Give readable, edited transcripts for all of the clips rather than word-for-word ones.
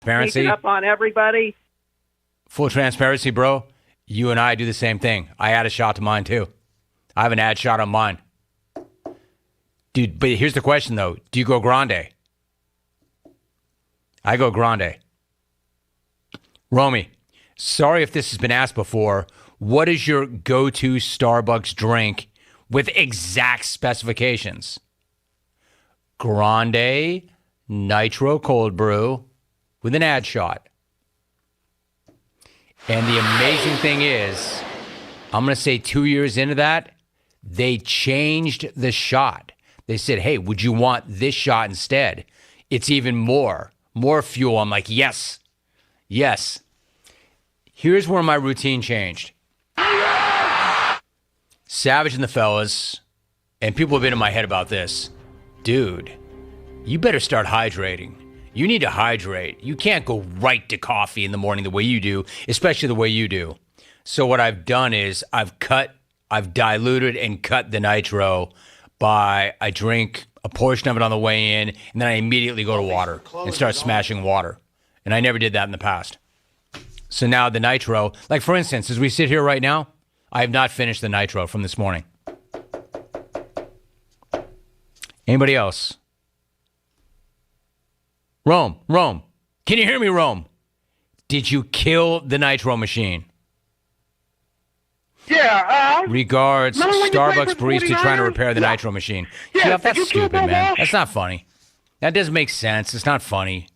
Sneaking up on everybody. Full transparency, bro. You and I do the same thing. I add a shot to mine, too. I have an ad shot on mine. Dude, but here's the question, though. Do you go grande? I go grande. Romy, sorry if this has been asked before. What is your go-to Starbucks drink with exact specifications? Grande, nitro cold brew with an ad shot. And the amazing thing is, I'm going to say 2 years into that, they changed the shot. They said, hey, would you want this shot instead? It's even more fuel. I'm like, yes. Here's where my routine changed. Savage and the fellas, and people have been in my head about this. Dude, you better start hydrating. You need to hydrate. You can't go right to coffee in the morning the way you do, especially the way you do. So what I've done is I've diluted and cut the nitro by I drink a portion of it on the way in, and then I immediately go to water and start smashing water. And I never did that in the past. So now the nitro, like for instance, as we sit here right now, I have not finished the nitro from this morning. Anybody else? Rome. Can you hear me, Rome? Did you kill the nitro machine? Yeah. Regards, Starbucks barista trying to repair the nitro machine. Yeah, that's stupid, man. That's not funny. That doesn't make sense. It's not funny.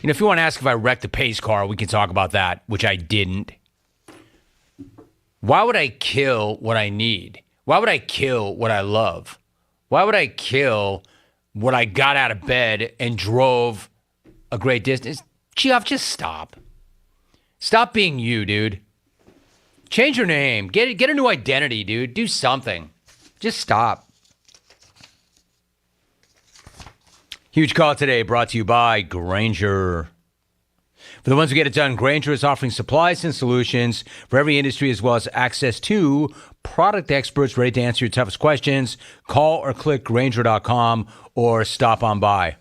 You know, if you want to ask if I wrecked the pace car, we can talk about that, which I didn't. Why would I kill what I need? Why would I kill what I love? Why would I kill what I got out of bed and drove a great distance? Geoff, just stop. Stop being you, dude. Change your name. Get a new identity, dude. Do something. Just stop. Huge call today brought to you by Grainger. For the ones who get it done, Grainger is offering supplies and solutions for every industry as well as access to product experts ready to answer your toughest questions. Call or click Grainger.com or stop on by.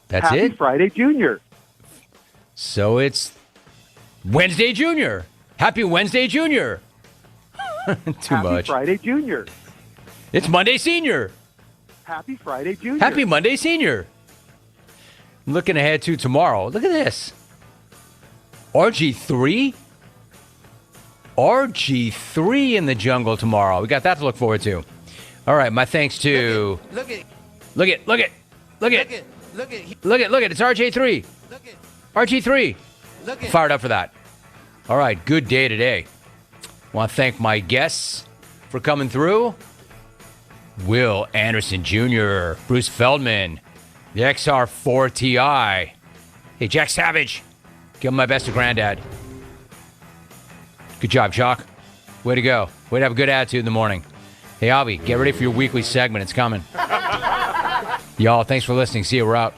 That's Happy it? Friday, Junior. So it's Wednesday, Junior. Happy Wednesday, Junior. Too much. Happy Friday, Junior. It's Monday, Senior. Happy Friday, Junior. Happy Monday, Senior. Looking ahead to tomorrow. Look at this. RG3? RG3 in the jungle tomorrow. We got that to look forward to. All right, my thanks to... Look it. It's RJ3. RG3. Fired up for that. All right, good day today. Want to thank my guests for coming through. Will Anderson Jr., Bruce Feldman, the XR4 Ti. Hey, Jack Savage. Give him my best to Granddad. Good job, Chalk. Way to go. Way to have a good attitude in the morning. Hey, Avi, get ready for your weekly segment. It's coming. Y'all, thanks for listening. See you. We're out.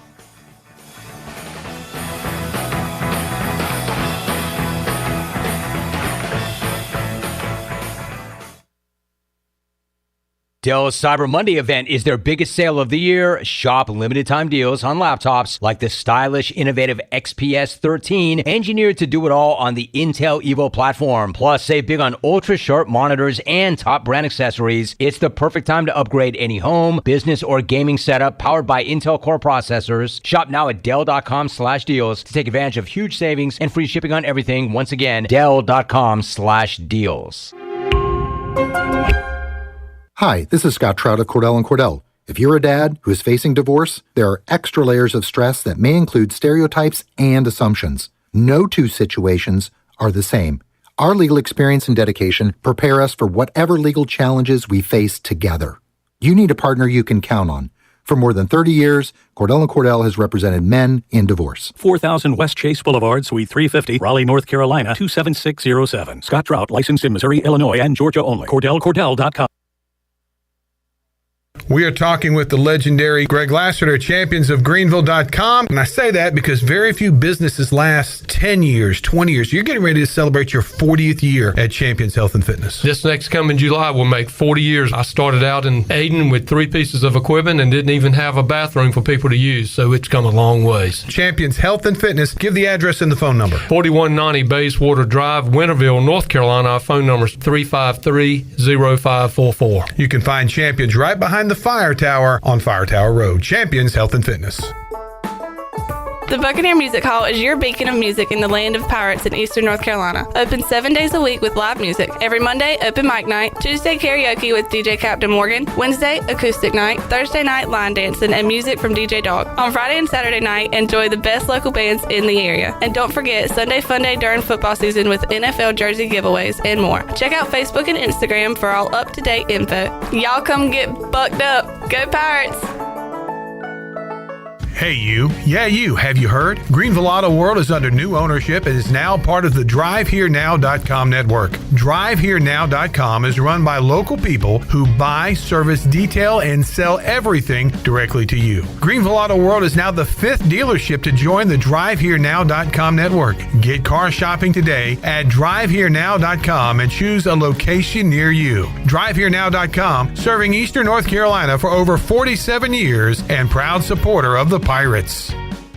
Dell's Cyber Monday event is their biggest sale of the year. Shop limited time deals on laptops like the stylish, innovative XPS 13, engineered to do it all on the Intel Evo platform. Plus, save big on ultra-sharp monitors and top brand accessories. It's the perfect time to upgrade any home, business, or gaming setup powered by Intel Core processors. Shop now at Dell.com/deals to take advantage of huge savings and free shipping on everything. Once again, Dell.com/deals. Hi, this is Scott Trout of Cordell & Cordell. If you're a dad who is facing divorce, there are extra layers of stress that may include stereotypes and assumptions. No two situations are the same. Our legal experience and dedication prepare us for whatever legal challenges we face together. You need a partner you can count on. For more than 30 years, Cordell & Cordell has represented men in divorce. 4000 West Chase Boulevard, Suite 350, Raleigh, North Carolina, 27607. Scott Trout, licensed in Missouri, Illinois, and Georgia only. CordellCordell.com. We are talking with the legendary Greg Lassiter, championsofgreenville.com. And I say that because very few businesses last 10 years, 20 years. You're getting ready to celebrate your 40th year at Champions Health and Fitness. This next coming July will make 40 years. I started out in Aden with 3 pieces of equipment and didn't even have a bathroom for people to use, so it's come a long ways. Champions Health and Fitness. Give the address and the phone number. 4190 Bayswater Drive, Winterville, North Carolina. Our phone number is 353-0544. You can find Champions right behind the Fire Tower on Fire Tower Road. Champions Health and Fitness. The Buccaneer Music Hall is your beacon of music in the land of pirates in eastern North Carolina. Open 7 days a week with live music. Every Monday, open mic night. Tuesday, karaoke with DJ Captain Morgan. Wednesday, acoustic night. Thursday night, line dancing and music from DJ Dog. On Friday and Saturday night, enjoy the best local bands in the area. And don't forget, Sunday Fun Day during football season with NFL jersey giveaways and more. Check out Facebook and Instagram for all up-to-date info. Y'all come get bucked up. Go Pirates! Hey you. Yeah, you. Have you heard? Greenville Auto World is under new ownership and is now part of the DriveHereNow.com network. DriveHereNow.com is run by local people who buy, service, detail, and sell everything directly to you. Greenville Auto World is now the 5th dealership to join the DriveHereNow.com network. Get car shopping today at DriveHereNow.com and choose a location near you. DriveHereNow.com, serving Eastern North Carolina for over 47 years and proud supporter of the Pirates.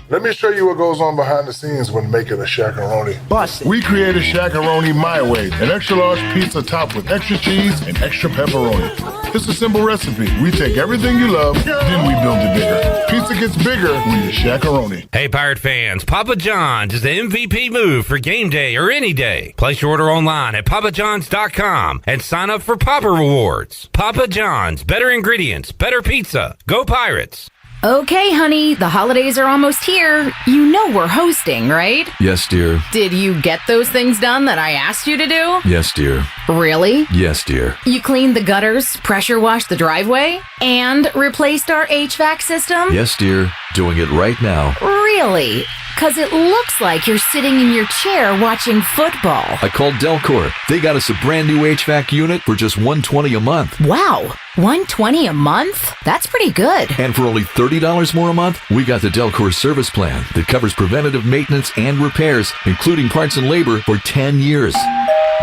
Let me show you what goes on behind the scenes when making a Shaq-a-Roni. Bust it. We created Shaq-a-Roni my way, an extra large pizza topped with extra cheese and extra pepperoni. It's a simple recipe. We take everything you love, then we build it bigger. Pizza gets bigger when you Shaq-a-Roni. Hey, Pirate fans, Papa John's is the MVP move for game day or any day. Place your order online at papajohns.com and sign up for Papa Rewards. Papa John's, better ingredients, better pizza. Go Pirates. Okay, honey, the holidays are almost here. You know we're hosting, right? Yes, dear. Did you get those things done that I asked you to do? Yes, dear. Really? Yes, dear. You cleaned the gutters, pressure washed the driveway, and replaced our HVAC system? Yes, dear. Doing it right now. Really? Because it looks like you're sitting in your chair watching football. I called Delcor. They got us a brand new HVAC unit for just $120 a month. Wow, $120 a month? That's pretty good. And for only $30 more a month, we got the Delcor service plan that covers preventative maintenance and repairs, including parts and labor, for 10 years.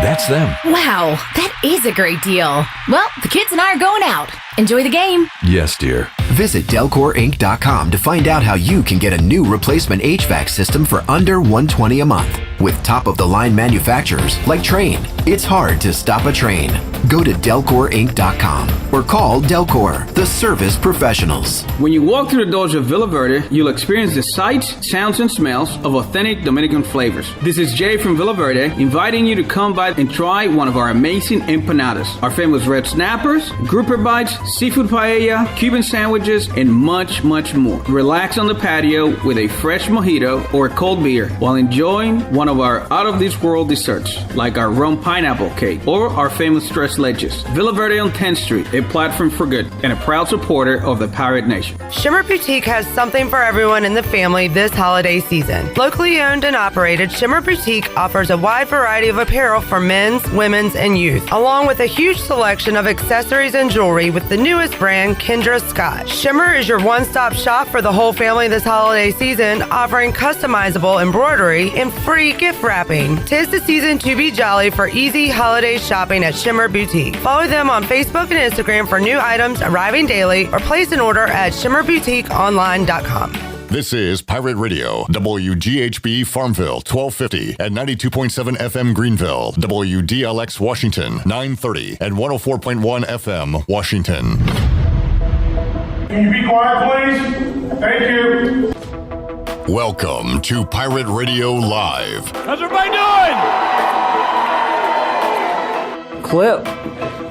That's them. Wow, that is a great deal. Well, the kids and I are going out. Enjoy the game. Yes, dear. Visit DelcorInc.com to find out how you can get a new replacement HVAC system for under $120 a month. With top-of-the-line manufacturers like Trane. It's hard to stop a train. Go to DelcorInc.com or call Delcor, the service professionals. When you walk through the doors of Villa Verde, you'll experience the sights, sounds, and smells of authentic Dominican flavors. This is Jay from Villa Verde, inviting you to come by and try one of our amazing empanadas, our famous red snappers, grouper bites, seafood paella, Cuban sandwiches, and much, much more. Relax on the patio with a fresh mojito or a cold beer while enjoying one of our out-of-this-world desserts, like our rum pineapple cake or our famous tres leches. Villa Verde on 10th Street, a platform for good, and a proud supporter of the Pirate Nation. Shimmer Boutique has something for everyone in the family this holiday season. Locally owned and operated, Shimmer Boutique offers a wide variety of apparel for men's, women's, and youth, along with a huge selection of accessories and jewelry with the newest brand, Kendra Scott. Shimmer is your one-stop shop for the whole family this holiday season, offering customizable embroidery and free gift wrapping. 'Tis the season to be jolly for easy holiday shopping at Shimmer Boutique. Follow them on Facebook and Instagram for new items arriving daily or place an order at shimmerboutiqueonline.com. This is Pirate Radio, WGHB Farmville, 1250 at 92.7 FM Greenville, WDLX Washington, 930 and 104.1 FM Washington. Can you be quiet, please? Thank you. Welcome to Pirate Radio Live. How's everybody doing? Clip.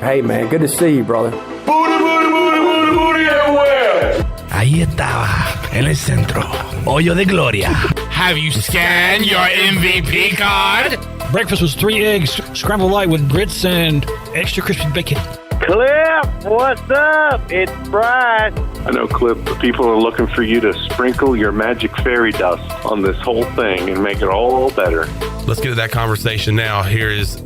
Hey, man, good to see you, brother. Booty, booty, booty, booty, booty everywhere. Ahí estaba, en el centro. Hoyo de Gloria. Have you scanned your MVP card? Breakfast was 3 eggs, scrambled light with grits and extra crispy bacon. Clip, what's up? It's Bryce. I know, Clip, people are looking for you to sprinkle your magic fairy dust on this whole thing and make it all better. Let's get to that conversation now. Here is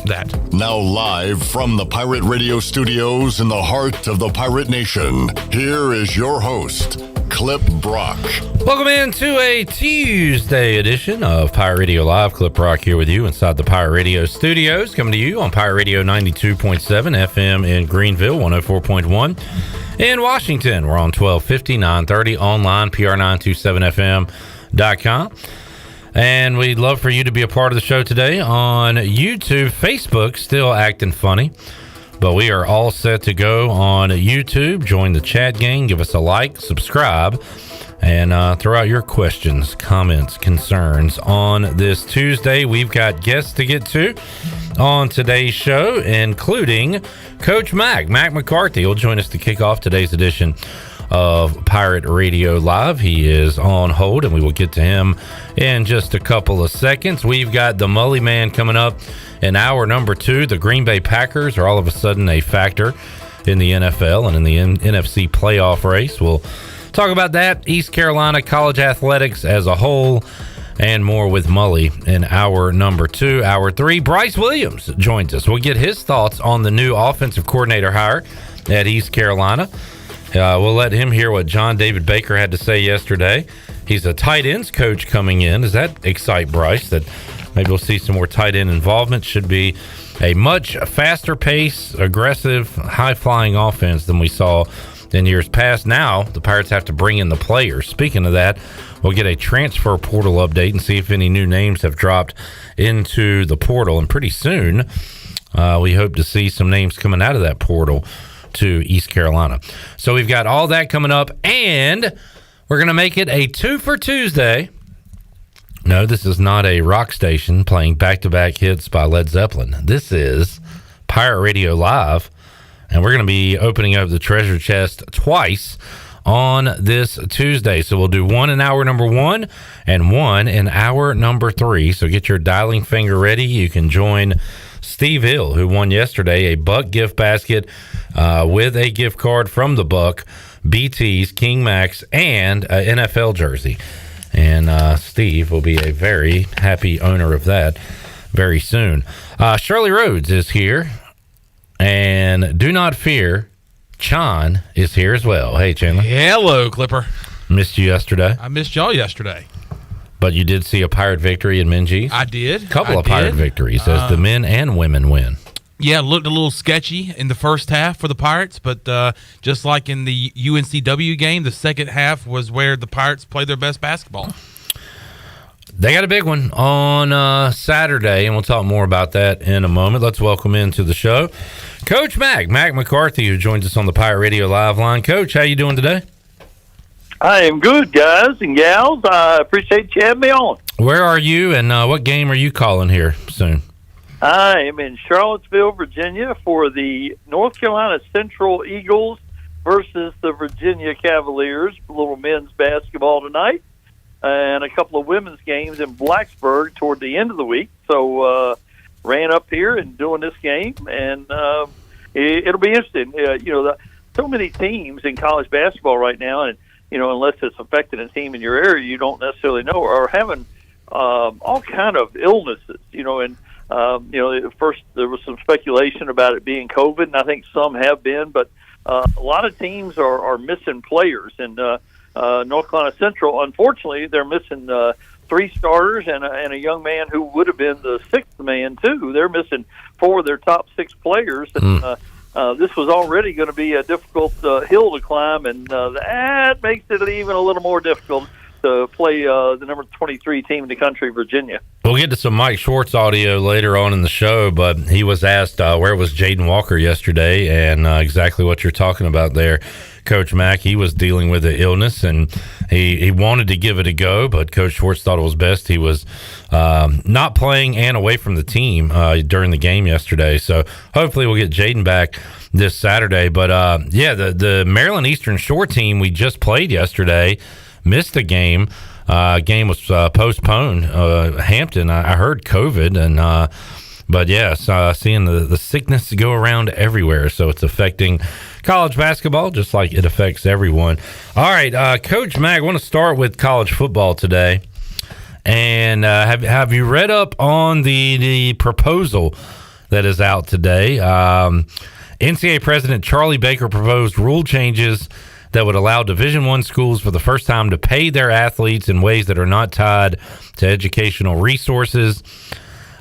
that. Now live from the Pirate Radio studios in the heart of the Pirate Nation, here is your host, Clip Brock. Welcome into a Tuesday edition of Pirate Radio Live. Clip Brock here with you inside the Pirate Radio studios, coming to you on Pirate Radio 92.7 FM in Greenville, 104.1 in Washington. We're on 1250, 930 online, PR927FM.com. And we'd love for you to be a part of the show today on YouTube. Facebook still acting funny, but we are all set to go on YouTube. Join the chat gang, give us a like, subscribe, and throw out your questions, comments, concerns on this Tuesday. We've got guests to get to on today's show, including Coach Mack McCarthy. Will join us to kick off today's edition of Pirate Radio Live. He is on hold, and we will get to him in just a couple of seconds. We've got the Mully Man coming up in hour number 2. The Green Bay Packers are all of a sudden a factor in the NFL and in the NFC playoff race. We'll talk about that, East Carolina college athletics as a whole, and more with Mully in hour number 2. Hour 3, Bryce Williams joins us. We'll get his thoughts on the new offensive coordinator hire at East Carolina. We'll let him hear what John David Baker had to say yesterday. He's a tight ends coach coming in. Does that excite Bryce that maybe we'll see some more tight end involvement? Should be a much faster pace, aggressive, high-flying offense than we saw in years past. Now, the Pirates have to bring in the players. Speaking of that, we'll get a transfer portal update and see if any new names have dropped into the portal. And pretty soon, we hope to see some names coming out of that portal to East Carolina. So we've got all that coming up, and we're going to make it a 2 for Tuesday. No, this is not a rock station playing back-to-back hits by Led Zeppelin. This is Pirate Radio Live, and we're going to be opening up the treasure chest twice on this Tuesday. So we'll do one in hour number 1 and one in hour number 3. So get your dialing finger ready. You can join Steve Hill, who won yesterday a Buck gift basket with a gift card from the Buck, BT's, King Max, and an NFL jersey. And Steve will be a very happy owner of that very soon. Shirley Rhodes is here, and do not fear, Chan is here as well. Hey, Chandler. Hello, Clipper. Missed you yesterday. I missed y'all yesterday. But you did see a Pirate victory in Minji's? I did. Couple of Pirate victories as the men and women win. Yeah, it looked a little sketchy in the first half for the Pirates, but just like in the UNCW game, the second half was where the Pirates played their best basketball. They got a big one on Saturday, and we'll talk more about that in a moment. Let's welcome into the show Coach Mack McCarthy, who joins us on the Pirate Radio Live line. Coach, how you doing today? I am good, guys and gals. I appreciate you having me on. Where are you, and what game are you calling here soon? I am in Charlottesville, Virginia, for the North Carolina Central Eagles versus the Virginia Cavaliers, little men's basketball tonight, and a couple of women's games in Blacksburg toward the end of the week. So ran up here and doing this game, and it'll be interesting. So many teams in college basketball right now, and unless it's affecting a team in your area you don't necessarily know, are having all kind of illnesses, and first there was some speculation about it being COVID, and I think some have been, but a lot of teams are missing players. And North Carolina Central, unfortunately, they're missing 3 starters and a young man who would have been the 6th man, too. They're missing 4 of their top 6 players. And this was already going to be a difficult hill to climb, and that makes it even a little more difficult to play the number 23 team in the country, Virginia. We'll get to some Mike Schwartz audio later on in the show, but he was asked where was Jaden Walker yesterday, and exactly what you're talking about there, Coach Mack. He was dealing with the illness, and he wanted to give it a go, but Coach Schwartz thought it was best he was not playing and away from the team during the game yesterday. So hopefully we'll get Jaden back this Saturday. But the Maryland Eastern Shore team we just played yesterday missed the game. Game was postponed. Hampton, I heard COVID, and but yes, seeing the sickness go around everywhere, so it's affecting college basketball just like it affects everyone. All right, Coach Mack, I want to start with college football today. And have you read up on the proposal that is out today. NCAA President Charlie Baker proposed rule changes that would allow Division I schools for the first time to pay their athletes in ways that are not tied to educational resources.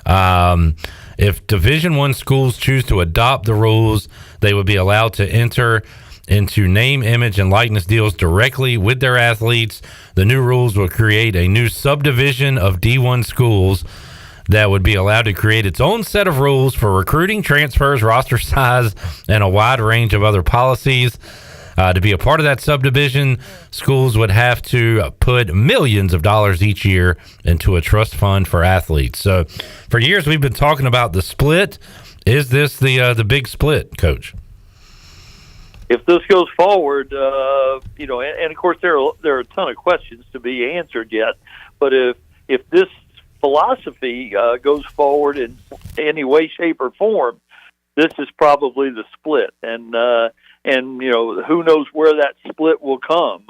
If Division I schools choose to adopt the rules, they would be allowed to enter into name, image, and likeness deals directly with their athletes. The new rules will create a new subdivision of D1 schools that would be allowed to create its own set of rules for recruiting, transfers, roster size, and a wide range of other policies. To be a part of that subdivision, schools would have to put millions of dollars each year into a trust fund for athletes. So for years, we've been talking about the split. Is this the big split, Coach? If this goes forward, and of course there are a ton of questions to be answered yet, but if this philosophy goes forward in any way, shape, or form, this is probably the split, and who knows where that split will come.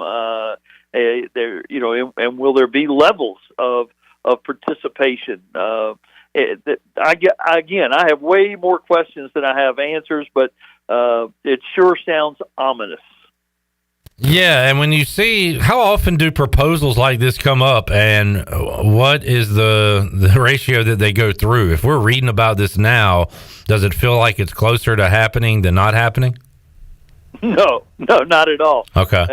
And will there be levels of participation? I have way more questions than I have answers, but it sure sounds ominous. Yeah, and when you see, how often do proposals like this come up, and what is the ratio that they go through? If we're reading about this now, does it feel like it's closer to happening than not happening? No, not at all. Okay.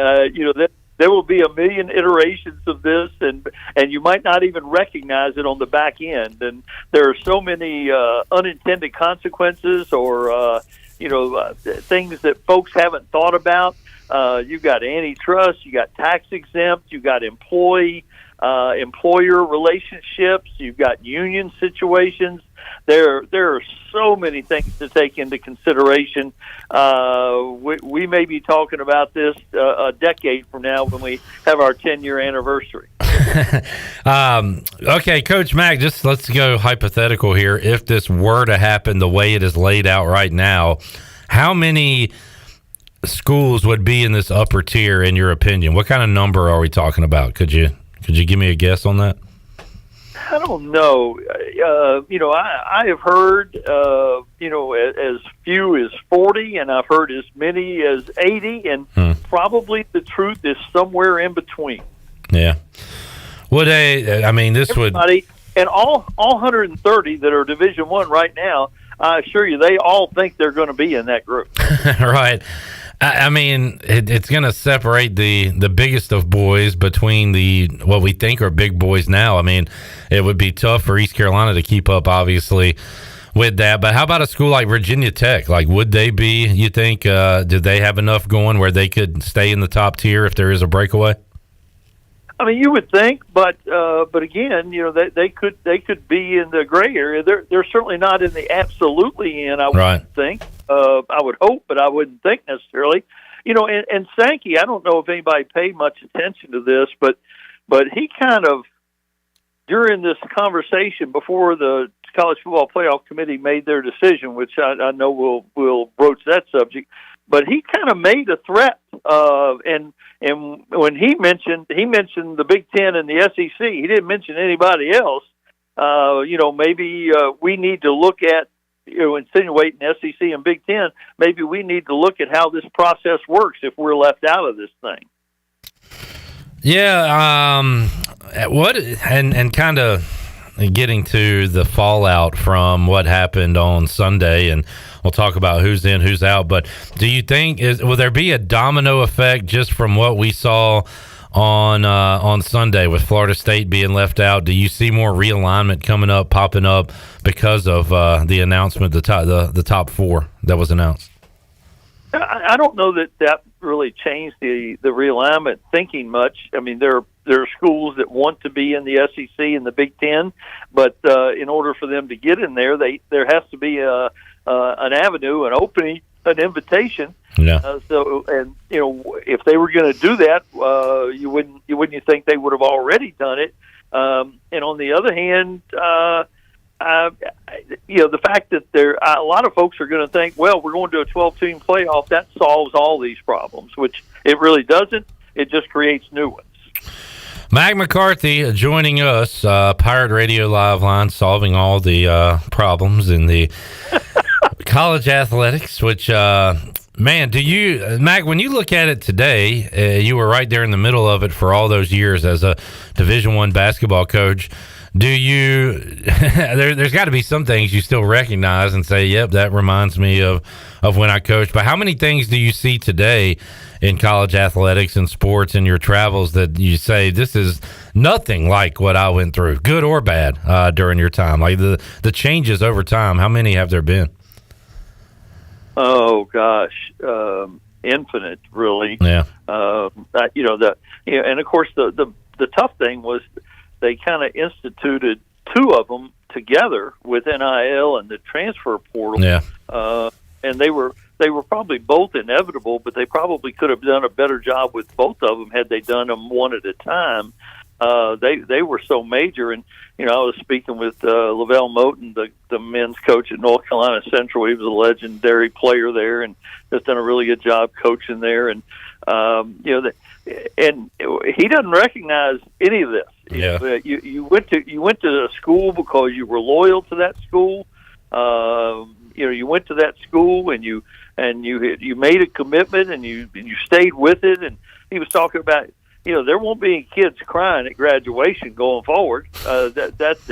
There will be a million iterations of this, and you might not even recognize it on the back end. And there are so many unintended consequences or things that folks haven't thought about. You've got antitrust, you got tax exempt, you got employer relationships, you've got union situations. There are so many things to take into consideration. We may be talking about this a decade from now when we have our 10-year anniversary. Okay, Coach Mack, just let's go hypothetical here. If this were to happen the way it is laid out right now, how many schools would be in this upper tier, in your opinion? What kind of number are we talking about? Could you give me a guess on that? I don't know. I have heard, as few as 40, and I've heard as many as 80, and probably the truth is somewhere in between. Yeah. This Everybody, and all 130 that are Division I right now, I assure you, they all think they're going to be in that group. Right. It's going to separate the biggest of boys between what we think are big boys now. It would be tough for East Carolina to keep up, obviously, with that. But how about a school like Virginia Tech? Like, would they be, you think, do they have enough going where they could stay in the top tier if there is a breakaway? You would think, but again, they could be in the gray area. They're certainly not in the absolutely in. I wouldn't think. I would hope, but I wouldn't think necessarily. And Sankey, I don't know if anybody paid much attention to this, but he kind of, during this conversation before the College Football Playoff Committee made their decision, which I know we'll broach that subject, but he kind of made a threat, and when he mentioned the Big Ten and the SEC, he didn't mention anybody else. Maybe we need to look at, insinuating SEC and Big Ten. Maybe we need to look at how this process works if we're left out of this thing. Yeah. And kind of getting to the fallout from what happened on Sunday, and we'll talk about who's in, who's out. But do you think will there be a domino effect just from what we saw on Sunday with Florida State being left out? Do you see more realignment popping up because of the announcement, the top four that was announced? I don't know that really changed the realignment thinking much. There are schools that want to be in the SEC and the Big Ten, but in order for them to get in there, there has to be an avenue, an opening, an invitation. Yeah. If they were going to do that, you wouldn't think they would have already done it. And on the other hand, the fact that a lot of folks are going to think, well, we're going to a 12-team playoff, that solves all these problems, which it really doesn't. It just creates new ones. Mack McCarthy joining us, Pirate Radio Live Line, solving all the problems in the college athletics, which, man, Mack, when you look at it today, you were right there in the middle of it for all those years as a Division I basketball coach. Do you, there's got to be some things you still recognize and say, yep, that reminds me of when I coached. But how many things do you see today in college athletics and sports and your travels that you say, this is nothing like what I went through, good or bad, during your time? Like the changes over time, how many have there been? Oh gosh, infinite, really. Yeah. And of course the tough thing was they kind of instituted two of them together with NIL and the transfer portal. Yeah. And they were probably both inevitable, but they probably could have done a better job with both of them had they done them one at a time. They were so major, and I was speaking with Lavelle Moten, the men's coach at North Carolina Central. He was a legendary player there, and has done a really good job coaching there. And and he doesn't recognize any of this. Yeah. You went to a school because you were loyal to that school. You went to that school and you made a commitment and you stayed with it. And he was talking about, there won't be any kids crying at graduation going forward. That's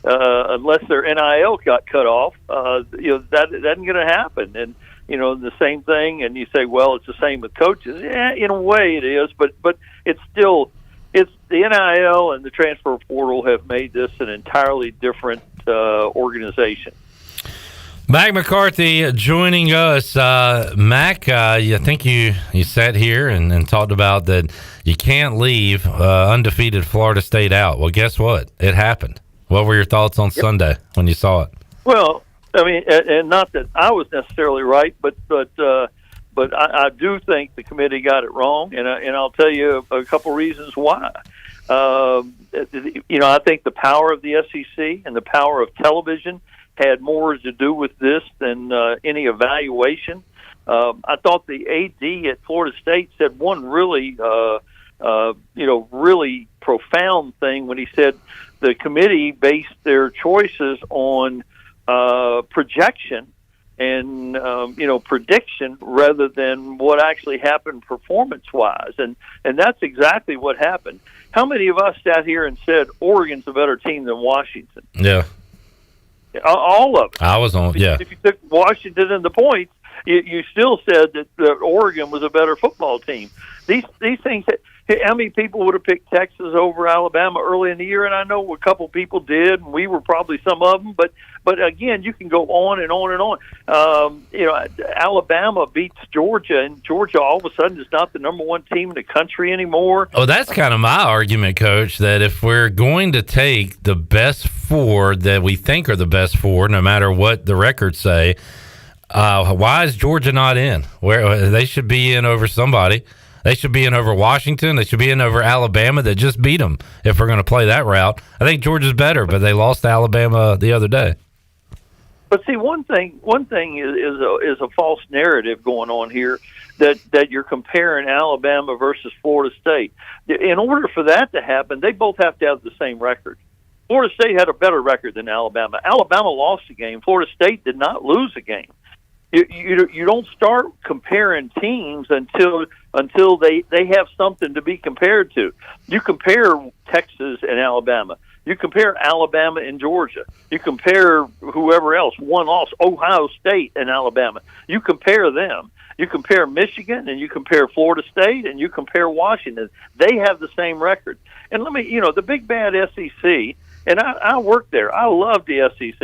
unless their NIL got cut off. That isn't going to happen. And the same thing. And you say, well, it's the same with coaches. Yeah, in a way it is, but it's still the NIL and the transfer portal have made this an entirely different organization. Mack McCarthy joining us. Mack, I think you sat here and talked about that you can't leave undefeated Florida State out. Well, guess what? It happened. What were your thoughts on Sunday when you saw it? Well, I mean, and not that I was necessarily right, but I do think the committee got it wrong, and I'll tell you a couple reasons why. I think the power of the SEC and the power of television had more to do with this than any evaluation. I thought the AD at Florida State said one really, really profound thing when he said the committee based their choices on projection and prediction rather than what actually happened performance-wise, and that's exactly what happened. How many of us sat here and said Oregon's a better team than Washington? Yeah. All of it. I was on, yeah. If you took Washington in the points, you still said that Oregon was a better football team. These things, how many people would have picked Texas over Alabama early in the year? And I know a couple people did, and we were probably some of them. But again, you can go on and on and on. Alabama beats Georgia, and Georgia all of a sudden is not the number one team in the country anymore. Oh, that's kind of my argument, Coach, that if we're going to take the best four that we think are the best four, no matter what the records say, why is Georgia not in? Where they should be in over somebody. They should be in over Washington. They should be in over Alabama that just beat them if we're going to play that route. I think Georgia's better, but they lost to Alabama the other day. But see, one thing is a false narrative going on here that you're comparing Alabama versus Florida State. In order for that to happen, they both have to have the same record. Florida State had a better record than Alabama. Alabama lost a game. Florida State did not lose a game. You don't start comparing teams until they have something to be compared to. You compare Texas and Alabama. You compare Alabama and Georgia. You compare whoever else, one loss, Ohio State and Alabama. You compare them. You compare Michigan and you compare Florida State and you compare Washington. They have the same record. And let me, the big bad SEC. And I worked there. I loved the SEC.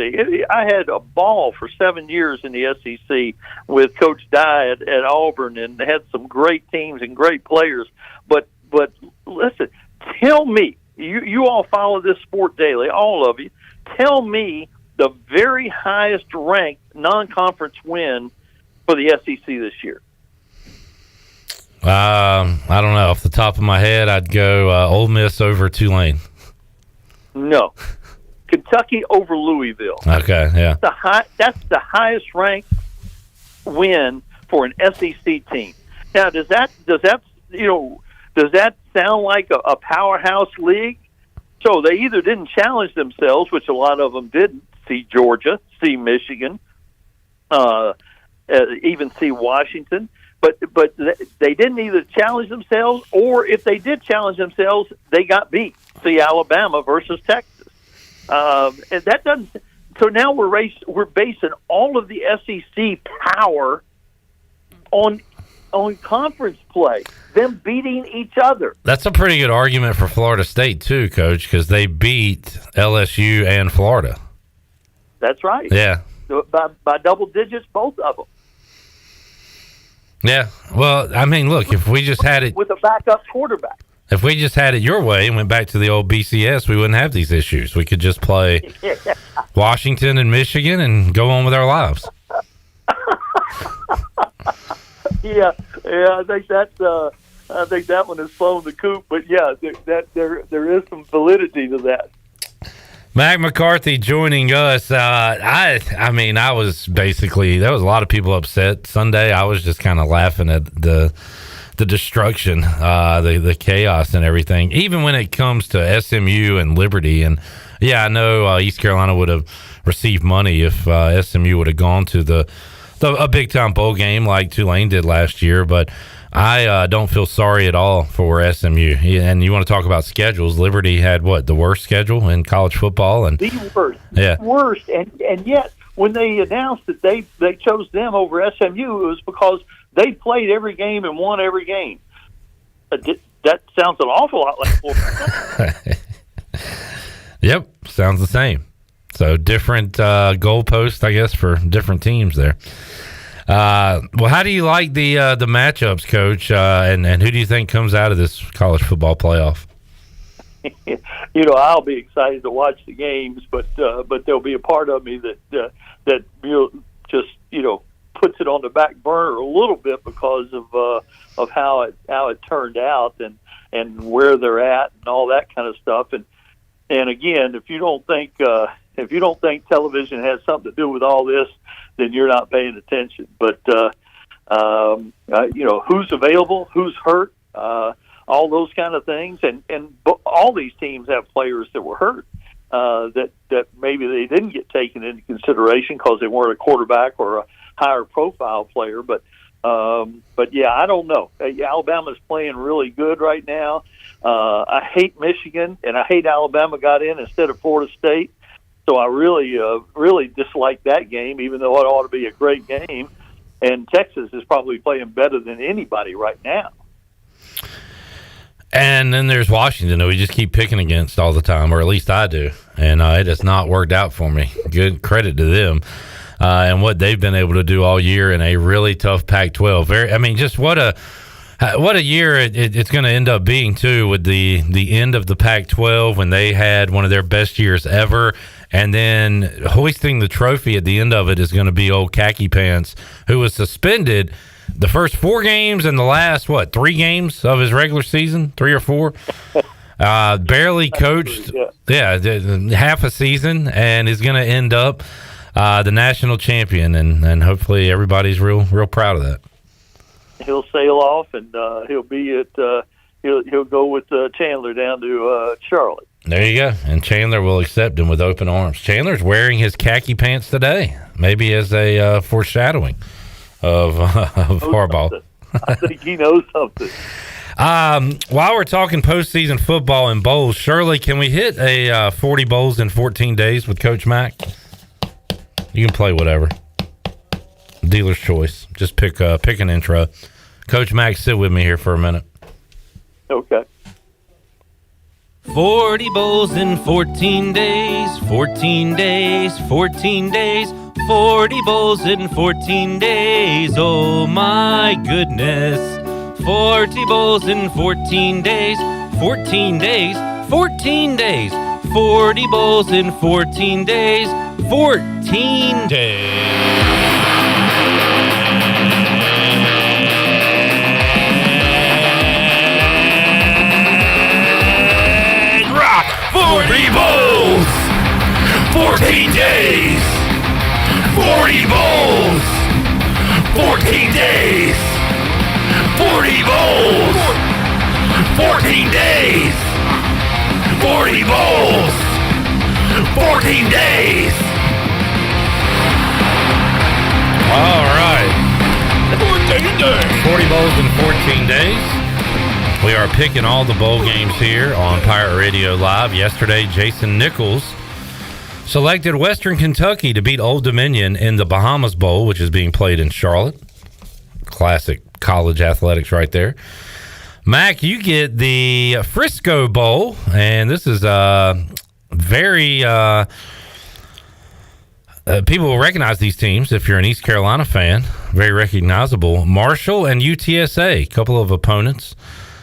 I had a ball for 7 years in the SEC with Coach Dye at Auburn, and had some great teams and great players. But listen, tell me, you all follow this sport daily, all of you. Tell me the very highest ranked non-conference win for the SEC this year. I don't know. Off the top of my head, I'd go Ole Miss over Tulane. No. Kentucky over Louisville. Okay, yeah. That's the highest ranked win for an SEC team. Now, does that sound like a powerhouse league? So they either didn't challenge themselves, which a lot of them didn't. See Georgia, see Michigan, even see Washington. But they didn't either challenge themselves, or if they did challenge themselves, they got beat. See Alabama versus Texas, and that doesn't. So now we're basing all of the SEC power on conference play, them beating each other. That's a pretty good argument for Florida State too, Coach, because they beat LSU and Florida. That's right. Yeah, by double digits, both of them. Yeah. Well, I mean, look, if we just had it with a backup quarterback. If we just had it your way and went back to the old BCS, we wouldn't have these issues. We could just play Washington and Michigan and go on with our lives. Yeah, I think that one has flown the coop. But yeah, there is some validity to that. Mack McCarthy joining us. I mean, I was basically, there was a lot of people upset Sunday. I was just kind of laughing at the destruction, the chaos and everything, even when it comes to SMU and Liberty. And yeah, I know East Carolina would have received money if SMU would have gone to a big time bowl game like Tulane did last year, but I don't feel sorry at all for SMU. And you want to talk about schedules? Liberty had the worst schedule in college football, and the worst. Yeah, worst. And yet, when they announced that they chose them over SMU, it was because they played every game and won every game. That sounds an awful lot like Florida. Yep, sounds the same. So different goalposts, I guess, for different teams there. Well, how do you like the matchups, Coach? And who do you think comes out of this college football playoff? I'll be excited to watch the games, but there'll be a part of me that just puts it on the back burner a little bit because of how it turned out and where they're at and all that kind of stuff. And again, if you don't think television has something to do with all this, then you're not paying attention. But who's available, who's hurt, all those kind of things, and all these teams have players that were hurt that maybe they didn't get taken into consideration because they weren't a quarterback or a higher profile player. But yeah, I don't know. Alabama's playing really good right now. I hate Michigan and I hate Alabama got in instead of Florida State. So I really dislike that game, even though it ought to be a great game. And Texas is probably playing better than anybody right now. And then there's Washington that we just keep picking against all the time, or at least I do. And it has not worked out for me. Good credit to them and what they've been able to do all year in a really tough Pac-12. Just what a year it's going to end up being, too, with the end of the Pac-12 when they had one of their best years ever. And then hoisting the trophy at the end of it is going to be old Khaki Pants, who was suspended the first 4 games and the last, 3 games of his regular season, 3 or 4. Barely coached, half a season, and is going to end up the national champion. And hopefully everybody's real proud of that. He'll sail off, and he'll be at he'll go with Chandler down to Charlotte. There you go. And Chandler will accept him with open arms. Chandler's wearing his khaki pants today, maybe as a foreshadowing of Harbaugh. I think he knows something. While we're talking postseason football and bowls, Shirley, can we hit a 40 bowls in 14 days with Coach Mack? You can play whatever. Dealer's choice. Just pick an intro. Coach Mack, sit with me here for a minute. Okay. 40 bowls in 14 days, 14 days, 14 days, 40 bowls in 14 days, oh my goodness. 40 bowls in 14 days, 14 days, 14 days, 40 bowls in 14 days, 14 days. 40 bowls, 14 days, 40 bowls, 14 days, 40 bowls, 14 days, 40 bowls, 14 days. 40 bowls in 14 days. We are picking all the bowl games here on Pirate Radio Live. Yesterday, Jason Nichols selected Western Kentucky to beat Old Dominion in the Bahamas Bowl, which is being played in Charlotte. Classic college athletics right there. Mack, you get the Frisco Bowl, and this is very... people will recognize these teams if you're an East Carolina fan. Very recognizable. Marshall and UTSA, a couple of opponents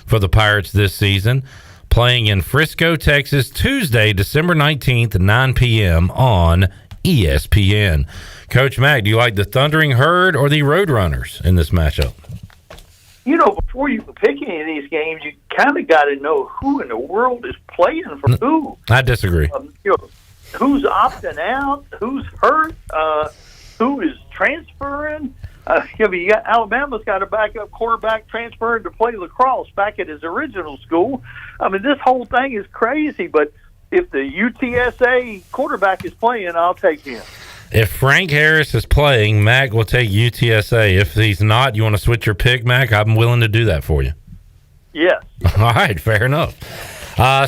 for the Pirates this season, playing in Frisco, Texas, Tuesday, December 19th, 9 p.m. on ESPN. Coach Mack, do you like the Thundering Herd or the Roadrunners in this matchup? You know, before you pick any of these games, you kind of got to know who in the world is playing for who. I disagree. Who's opting out, who's hurt, who is transferring. You got Alabama's got a backup quarterback transferring to play lacrosse back at his original school. I mean, this whole thing is crazy, but if the UTSA quarterback is playing, I'll take him. If Frank Harris is playing, Mack will take UTSA. If he's not, you want to switch your pick, Mack? I'm willing to do that for you. Yes. All right, fair enough.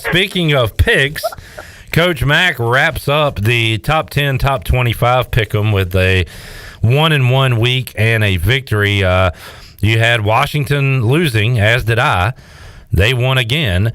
Speaking of picks, Coach Mack wraps up the top 10, top 25 pick'em with a 1-1 week and a victory. You had Washington losing, as did I. They won again.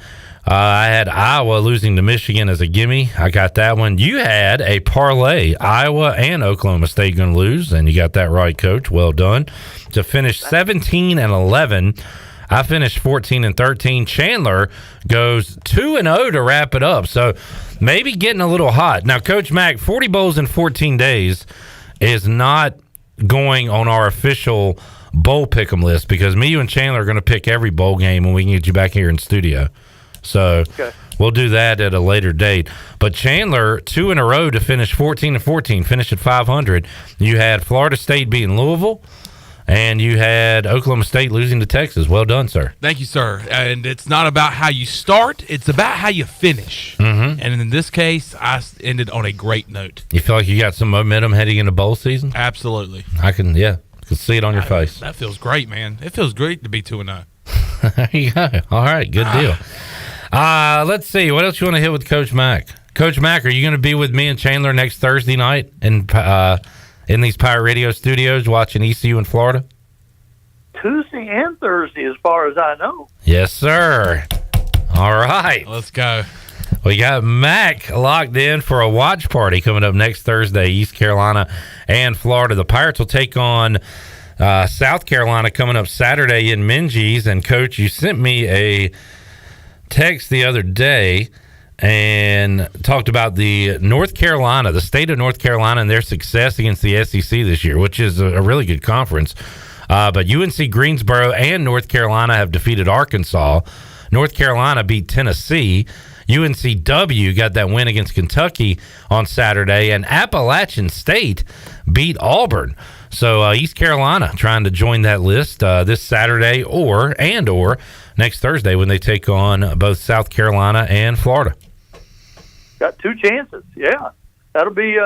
I had Iowa losing to Michigan as a gimme. I got that one. You had a parlay, Iowa and Oklahoma State going to lose, and you got that right, Coach. Well done. To finish 17-11. I finished 14-13. Chandler goes 2-0 to wrap it up. So maybe getting a little hot. Now, Coach Mack, 40 bowls in 14 days is not going on our official bowl pick'em list because me, you, and Chandler are going to pick every bowl game when we can get you back here in studio. So we'll do that at a later date. But Chandler, 2 in a row to finish 14-14, finish at 500. You had Florida State beating Louisville. And you had Oklahoma State losing to Texas. Well done, sir. Thank you, sir. And it's not about how you start. It's about how you finish. Mm-hmm. And in this case, I ended on a great note. You feel like you got some momentum heading into bowl season? Absolutely. I can see it on your face. That feels great, man. It feels great to be 2-0. There you go. All right, good deal. Let's see. What else you want to hit with Coach Mack? Coach Mack, are you going to be with me and Chandler next Thursday night in these Pirate Radio studios watching ECU in Florida? Tuesday and Thursday, as far as I know. Yes, sir. All right. Let's go. We got Mack locked in for a watch party coming up next Thursday, East Carolina and Florida. The Pirates will take on South Carolina coming up Saturday in Minges. And, Coach, you sent me a text the other day and talked about the state of North Carolina and their success against the SEC this year, which is a really good conference. But UNC Greensboro and North Carolina have defeated Arkansas. North Carolina beat Tennessee. UNCW got that win against Kentucky on Saturday, and Appalachian State beat Auburn. So East Carolina trying to join that list this Saturday or next Thursday when they take on both South Carolina and Florida. Got 2 chances. Yeah, that'll be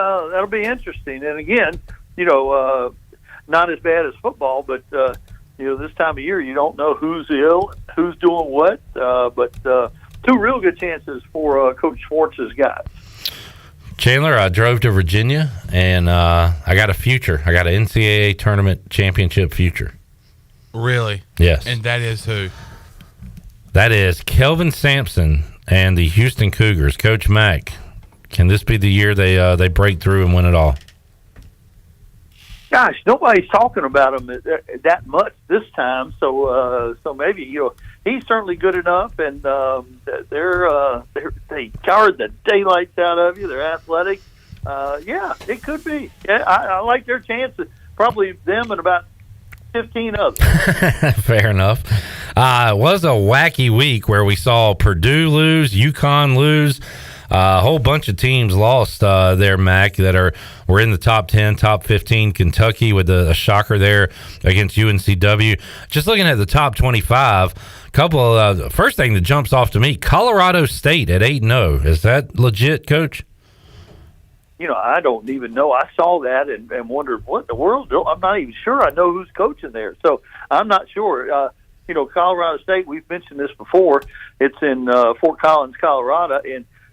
interesting. And again, not as bad as football, but this time of year you don't know who's ill, who's doing what. But 2 real good chances for Coach Schwartz's guys. Chandler, I drove to Virginia, and I got a future. I got an NCAA tournament championship future. Really? Yes. And that is who? That is Kelvin Sampson and the Houston Cougars. Coach Mack, can this be the year they break through and win it all? Gosh, nobody's talking about him that much this time. So maybe he's certainly good enough, and they cowed the daylights out of you. They're athletic. Yeah, it could be. Yeah, I like their chances. Probably them and about 15 others. Fair enough. It was a wacky week where we saw Purdue lose, UConn lose. A whole bunch of teams lost there, Mac, that were in the top 10, top 15. Kentucky with a shocker there against UNCW. Just looking at the top 25, first thing that jumps off to me, Colorado State at 8-0. Is that legit, Coach? I don't even know. I saw that and wondered, what in the world? I'm not even sure I know who's coaching there. So I'm not sure. Colorado State, we've mentioned this before. It's in Fort Collins, Colorado,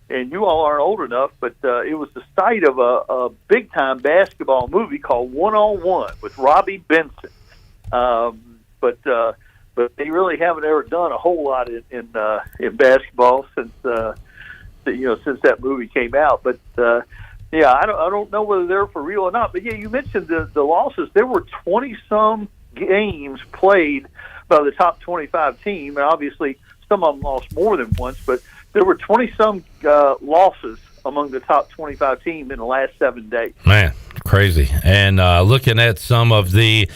and you all aren't old enough, but it was the site of a big-time basketball movie called One-on-One with Robbie Benson. But they really haven't ever done a whole lot in basketball since that movie came out. But I don't know whether they're for real or not. But you mentioned the losses. There were 20-some games played by the top 25 team, and obviously some of them lost more than once. But there were 20-some losses among the top 25 team in the last 7 days. Man, crazy. And looking at some of the,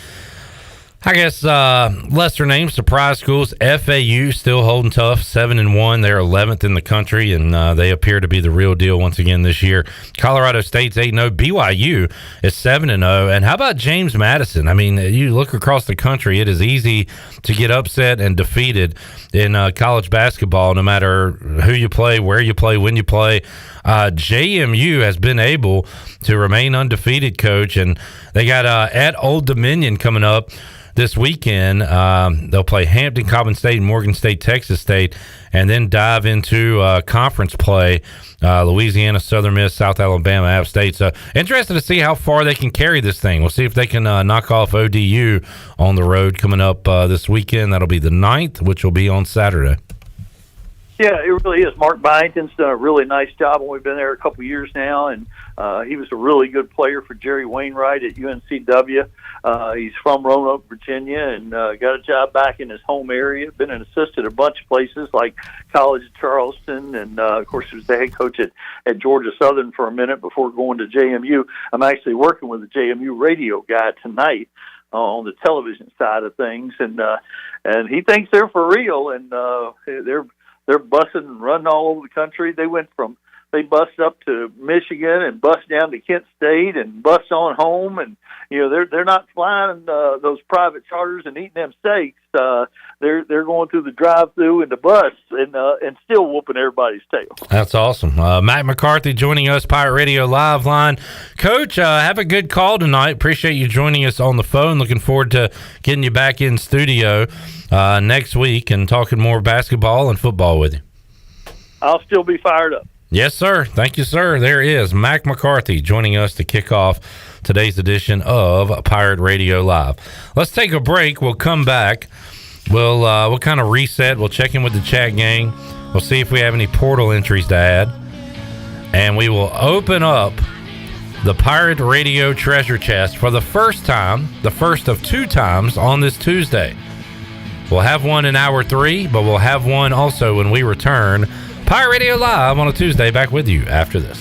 lesser named surprise schools, FAU still holding tough, 7-1. They're 11th in the country, and they appear to be the real deal once again this year. Colorado State's 8-0. BYU is 7-0. And how about James Madison? I mean, you look across the country, it is easy to get upset and defeated in college basketball, no matter who you play, where you play, when you play. JMU has been able to remain undefeated, Coach, and they got at Old Dominion coming up this weekend. They'll play Hampton, Coppin State, Morgan State, Texas State, and then dive into conference play, Louisiana, Southern Miss, South Alabama, App State. So interested to see how far they can carry this thing. We'll see if they can knock off ODU on the road coming up this weekend. That'll be the 9th, which will be on Saturday. Yeah, it really is. Mark Byington's done a really nice job, and we've been there a couple of years now, and he was a really good player for Jerry Wainwright at UNCW. He's from Roanoke, Virginia, and got a job back in his home area. Been an assistant at a bunch of places like College of Charleston, and of course he was the head coach at Georgia Southern for a minute before going to JMU. I'm actually working with the JMU radio guy tonight on the television side of things, and he thinks they're for real, and they're bussing and running all over the country. They bussed up to Michigan and bussed down to Kent State and bussed on home, and they're not flying those private charters and eating them steaks. They're going through the drive-through in the bus and still whooping everybody's tail. That's awesome. Matt McCarthy joining us, Pirate Radio Live Line. Coach, have a good call tonight. Appreciate you joining us on the phone. Looking forward to getting you back in studio next week and talking more basketball and football with you. I'll still be fired up. Yes, sir. Thank you, sir. There is Mack McCarthy joining us to kick off today's edition of Pirate Radio Live. Let's take a break. We'll come back. We'll kind of reset. We'll check in with the chat gang. We'll see if we have any portal entries to add. And we will open up the Pirate Radio Treasure Chest for the first time, the first of 2 times on this Tuesday. We'll have one in hour 3, but we'll have one also when we return. Pirate Radio Live on a Tuesday. Back with you after this.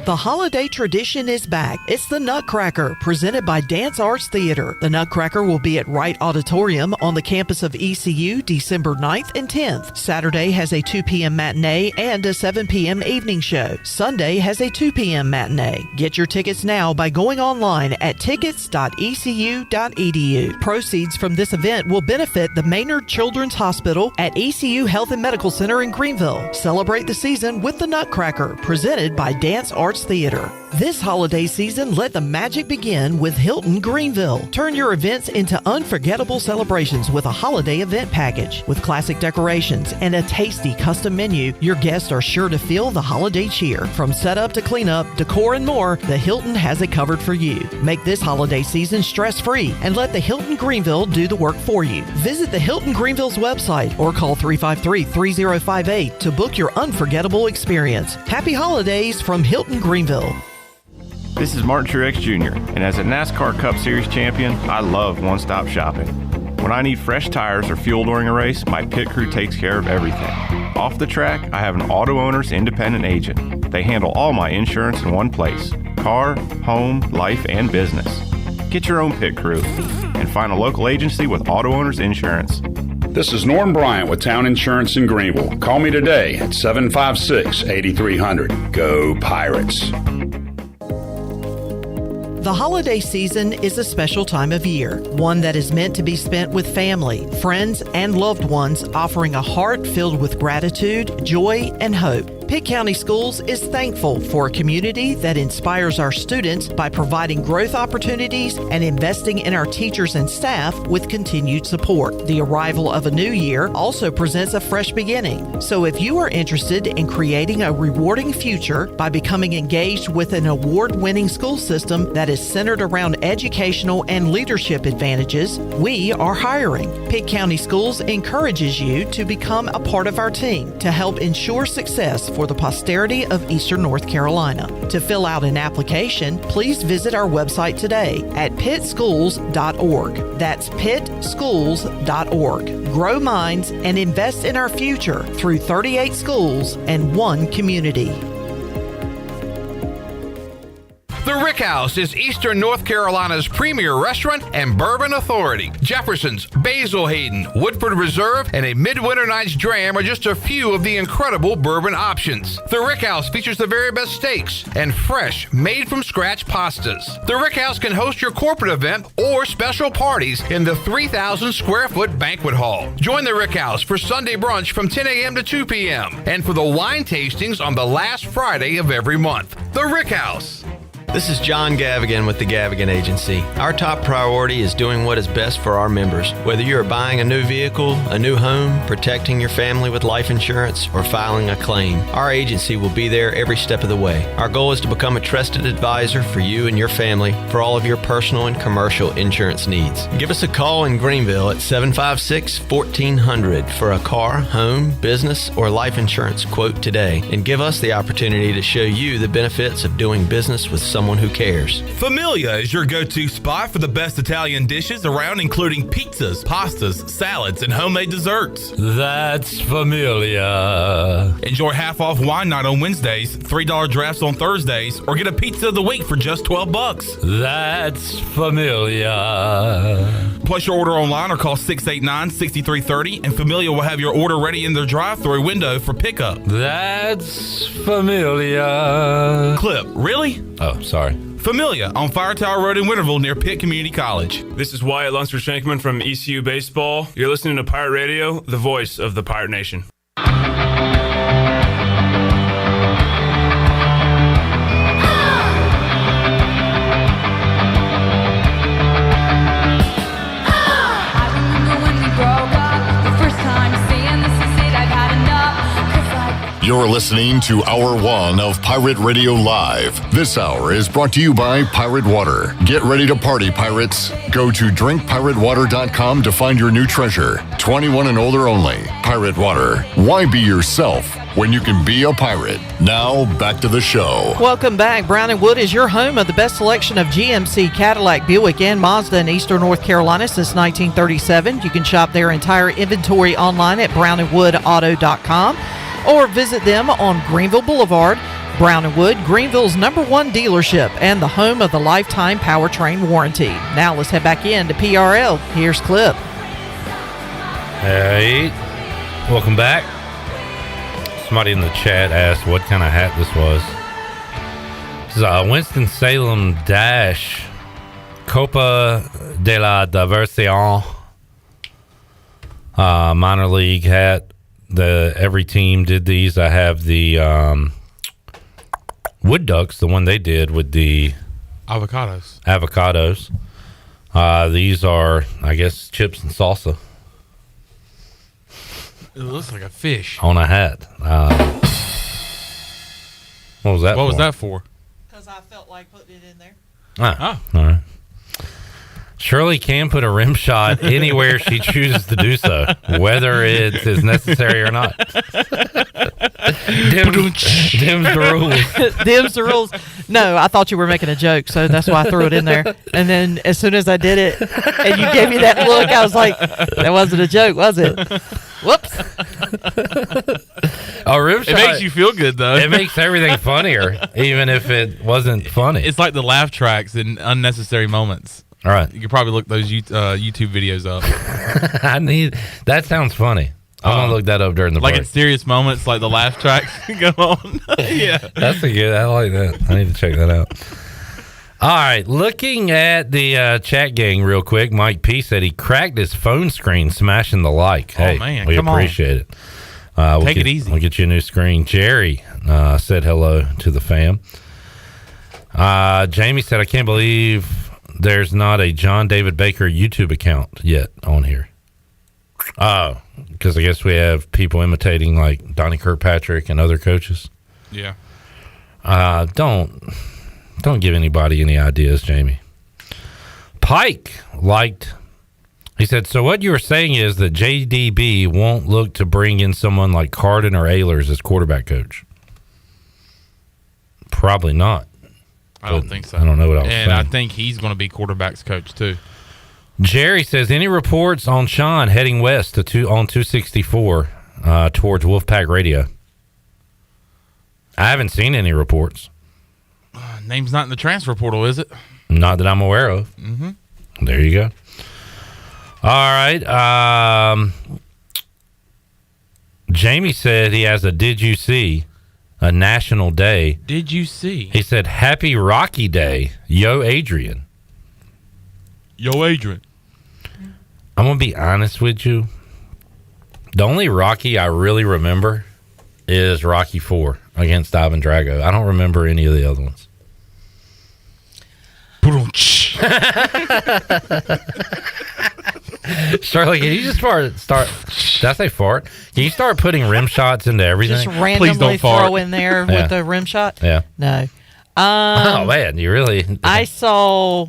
The holiday tradition is back. It's the Nutcracker, presented by Dance Arts Theater. The Nutcracker will be at Wright Auditorium on the campus of ECU December 9th and 10th. Saturday has a 2 p.m. matinee and a 7 p.m. evening show. Sunday has a 2 p.m. matinee. Get your tickets now by going online at tickets.ecu.edu. Proceeds from this event will benefit the Maynard Children's Hospital at ECU Health and Medical Center in Greenville. Celebrate the season with the Nutcracker, presented by Dance Arts Theater. This holiday season, let the magic begin with Hilton Greenville. Turn your events into unforgettable celebrations with a holiday event package. With classic decorations and a tasty custom menu, your guests are sure to feel the holiday cheer. From setup to cleanup, decor, and more, the Hilton has it covered for you. Make this holiday season stress-free and let the Hilton Greenville do the work for you. Visit the Hilton Greenville's website or call 353-3058 to book your unforgettable experience. Happy holidays from Hilton Greenville. This is Martin Truex Jr., and as a NASCAR Cup Series champion, I love one-stop shopping. When I need fresh tires or fuel during a race, my pit crew takes care of everything. Off the track, I have an Auto Owners independent agent. They handle all my insurance in one place: car, home, life, and business. Get your own pit crew and find a local agency with Auto Owners Insurance. This is Norm Bryant with Town Insurance in Greenville. Call me today at 756-8300. Go Pirates. The holiday season is a special time of year, one that is meant to be spent with family, friends, and loved ones, offering a heart filled with gratitude, joy, and hope. Pitt County Schools is thankful for a community that inspires our students by providing growth opportunities and investing in our teachers and staff with continued support. The arrival of a new year also presents a fresh beginning. So if you are interested in creating a rewarding future by becoming engaged with an award-winning school system that is centered around educational and leadership advantages, we are hiring. Pitt County Schools encourages you to become a part of our team to help ensure success for the posterity of Eastern North Carolina. To fill out an application, please visit our website today at pittschools.org. That's pittschools.org. Grow minds and invest in our future through 38 schools and one community. The Rick House is Eastern North Carolina's premier restaurant and bourbon authority. Jefferson's, Basil Hayden, Woodford Reserve, and a Midwinter Night's Dram are just a few of the incredible bourbon options. The Rick House features the very best steaks and fresh, made-from-scratch pastas. The Rick House can host your corporate event or special parties in the 3,000-square-foot banquet hall. Join the Rick House for Sunday brunch from 10 a.m. to 2 p.m. and for the wine tastings on the last Friday of every month. The Rick House. This is John Gavigan with the Gavigan Agency. Our top priority is doing what is best for our members. Whether you are buying a new vehicle, a new home, protecting your family with life insurance, or filing a claim, our agency will be there every step of the way. Our goal is to become a trusted advisor for you and your family for all of your personal and commercial insurance needs. Give us a call in Greenville at 756-1400 for a car, home, business, or life insurance quote today, and give us the opportunity to show you the benefits of doing business with someone who cares. Familia is your go-to spot for the best Italian dishes around, including pizzas, pastas, salads, and homemade desserts. That's Familia. Enjoy half-off wine night on Wednesdays, $3 drafts on Thursdays, or get a pizza of the week for just $12. That's Familia. Place your order online or call 689-6330, and Familia will have your order ready in their drive-thru window for pickup. That's Familia. Clip, really? Oh, sorry. Familia on Fire Tower Road in Winterville near Pitt Community College. This is Wyatt Lunsford-Shankman from ECU Baseball. You're listening to Pirate Radio, the voice of the Pirate Nation. You're listening to Hour 1 of Pirate Radio Live. This hour is brought to you by Pirate Water. Get ready to party, pirates. Go to drinkpiratewater.com to find your new treasure. 21 and older only. Pirate Water. Why be yourself when you can be a pirate? Now, back to the show. Welcome back. Brown & Wood is your home of the best selection of GMC, Cadillac, Buick, and Mazda in Eastern North Carolina since 1937. You can shop their entire inventory online at brownandwoodauto.com. or visit them on Greenville Boulevard. Brown & Wood, Greenville's #1 dealership and the home of the lifetime powertrain warranty. Now let's head back in to PRL. Here's Clip. Hey, welcome back. Somebody in the chat asked what kind of hat this was. This is a Winston-Salem Dash Copa de la Diversion minor league hat. Every team did these. I have the Wood Ducks, the one they did with the avocados. These are, I guess, chips and salsa. It looks like a fish on a hat. What was that? What was that for? Because I felt like putting it in there. All right. Shirley can put a rim shot anywhere she chooses to do so, whether it is necessary or not. Dim's the rules. Dim's the rules. No, I thought you were making a joke, so that's why I threw it in there. And then as soon as I did it, and you gave me that look, I was like, that wasn't a joke, was it? Whoops. A rim shot. It makes you feel good, though. It makes everything funnier, even if it wasn't funny. It's like the laugh tracks in unnecessary moments. All right. You could probably look those YouTube videos up. That sounds funny. I'm going to look that up during the break. Like in serious moments, like the laugh tracks go on. Yeah. That's a good, I like that. I need to check that out. All right, looking at the chat gang real quick, Mike P said he cracked his phone screen smashing the like. Hey, man, we come appreciate it. Take it easy. We'll get you a new screen. Jerry said hello to the fam. Jamie said, I can't believe there's not a John David Baker YouTube account yet on here. Oh, because I guess we have people imitating like Donnie Kirkpatrick and other coaches. Yeah. Don't give anybody any ideas, Jamie. Pike he said, so what you were saying is that JDB won't look to bring in someone like Cardin or Ehlers as quarterback coach. Probably not. I don't think so. I don't know what I was saying. And I think he's going to be quarterback's coach, too. Jerry says, any reports on Sean heading west on 264 towards Wolfpack Radio? I haven't seen any reports. Name's not in the transfer portal, is it? Not that I'm aware of. Mm-hmm. There you go. All right. Jamie said he has a Did You See? A national day. Did you see? He said, Happy Rocky Day. Yo, Adrian. Yo, Adrian. I'm going to be honest with you. The only Rocky I really remember is Rocky 4 against Ivan Drago. I don't remember any of the other ones. Shirley, can you just start? Did I say fart? Can you start putting rim shots into everything? Just randomly throw in there with a rim shot? Yeah. No. Oh, man, you really... I saw,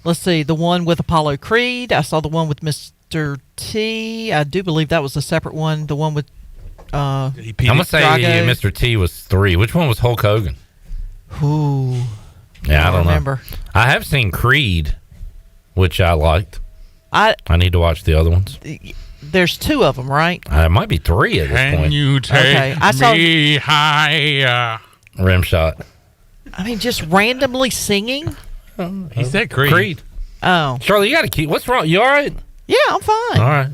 let's see, the one with Apollo Creed. I saw the one with Mr. T. I do believe that was a separate one. The one with I'm going to say Mr. T was 3. Which one was Hulk Hogan? Ooh. Yeah, I don't remember. know. I have seen Creed, which I liked. I need to watch the other ones. There's 2 of them, right? It might be 3 at this point. Can you take me higher? Rim shot. I mean, just randomly singing? He said Creed. Oh. Charlie, you got to keep... What's wrong? You all right? Yeah, I'm fine. All right.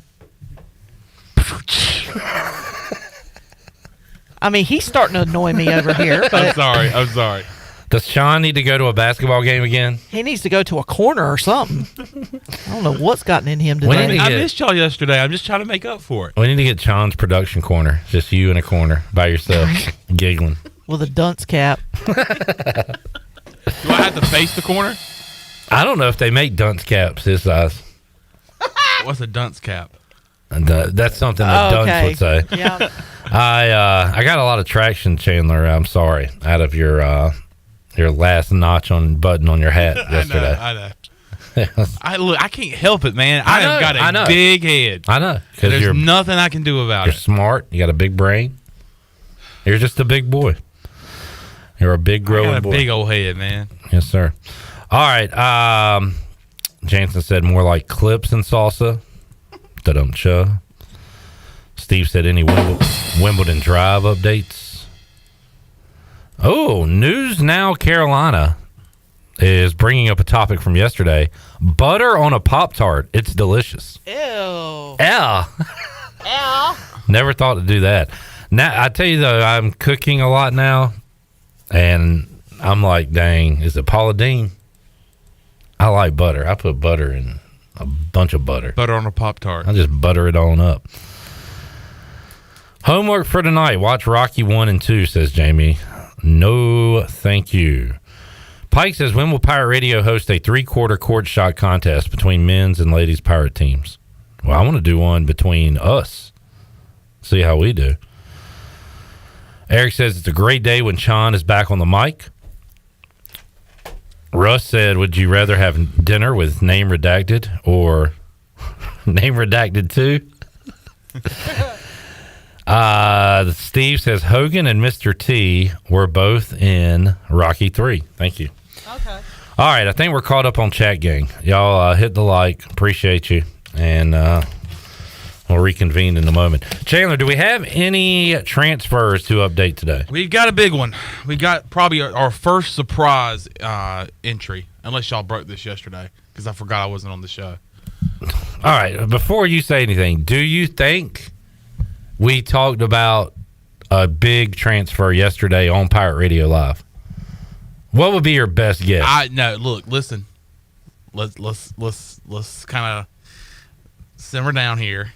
I mean, he's starting to annoy me over here. But I'm sorry. Does Sean need to go to a basketball game again? He needs to go to a corner or something. I don't know what's gotten in him today. I missed y'all yesterday. I'm just trying to make up for it. We need to get Sean's production corner. Just you in a corner by yourself, giggling. With a dunce cap. Do I have to face the corner? I don't know if they make dunce caps this size. What's a dunce cap? And that's something that dunce would say. Yeah. I got a lot of traction, Chandler. I'm sorry, out of your last notch on button on your hat yesterday. I know. I can't help it, man. I have got a big head. I know. There's nothing I can do about it. You're smart. You got a big brain. You're just a big boy. You're a big growing boy. Big old head, man. Yes, sir. All right. Jansen said more like clips and salsa. Da-dum-cha. Steve said any Wimbledon Drive updates. Oh, News Now Carolina is bringing up a topic from yesterday. Butter on a Pop-Tart. It's delicious. Ew. Yeah. Ew. Never thought to do that. Now, I tell you, though, I'm cooking a lot now, and I'm like, dang, is it Paula Deen? I like butter. I put butter in a bunch of butter. Butter on a Pop-Tart. I just butter it on up. Homework for tonight. Watch Rocky 1 and 2, says Jamie. No, thank you. Pike says, when will Pirate Radio host a 3-quarter court shot contest between men's and ladies' Pirate teams? Well, I want to do one between us. See how we do. Eric says, it's a great day when Sean is back on the mic. Russ said, would you rather have dinner with name redacted or name redacted 2? Steve says Hogan and Mr. T were both in Rocky 3. Thank you. Okay. All right, I think we're caught up on chat gang. Y'all hit the like. Appreciate you. And we'll reconvene in a moment. Chandler, do we have any transfers to update today? We've got a big one. We got probably our first surprise entry, unless y'all broke this yesterday, because I forgot I wasn't on the show. All right, before you say anything, do you think we talked about a big transfer yesterday on Pirate Radio Live? What would be your best guess? Listen. Let's kind of simmer down here.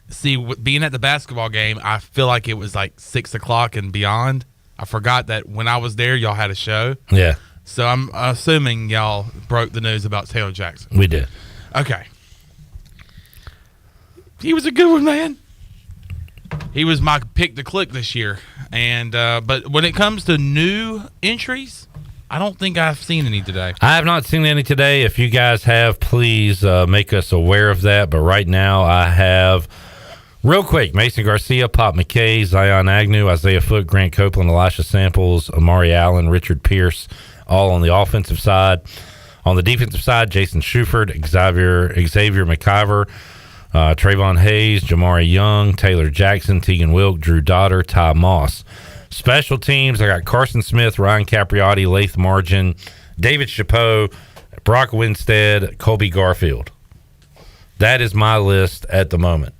See, being at the basketball game, I feel like it was like 6 o'clock and beyond. I forgot that when I was there, y'all had a show. Yeah. So I'm assuming y'all broke the news about Taylor Jackson. We did. Okay. He was a good one, man. He was my pick to click this year. And but when it comes to new entries, I don't think I've seen any today. I have not seen any today. If you guys have, please make us aware of that. But right now I have, real quick, Mason Garcia, Pop McKay, Zion Agnew, Isaiah Foote, Grant Copeland, Elisha Samples, Amari Allen, Richard Pierce, all on the offensive side. On the defensive side, Jason Shuford, Xavier McIver, Trayvon Hayes, Jamari Young, Taylor Jackson, Tegan Wilk, Drew Dotter, Ty Moss. Special teams, I got Carson Smith, Ryan Capriotti, Lath Margin, David Chapeau, Brock Winstead, Colby Garfield. That is my list at the moment.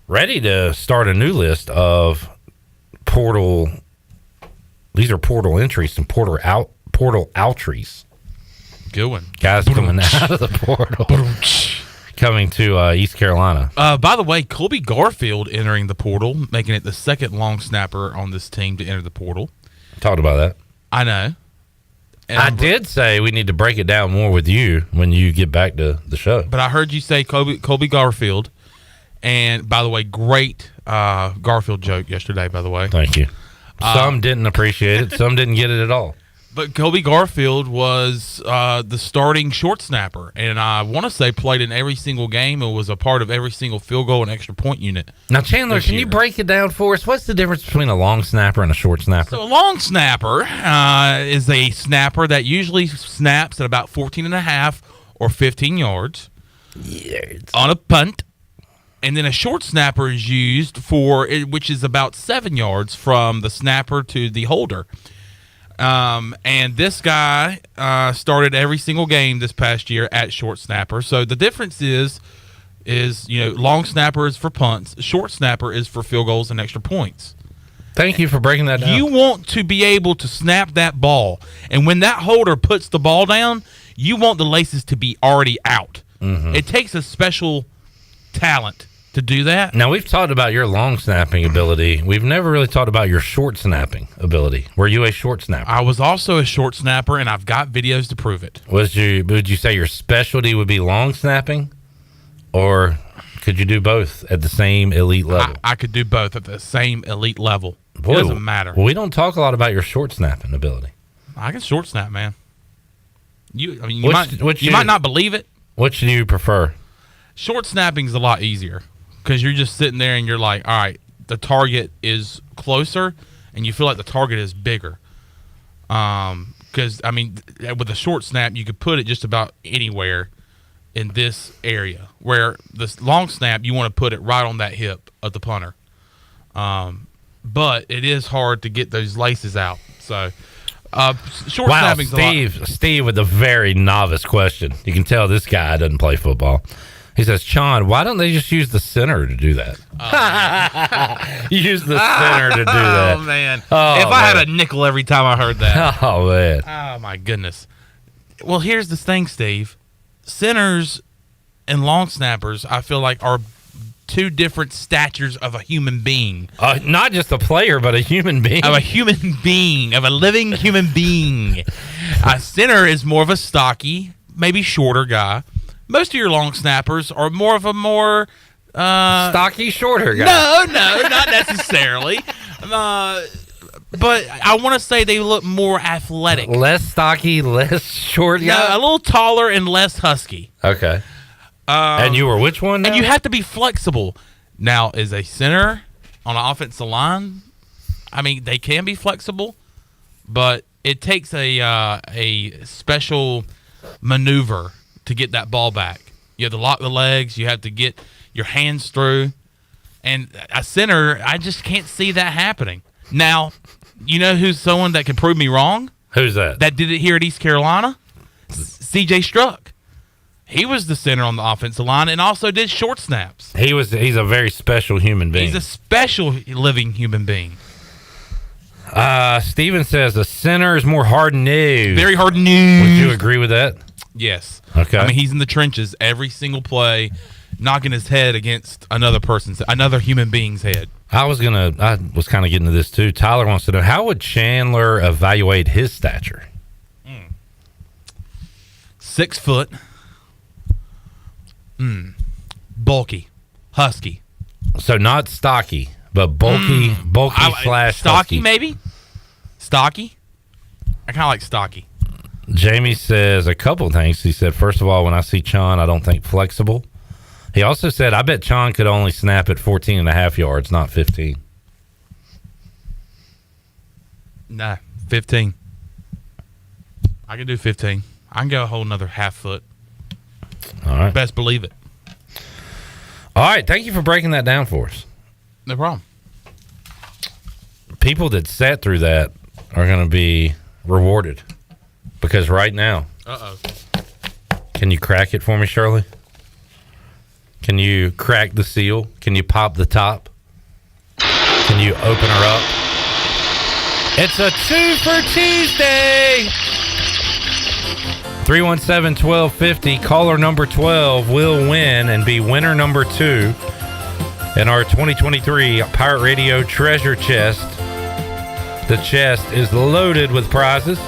Ready to start a new list of portal. These are portal entries and portal outries. Good one. Guys coming out of the portal. Coming to East Carolina. By the way, Colby Garfield entering the portal, making it the second long snapper on this team to enter the portal. Talked about that. I know. And I did say we need to break it down more with you when you get back to the show. But I heard you say Colby Garfield. And, by the way, great Garfield joke yesterday, by the way. Thank you. Some didn't appreciate it. Some didn't get it at all. But Colby Garfield was the starting short snapper, and I want to say played in every single game and was a part of every single field goal and extra point unit. Now, Chandler, can you break it down for us? What's the difference between a long snapper and a short snapper? So a long snapper is a snapper that usually snaps at about 14.5 or 15 yards on a punt. And then a short snapper is used for, which is about 7 yards from the snapper to the holder. And this guy started every single game this past year at short snapper. So the difference is long snapper is for punts, short snapper is for field goals and extra points. Thank you for breaking that down. You want to be able to snap that ball, and when that holder puts the ball down, you want the laces to be already out. Mm-hmm. It takes a special talent to do that. Now, we've talked about your long snapping ability. We've never really talked about your short snapping ability. Were you a short snapper? I was also a short snapper, and I've got videos to prove it. Would you say your specialty would be long snapping, or could you do both at the same elite level? I could do both at the same elite level. Boy, it doesn't matter. Well, we don't talk a lot about your short snapping ability. I can short snap, man. You might not believe it. Which do you prefer? Short snapping is a lot easier. Because you're just sitting there and you're like, all right, the target is closer and you feel like the target is bigger. Because, with a short snap, you could put it just about anywhere in this area. Where this long snap, you want to put it right on that hip of the punter. But it is hard to get those laces out. So, short snapping's a lot. Steve with a very novice question. You can tell this guy doesn't play football. He says, Sean, why don't they just use the center to do that? Use the center to do that. Oh, man. If I had a nickel every time I heard that. Oh, man. Oh, my goodness. Well, here's the thing, Steve. Centers and long snappers, I feel like, are two different statures of a human being. Not just a player, but a human being. Of a human being. Of a living human being. A center is more of a stocky, maybe shorter guy. Most of your long snappers are more of a stocky, shorter guy. No, not necessarily. But I want to say they look more athletic. Less stocky, less short guy? No, a little taller and less husky. Okay. And you were which one now? And you have to be flexible. Now, as a center on an offensive line, they can be flexible, but it takes a special maneuver to get that ball back. You have to lock the legs. You have to get your hands through. And a center, I just can't see that happening. Now, you know who's someone that can prove me wrong? Who's that? That did it here at East Carolina? C.J. Struck. He was the center on the offensive line and also did short snaps. He's a very special human being. He's a special living human being. Steven says the center is more hard-nosed. Very hard-nosed. Would you agree with that? Yes. Okay. I mean, he's in the trenches every single play, knocking his head against another human being's head. I was kind of getting to this too. Tyler wants to know, how would Chandler evaluate his stature? 6 foot. Bulky. Husky. So not stocky, but bulky slash stocky, husky. maybe? Stocky? I kind of like stocky. Jamie says a couple things. He said, first of all, when I see Chon, I don't think flexible. He also said, I bet Chon could only snap at 14 and a half yards, not 15. Nah, 15. I can do 15. I can go a whole another half foot. All right. Best believe it. All right. Thank you for breaking that down for us. No problem. People that sat through that are going to be rewarded. Because right now, can you crack it for me, Shirley? Can you crack the seal? Can you pop the top? Can you open her up? It's a 2 for Tuesday. 317-1250. Caller number 12 will win and be winner number 2 in our 2023 Pirate Radio Treasure Chest. The chest is loaded with prizes.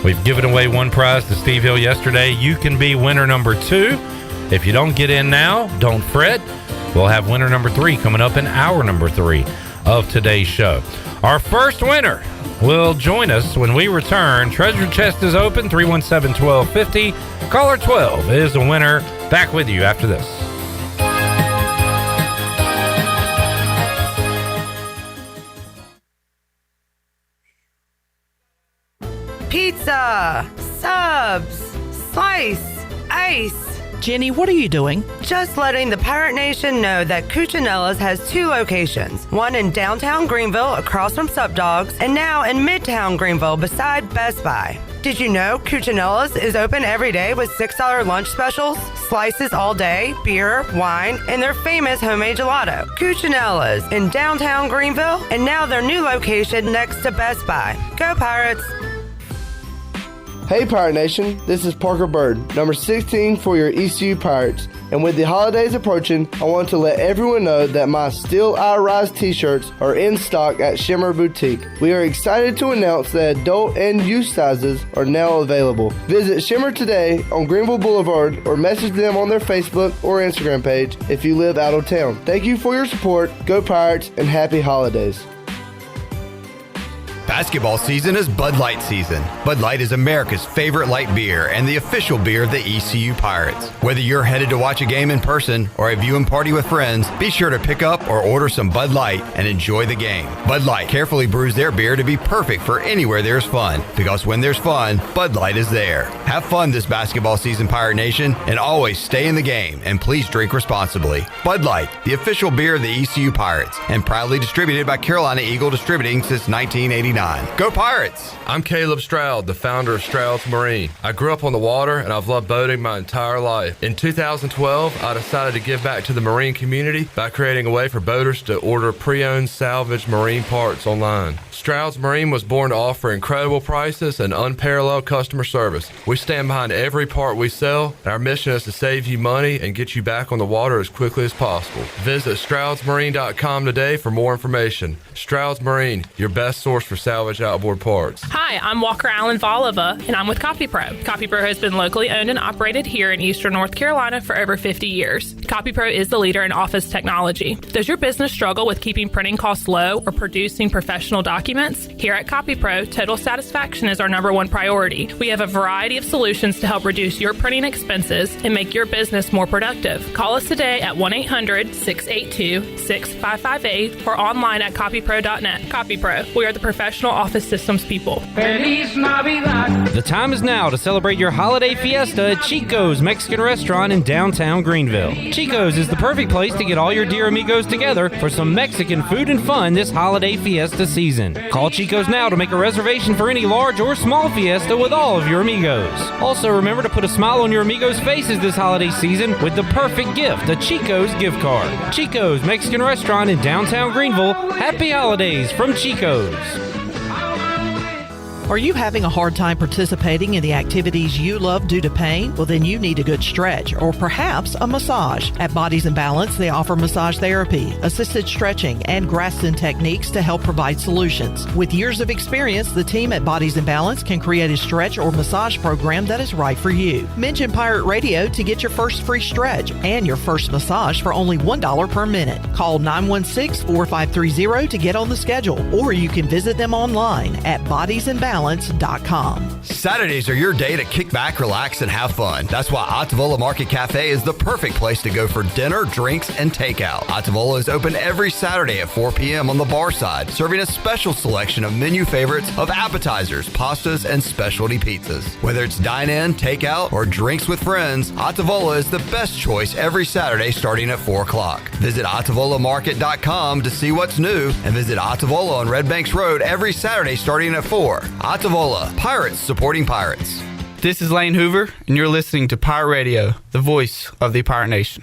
We've given away one prize to Steve Hill yesterday. You can be winner number 2. If you don't get in now, don't fret. We'll have winner number 3 coming up in hour number 3 of today's show. Our first winner will join us when we return. Treasure Chest is open, 317-1250. Caller 12 is the winner. Back with you after this. Pizza, subs, slice, ice. Jenny, what are you doing? Just letting the Pirate Nation know that Cuccinella's has 2 locations. One in downtown Greenville across from Sub Dogs, and now in Midtown Greenville beside Best Buy. Did you know Cuccinella's is open every day with $6 lunch specials, slices all day, beer, wine, and their famous homemade gelato? Cuccinella's in downtown Greenville, and now their new location next to Best Buy. Go Pirates! Hey Pirate Nation, this is Parker Bird, number 16 for your ECU Pirates. And with the holidays approaching, I want to let everyone know that my Still I Rise t-shirts are in stock at Shimmer Boutique. We are excited to announce that adult and youth sizes are now available. Visit Shimmer today on Greenville Boulevard or message them on their Facebook or Instagram page if you live out of town. Thank you for your support, go Pirates, and happy holidays. Basketball season is Bud Light season. Bud Light is America's favorite light beer and the official beer of the ECU Pirates. Whether you're headed to watch a game in person or a viewing party with friends, be sure to pick up or order some Bud Light and enjoy the game. Bud Light carefully brews their beer to be perfect for anywhere there's fun, because when there's fun, Bud Light is there. Have fun this basketball season, Pirate Nation, and always stay in the game, and please drink responsibly. Bud Light, the official beer of the ECU Pirates, and proudly distributed by Carolina Eagle Distributing since 1989. Go Pirates! I'm Caleb Stroud, the founder of Stroud's Marine. I grew up on the water and I've loved boating my entire life. In 2012, I decided to give back to the marine community by creating a way for boaters to order pre-owned salvaged marine parts online. Stroud's Marine was born to offer incredible prices and unparalleled customer service. We stand behind every part we sell, and our mission is to save you money and get you back on the water as quickly as possible. Visit StroudsMarine.com today for more information. Stroud's Marine, your best source for salvage outboard parts. Hi, I'm Walker Allen Volova, and I'm with CopyPro. CopyPro has been locally owned and operated here in Eastern North Carolina for over 50 years. CopyPro is the leader in office technology. Does your business struggle with keeping printing costs low or producing professional documents? Here at CopyPro, total satisfaction is our #1 priority. We have a variety of solutions to help reduce your printing expenses and make your business more productive. Call us today at 1-800-682-6558 or online at copypro.net. CopyPro, we are the professional professional office systems people. The time is now to celebrate your holiday fiesta at Chico's Mexican Restaurant in downtown Greenville. Chico's is the perfect place to get all your dear amigos together for some Mexican food and fun this holiday fiesta season. Call Chico's now to make a reservation for any large or small fiesta with all of your amigos. Also, remember to put a smile on your amigos' faces this holiday season with the perfect gift, a Chico's gift card. Chico's Mexican Restaurant in downtown Greenville. Happy holidays from Chico's. Are you having a hard time participating in the activities you love due to pain? Well, then you need a good stretch or perhaps a massage. At Bodies in Balance, they offer massage therapy, assisted stretching, and Graston techniques to help provide solutions. With years of experience, the team at Bodies in Balance can create a stretch or massage program that is right for you. Mention Pirate Radio to get your first free stretch and your first massage for only $1 per minute. Call 916-4530 to get on the schedule, or you can visit them online at bodiesinbalance.com. Saturdays are your day to kick back, relax, and have fun. That's why Atavola Market Cafe is the perfect place to go for dinner, drinks, and takeout. Atavola is open every Saturday at 4 p.m. on the bar side, serving a special selection of menu favorites of appetizers, pastas, and specialty pizzas. Whether it's dine-in, takeout, or drinks with friends, Atavola is the best choice every Saturday starting at 4 o'clock. Visit AtavolaMarket.com to see what's new, and visit Atavola on Red Banks Road every Saturday starting at 4. Atavola, Pirates supporting Pirates. This is Lane Hoover, and you're listening to Pirate Radio, the voice of the Pirate Nation.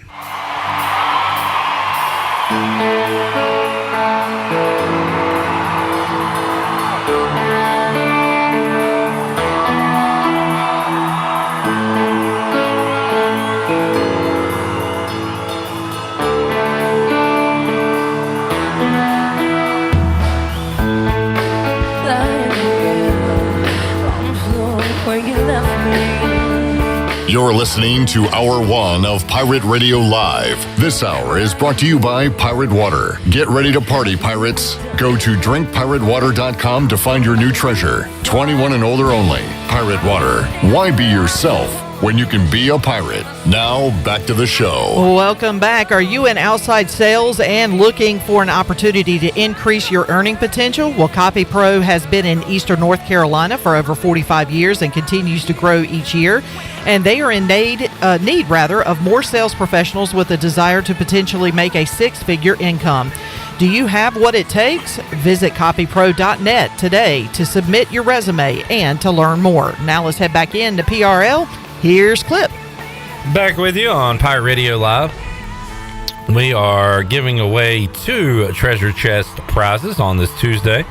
You're listening to Hour 1 of Pirate Radio Live. This hour is brought to you by Pirate Water. Get ready to party, pirates. Go to drinkpiratewater.com to find your new treasure. 21 and older only. Pirate Water. Why be yourself when you can be a pirate? Now, back to the show. Welcome back. Are you in outside sales and looking for an opportunity to increase your earning potential? Well, Copy Pro has been in Eastern North Carolina for over 45 years and continues to grow each year. And they are in need of more sales professionals with a desire to potentially make a six-figure income. Do you have what it takes? Visit copypro.net today to submit your resume and to learn more. Now let's head back into PRL. Here's Clip. Back with you on Pirate Radio Live. We are giving away 2 treasure chest prizes on this Tuesday.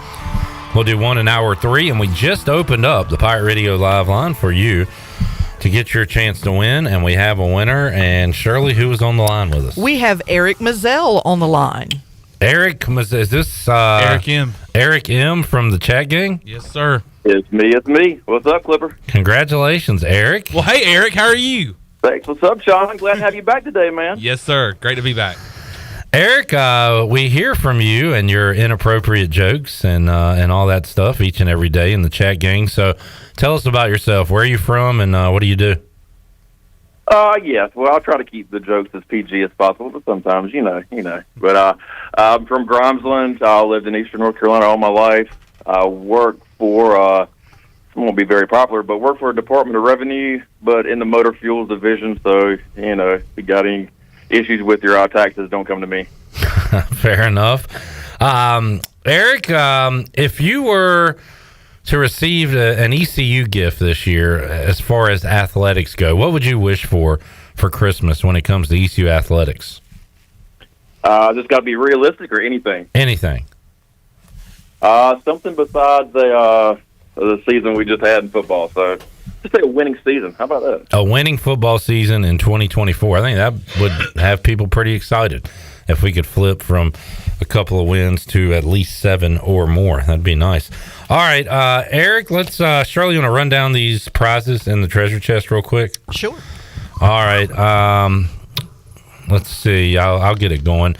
We'll do one in hour 3, and we just opened up the Pirate Radio Live line for you to get your chance to win, and we have a winner. And Shirley, who is on the line with us? We have Eric Mazzell on the line. Eric, is this Eric M? Eric M from the chat gang? Yes, sir. It's me. What's up, Clipper? Congratulations, Eric. Well, hey, Eric, how are you? Thanks. What's up, Sean? Glad to have you back today, man. Yes, sir. Great to be back. Eric, we hear from you and your inappropriate jokes and all that stuff each and every day in the chat gang. So tell us about yourself. Where are you from, and what do you do? Yes. Well, I'll try to keep the jokes as PG as possible, but sometimes, you know. But I'm from Grimesland. I lived in Eastern North Carolina all my life. I work for, I won't be very popular, but work for a Department of Revenue, but in the motor fuels division. So, if you got any issues with your taxes, don't come to me. Fair enough. Eric, if you were to receive an ECU gift this year, as far as athletics go, what would you wish for Christmas when it comes to ECU athletics? Just got to be realistic, or anything? Anything. Something besides the season we just had in football. So just say a winning season. How about that? A winning football season in 2024. I think that would have people pretty excited if we could flip from a couple of wins to at least 7 or more. That'd be nice. All right, Eric, let's Shirley, you want to run down these prizes in the treasure chest real quick? Sure. All right. Let's see. I'll get it going.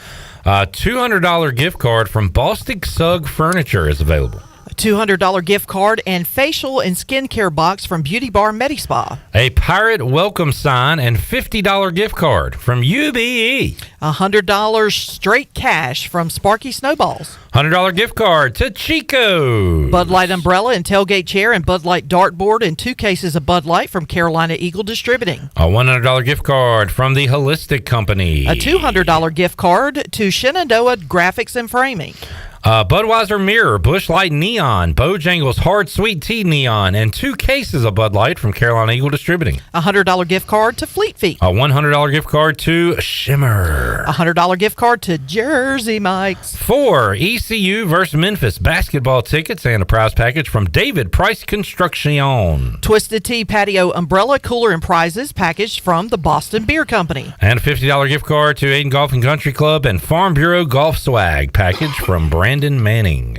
$200 gift card from Bostic Sugg Furniture is available. A $200 gift card and facial and skincare box from Beauty Bar Medispa. A pirate welcome sign and $50 gift card from UBE. $100 straight cash from Sparky Snowballs. $100 gift card to Chico. Bud Light umbrella and tailgate chair and Bud Light dartboard and 2 cases of Bud Light from Carolina Eagle Distributing. A $100 gift card from the Holistic Company. A $200 gift card to Shenandoah Graphics and Framing. Budweiser Mirror, Busch Light Neon, Bojangles Hard Sweet Tea Neon, and 2 cases of Bud Light from Carolina Eagle Distributing. A $100 gift card to Fleet Feet. A $100 gift card to Shimmer. A $100 gift card to Jersey Mike's. 4 ECU versus Memphis basketball tickets and a prize package from David Price Construction. Twisted Tea Patio Umbrella, Cooler, and Prizes packaged from the Boston Beer Company. And a $50 gift card to Aiden Golf and Country Club and Farm Bureau Golf Swag package from Brandon Manning.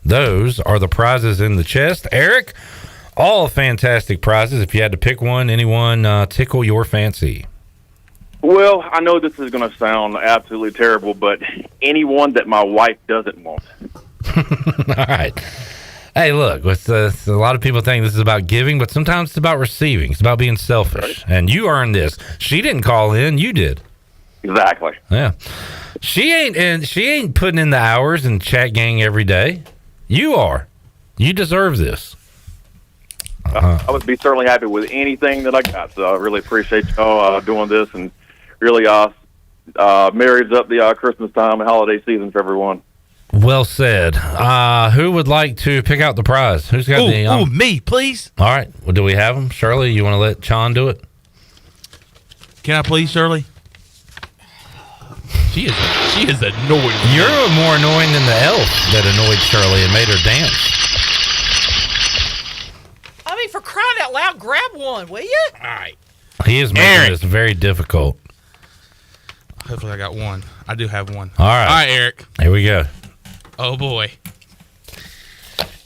Those are the prizes in the chest. Eric, all fantastic prizes. If you had to pick one, anyone tickle your fancy? Well, I know this is going to sound absolutely terrible, but anyone that my wife doesn't want. All right. Hey, look, a lot of people think this is about giving, but sometimes it's about receiving. It's about being selfish. Right. And you earned this. She didn't call in. You did. Exactly. Yeah. She ain't putting in the hours in chat gang every day. You are. You deserve this. I would be certainly happy with anything that I got. So I really appreciate y'all doing this, and really marries up the Christmas time and holiday season for everyone. Well said. Who would like to pick out the prize? Who's got the? Me, please. All right. Well, do we have them? Shirley, you want to let Sean do it? Can I please, Shirley? She is annoying. You're more annoying than the elf that annoyed Shirley and made her dance. I mean, for crying out loud, grab one, will you? All right. He is making this very difficult. Hopefully I got one. I do have one. All right. All right, Eric. Here we go. Oh, boy.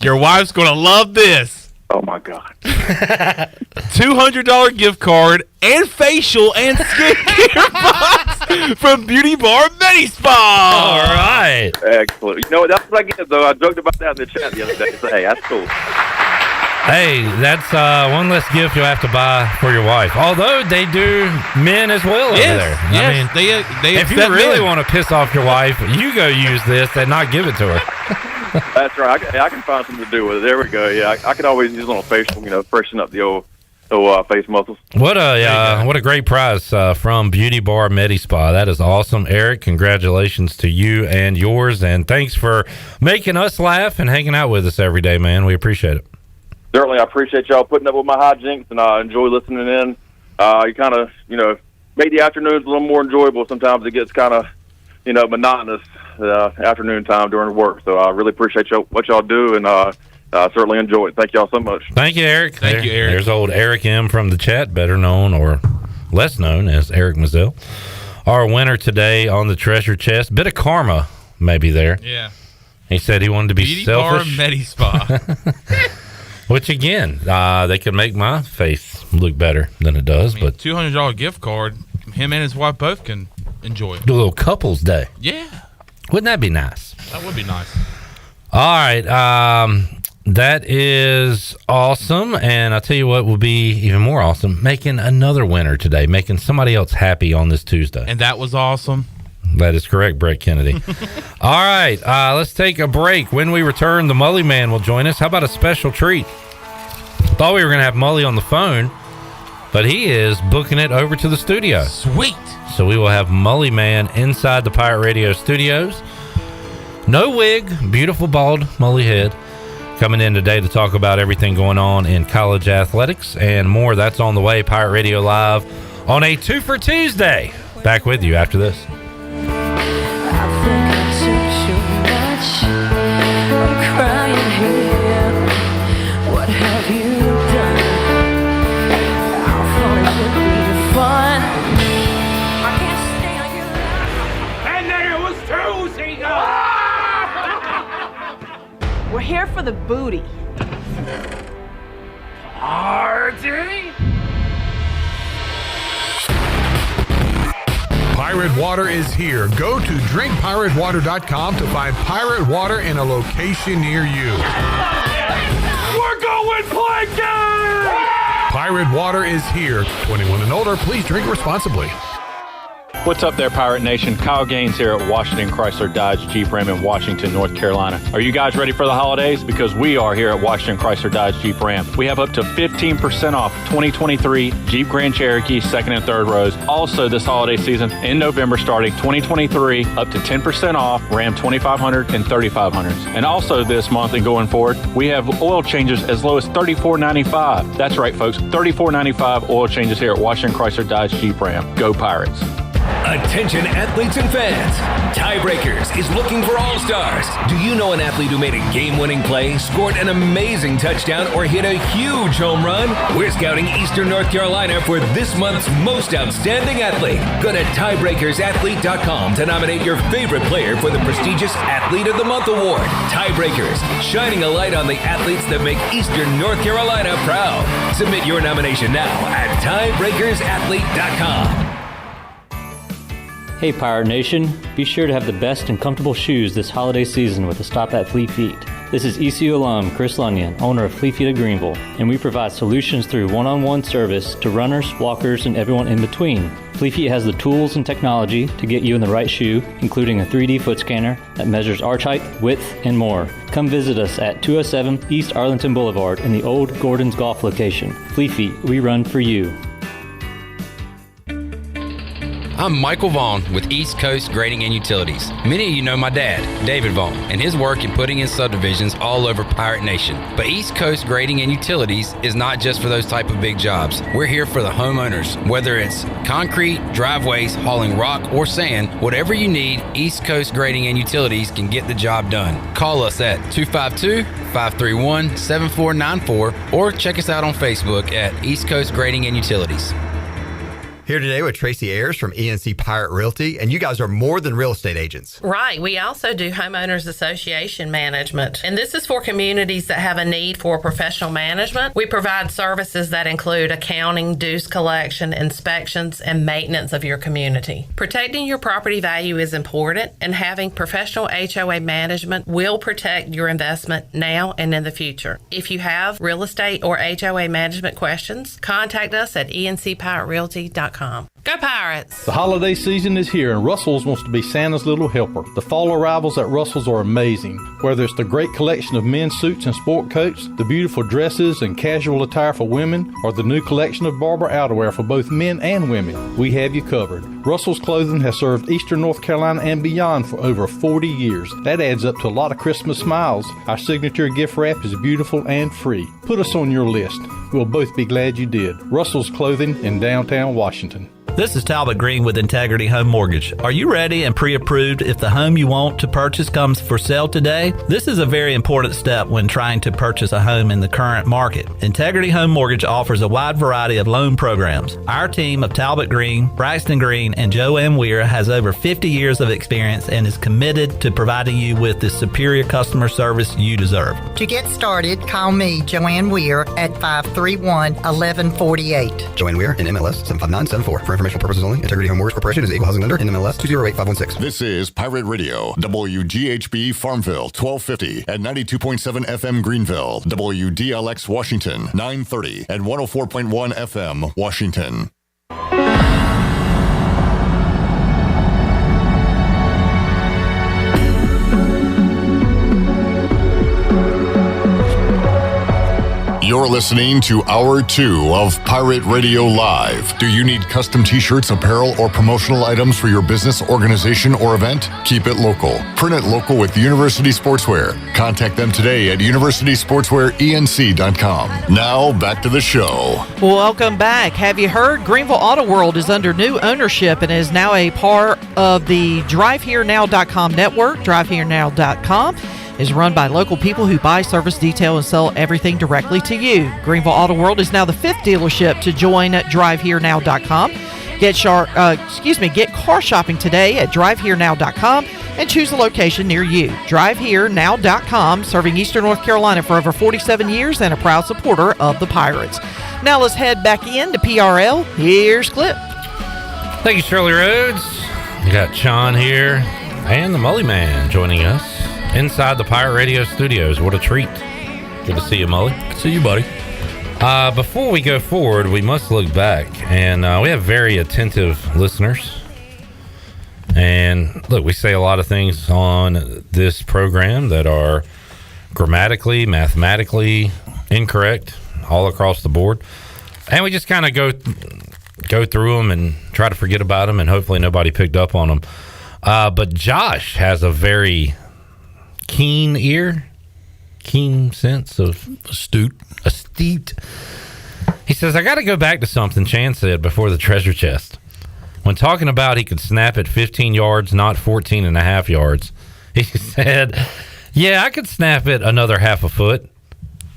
Your wife's going to love this. Oh, my God. $200 gift card and facial and skincare box from Beauty Bar Medispa. All right. Excellent. You know, that's what I get, though. I joked about that in the chat the other day. So, hey, that's cool. Hey, that's one less gift you'll have to buy for your wife. Although they do men as well over there. Yes, I mean, they if you really want to piss off your wife, you go use this and not give it to her. That's right. I can find something to do with it. There we go. Yeah, I can always use it on a facial, freshen up the old face muscles. What a great prize from Beauty Bar Medispa. That is awesome, Eric. Congratulations to you and yours, and thanks for making us laugh and hanging out with us every day, man. We appreciate it. Certainly, I appreciate y'all putting up with my hijinks, and I enjoy listening in. You kind of, make the afternoons a little more enjoyable. Sometimes it gets kind of, monotonous afternoon time during work. So I really appreciate what y'all do, and certainly enjoy it. Thank y'all so much. Thank you, Eric. Thank you, Eric. There's old Eric M. from the chat, better known or less known as Eric Mazzell. Our winner today on the treasure chest. Bit of karma maybe there. Yeah. He said he wanted to be Beauty selfish. Bar Medispa. Which, again, they could make my face look better than it does. But $200 gift card, him and his wife both can enjoy it. Do a little couples day. Yeah. Wouldn't that be nice? That would be nice. All right. That is awesome. And I'll tell you what will be even more awesome. Making another winner today. Making somebody else happy on this Tuesday. And that was awesome. That is correct, Brett Kennedy. All right, let's take a break. When we return, the Mully Man will join us. How about a special treat? Thought we were going to have Mully on the phone, but he is booking it over to the studio. Sweet. So we will have Mully Man inside the Pirate Radio studios. No wig, beautiful bald Mully head. Coming in today to talk about everything going on in college athletics and more. That's on the way. Pirate Radio Live on a 2 for Tuesday. Back with you after this. We're here for the booty. Party! Pirate Water is here. Go to drinkpiratewater.com to find Pirate Water in a location near you. We're going plankton! Pirate Water is here. 21 and older, please drink responsibly. What's up there, Pirate Nation? Kyle Gaines here at Washington Chrysler Dodge Jeep Ram in Washington, North Carolina. Are you guys ready for the holidays? Because we are here at Washington Chrysler Dodge Jeep Ram. We have up to 15% off 2023 Jeep Grand Cherokee second and third rows. Also this holiday season in November starting 2023, up to 10% off Ram 2500 and 3500s. And also this month and going forward, we have oil changes as low as $34.95. That's right, folks, $34.95 oil changes here at Washington Chrysler Dodge Jeep Ram. Go Pirates. Attention athletes and fans. Tiebreakers is looking for all-stars. Do you know an athlete who made a game-winning play, scored an amazing touchdown, or hit a huge home run? We're scouting Eastern North Carolina for this month's most outstanding athlete. Go to tiebreakersathlete.com to nominate your favorite player for the prestigious Athlete of the Month award. Tiebreakers, shining a light on the athletes that make Eastern North Carolina proud. Submit your nomination now at tiebreakersathlete.com. Hey Pirate Nation, be sure to have the best and comfortable shoes this holiday season with a stop at Fleet Feet. This is ECU alum Chris Lunyon, owner of Fleet Feet of Greenville, and we provide solutions through one-on-one service to runners, walkers, and everyone in between. Fleet Feet has the tools and technology to get you in the right shoe, including a 3D foot scanner that measures arch height, width, and more. Come visit us at 207 East Arlington Boulevard in the old Gordon's Golf location. Fleet Feet, we run for you. I'm Michael Vaughn with East Coast Grading and Utilities. Many of you know my dad, David Vaughn, and his work in putting in subdivisions all over Pirate Nation. But East Coast Grading and Utilities is not just for those type of big jobs. We're here for the homeowners. Whether it's concrete, driveways, hauling rock, or sand, whatever you need, East Coast Grading and Utilities can get the job done. Call us at 252-531-7494 or check us out on Facebook at East Coast Grading and Utilities. Here today with Tracy Ayers from ENC Pirate Realty, and you guys are more than real estate agents. Right. We also do homeowners association management, and this is for communities that have a need for professional management. We provide services that include accounting, dues collection, inspections, and maintenance of your community. Protecting your property value is important, and having professional HOA management will protect your investment now and in the future. If you have real estate or HOA management questions, contact us at encpiraterealty.com. Go Pirates! The holiday season is here, and Russell's wants to be Santa's little helper. The fall arrivals at Russell's are amazing. Whether it's the great collection of men's suits and sport coats, the beautiful dresses and casual attire for women, or the new collection of Barber outerwear for both men and women, we have you covered. Russell's Clothing has served Eastern North Carolina and beyond for over 40 years. That adds up to a lot of Christmas smiles. Our signature gift wrap is beautiful and free. Put us on your list. We'll both be glad you did. Russell's Clothing in downtown Washington. This is Talbot Green with Integrity Home Mortgage. Are you ready and pre-approved if the home you want to purchase comes for sale today? This is a very important step when trying to purchase a home in the current market. Integrity Home Mortgage offers a wide variety of loan programs. Our team of Talbot Green, Braxton Green, and Joanne Weir has over 50 years of experience and is committed to providing you with the superior customer service you deserve. To get started, call me, Joanne Weir, at 531-1148. Joanne Weir, NMLS 75974. For informational purposes only, Integrity Home Mortgage Corporation is an equal housing lender, NMLS 208516. This is Pirate Radio, WGHB Farmville, 1250 and 92.7 FM Greenville, WDLX Washington, 930 and 104.1 FM Washington. You're listening to Hour 2 of Pirate Radio Live. Do you need custom t-shirts, apparel, or promotional items for your business, organization, or event? Keep it local. Print it local with University Sportswear. Contact them today at universitysportswearenc.com. Now, back to the show. Welcome back. Have you heard? Greenville Auto World is under new ownership and is now a part of the DriveHereNow.com network. DriveHereNow.com is run by local people who buy, service, detail, and sell everything directly to you. Greenville Auto World is now the 5th dealership to join DriveHereNow.com. Get car shopping today at DriveHereNow.com and choose a location near you. DriveHereNow.com, serving Eastern North Carolina for over 47 years and a proud supporter of the Pirates. Now let's head back in to PRL. Here's Clip. Thank you, Shirley Rhodes. We got Sean here and the Mully Man joining us inside the Pirate Radio studios. What a treat. Good to see you, Mully. Good to see you, buddy. Before we go forward, we must look back. And we have very attentive listeners. And look, we say a lot of things on this program that are grammatically, mathematically incorrect all across the board. And we just kind of go through them and try to forget about them, and hopefully nobody picked up on them. But Josh has a very keen sense of astute. He says, I got to go back to something Chan said before the treasure chest. When talking about he could snap at 15 yards, not 14 and a half yards, he said, yeah, I could snap it another half a foot.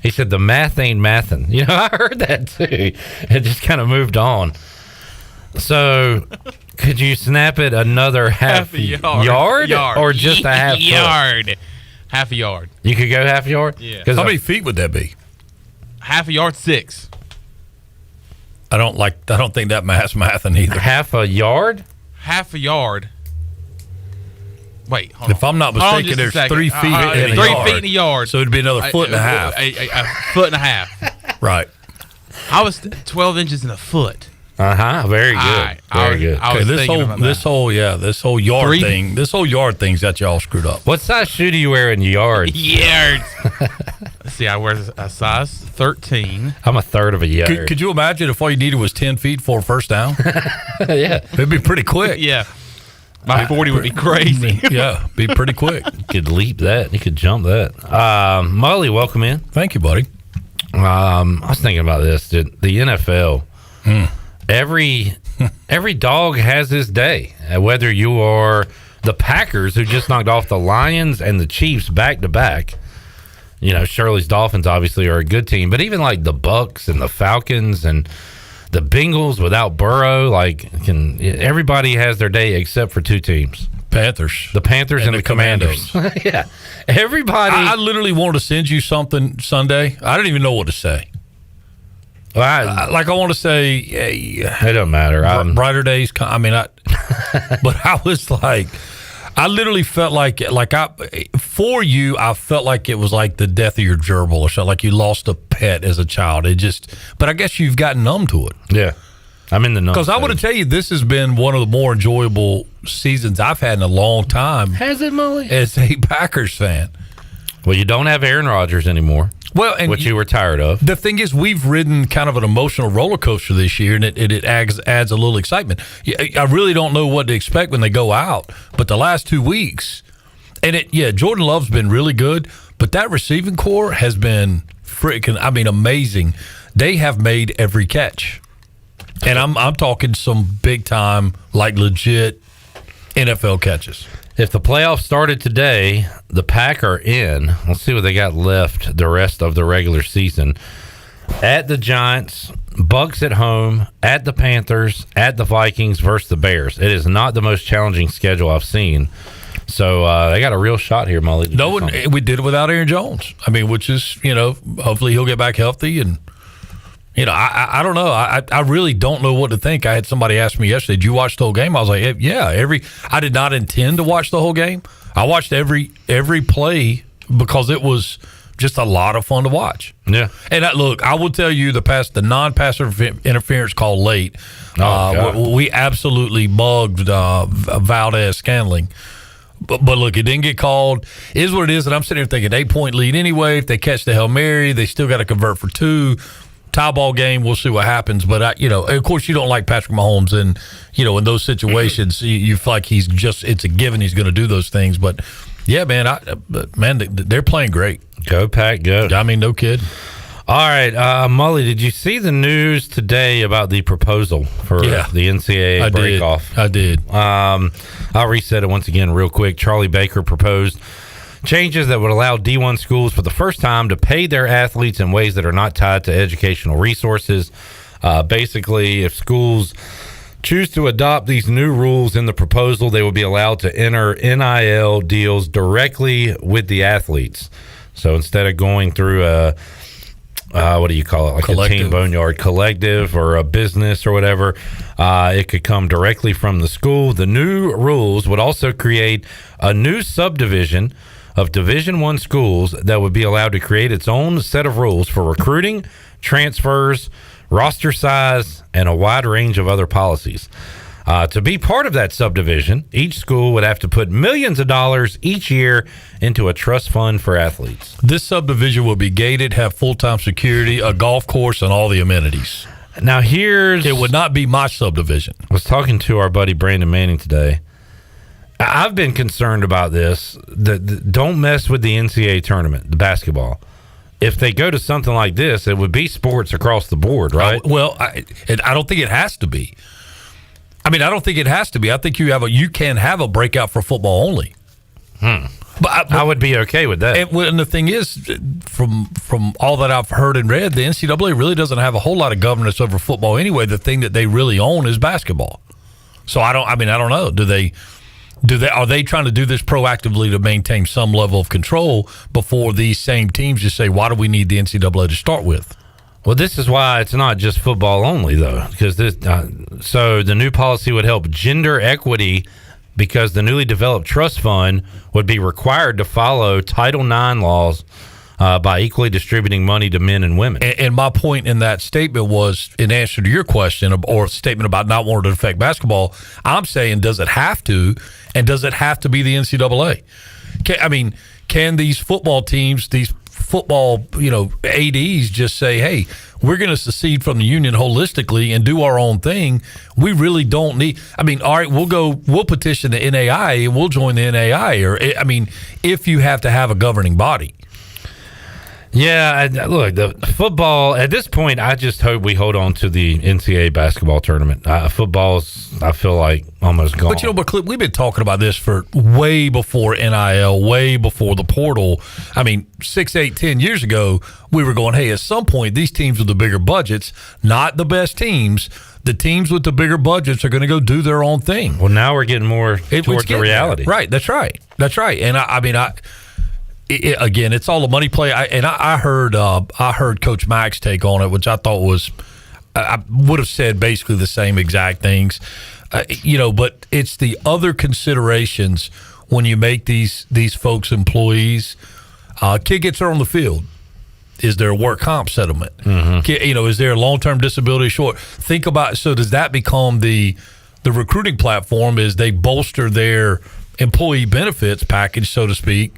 He said, the math ain't mathin'. You know, I heard that too. It just kind of moved on. So, could you snap it another half a yard? Or just a half yard? Foot? Half a yard. You could go half a yard? Yeah. How many feet would that be? Half a yard, 6. I don't think that math's mathin' either. Half a yard? Half a yard. Wait, hold if on. I'm not mistaken, there's 3 feet in a 3 yard. feet in a yard. So it'd be another foot and a half. A foot and a half. Right. I was 12 inches in a foot. Very good. Very good. Okay, this whole yard thing. This whole yard thing's got you all screwed up. What size shoe do you wear in yards? Yards. Let's see, I wear a size 13. I'm a third of a yard. Could you imagine if all you needed was 10 feet for a first down? Yeah. It'd be pretty quick. Yeah. My 40 would be crazy. Yeah, be pretty quick. You could leap that. You could jump that. Mully, welcome in. Thank you, buddy. I was thinking about this. The NFL, every dog has his day. Whether you are the Packers, who just knocked off the Lions and the Chiefs back to back. You know, Shirley's Dolphins obviously are a good team, but even like the Bucks and the Falcons and the Bengals without Burrow, everybody has their day except for 2 teams. Panthers. The Panthers and the Commandos. Yeah. Everybody. I literally wanted to send you something Sunday. I didn't even know what to say. I want to say, it don't matter. Brighter days. But I was like, I literally felt like for you, I felt like it was like the death of your gerbil or something, like you lost a pet as a child. But I guess you've gotten numb to it. Yeah. I'm in the numb. Because I want to tell you, this has been one of the more enjoyable seasons I've had in a long time. Has it, Mully? As a Packers fan. Well, you don't have Aaron Rodgers anymore. Well, and which you were tired of. The thing is, we've ridden kind of an emotional roller coaster this year, and it adds a little excitement. I really don't know what to expect when they go out, but the last 2 weeks, Jordan Love's been really good, but that receiving core has been amazing. They have made every catch, and I'm talking some big time, like legit NFL catches. If the playoffs started today, the Pack are in. Let's see what they got left the rest of the regular season. At the Giants, Bucks at home, at the Panthers, at the Vikings versus the Bears. It is not the most challenging schedule I've seen. So they got a real shot here, Mully. No, we did it without Aaron Jones. Which is, hopefully he'll get back healthy. And, I don't know. I really don't know what to think. I had somebody ask me yesterday, did you watch the whole game? I was like, yeah, I did not intend to watch the whole game. I watched every play because it was just a lot of fun to watch. Yeah. And look, I will tell you the non-pass interference call late. We absolutely bugged Valdez-Scantling. But look, it didn't get called. It is what it is. And I'm sitting here thinking 8-point lead anyway. If they catch the Hail Mary, they still got to convert for 2. Tie ball game, we'll see what happens. But of course, you don't like Patrick Mahomes, and in those situations, you feel like it's a given he's going to do those things. But yeah, man, they're playing great. Go Pack, go! No kid. All right, Mully, did you see the news today about the proposal for the NCAA break-off? I did. I'll reset it once again real quick. Charlie Baker proposed changes that would allow D1 schools for the first time to pay their athletes in ways that are not tied to educational resources. Basically, if schools choose to adopt these new rules in the proposal, they will be allowed to enter NIL deals directly with the athletes. So instead of going through what do you call it? Like Collective. a team boneyard collective or a business or whatever. It could come directly from the school. The new rules would also create a new subdivision of Division I schools that would be allowed to create its own set of rules for recruiting, transfers, roster size, and a wide range of other policies. To be part of that subdivision, each school would have to put millions of dollars each year into a trust fund for athletes. This subdivision will be gated, have full-time security, a golf course, and all the amenities. Now it would not be my subdivision. I was talking to our buddy Brandon Manning today. I've been concerned about this. Don't mess with the NCAA tournament, the basketball. If they go to something like this, it would be sports across the board, right? I don't think it has to be. I mean, I don't think it has to be. I think you can have a breakout for football only. But I would be okay with that. And the thing is, from all that I've heard and read, the NCAA really doesn't have a whole lot of governance over football anyway. The thing that they really own is basketball. So I don't know. Are they trying to do this proactively to maintain some level of control before these same teams just say, why do we need the NCAA to start with? Well, this is why it's not just football only, though, because so the new policy would help gender equity because the newly developed trust fund would be required to follow Title IX laws by equally distributing money to men and women. And my point in that statement was, in answer to your question or statement about not wanting to affect basketball, I'm saying, does it have to, and does it have to be the NCAA? Can these football teams, these football, ADs just say, hey, we're going to secede from the union holistically and do our own thing? We really don't need, all right, we'll petition the NAI and we'll join the NAI. Or, if you have to have a governing body. Yeah, look, the football, at this point, I just hope we hold on to the NCAA basketball tournament. Football's, I feel like, almost gone. But Clip, we've been talking about this for way before NIL, way before the portal. 6, 8, 10 years ago, we were going, hey, at some point, these teams with the bigger budgets, not the best teams, the teams with the bigger budgets are going to go do their own thing. Well, now we're getting more towards the reality. Right, that's right. And again, it's all a money play. I heard Coach Mack's take on it, which I thought was, I would have said basically the same exact things, but it's the other considerations when you make these folks employees. Kid gets her on the field. Is there a work comp settlement? Mm-hmm. Is there a long-term disability short? Think about, so does that become the recruiting platform? Is they bolster their employee benefits package, so to speak,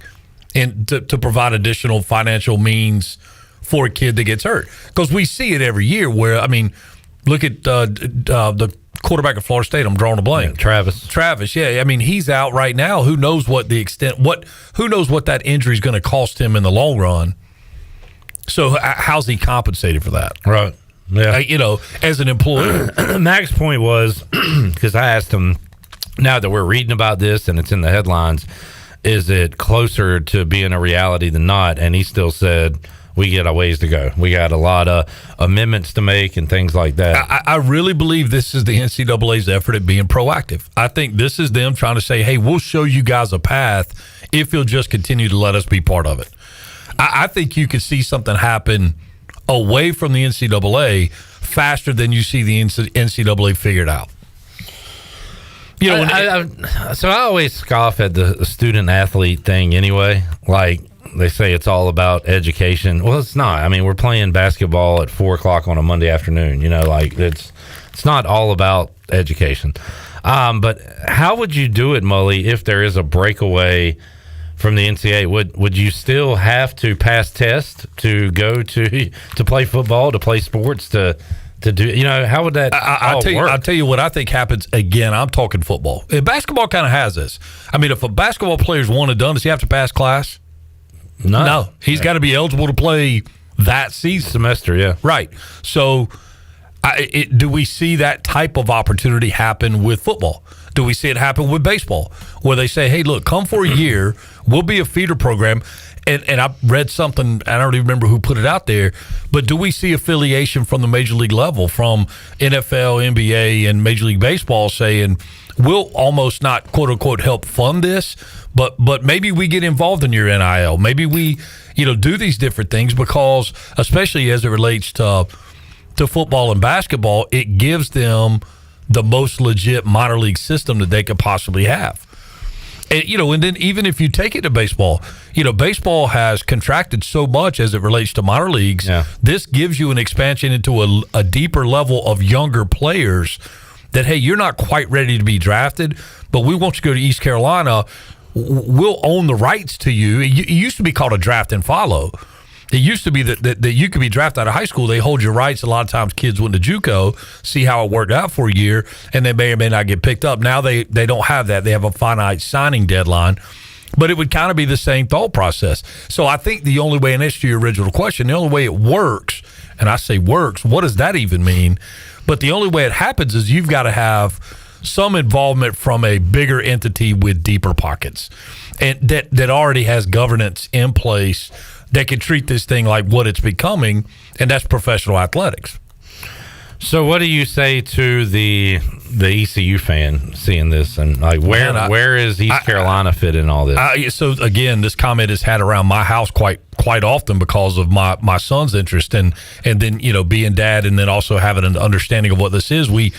and to provide additional financial means for a kid that gets hurt? Because we see it every year where, look at the quarterback of Florida State. I'm drawing a blank. Travis, yeah. He's out right now. Who knows what the extent, who knows what that injury is going to cost him in the long run. So how's he compensated for that? Right. Yeah. As an employer. Mac's point was, because I asked him, now that we're reading about this and it's in the headlines, is it closer to being a reality than not? And he still said, we got a ways to go. We got a lot of amendments to make and things like that. I really believe this is the NCAA's effort at being proactive. I think this is them trying to say, hey, we'll show you guys a path if you'll just continue to let us be part of it. I think you could see something happen away from the NCAA faster than you see the NCAA figured out. So I always scoff at the student athlete thing anyway. Like, they say it's all about education. Well, it's not. We're playing basketball at 4:00 on a Monday afternoon. It's not all about education. But how would you do it, Mully, if there is a breakaway from the NCAA? Would you still have to pass tests to go to play football, to play sports, to do, how would that work? I'll tell you what I think happens. Again, I'm talking football. Basketball kind of has this. If a basketball player's one and done, does he have to pass class? No. He's got to be eligible to play that season. Semester, yeah. Right. So do we see that type of opportunity happen with football? Do we see it happen with baseball, where they say, hey, look, come for a year, we'll be a feeder program. And I read something, I don't even remember who put it out there, but do we see affiliation from the Major League level, from NFL, NBA, and Major League Baseball saying, we'll almost not, quote unquote, help fund this, but maybe we get involved in your NIL. Maybe we, do these different things, because especially as it relates to football and basketball, it gives them the most legit minor league system that they could possibly have. And, and then even if you take it to baseball, baseball has contracted so much as it relates to minor leagues. Yeah. This gives you an expansion into a deeper level of younger players that, hey, you're not quite ready to be drafted, but we want you to go to East Carolina. We'll own the rights to you. It used to be called a draft and follow. It used to be that you could be drafted out of high school. They hold your rights. A lot of times kids went to JUCO, see how it worked out for a year, and they may or may not get picked up. Now they don't have that. They have a finite signing deadline. But it would kind of be the same thought process. So I think the only way, and that's to your original question, the only way it works, and I say works, what does that even mean? But the only way it happens is you've got to have some involvement from a bigger entity with deeper pockets, and that already has governance in place that can treat this thing like what it's becoming, and that's professional athletics. So what do you say to the ECU fan seeing this, and like where is East Carolina fit in all this? So again, this comment is had around my house quite often because of my son's interest, and then being dad, and then also having an understanding of what this is. We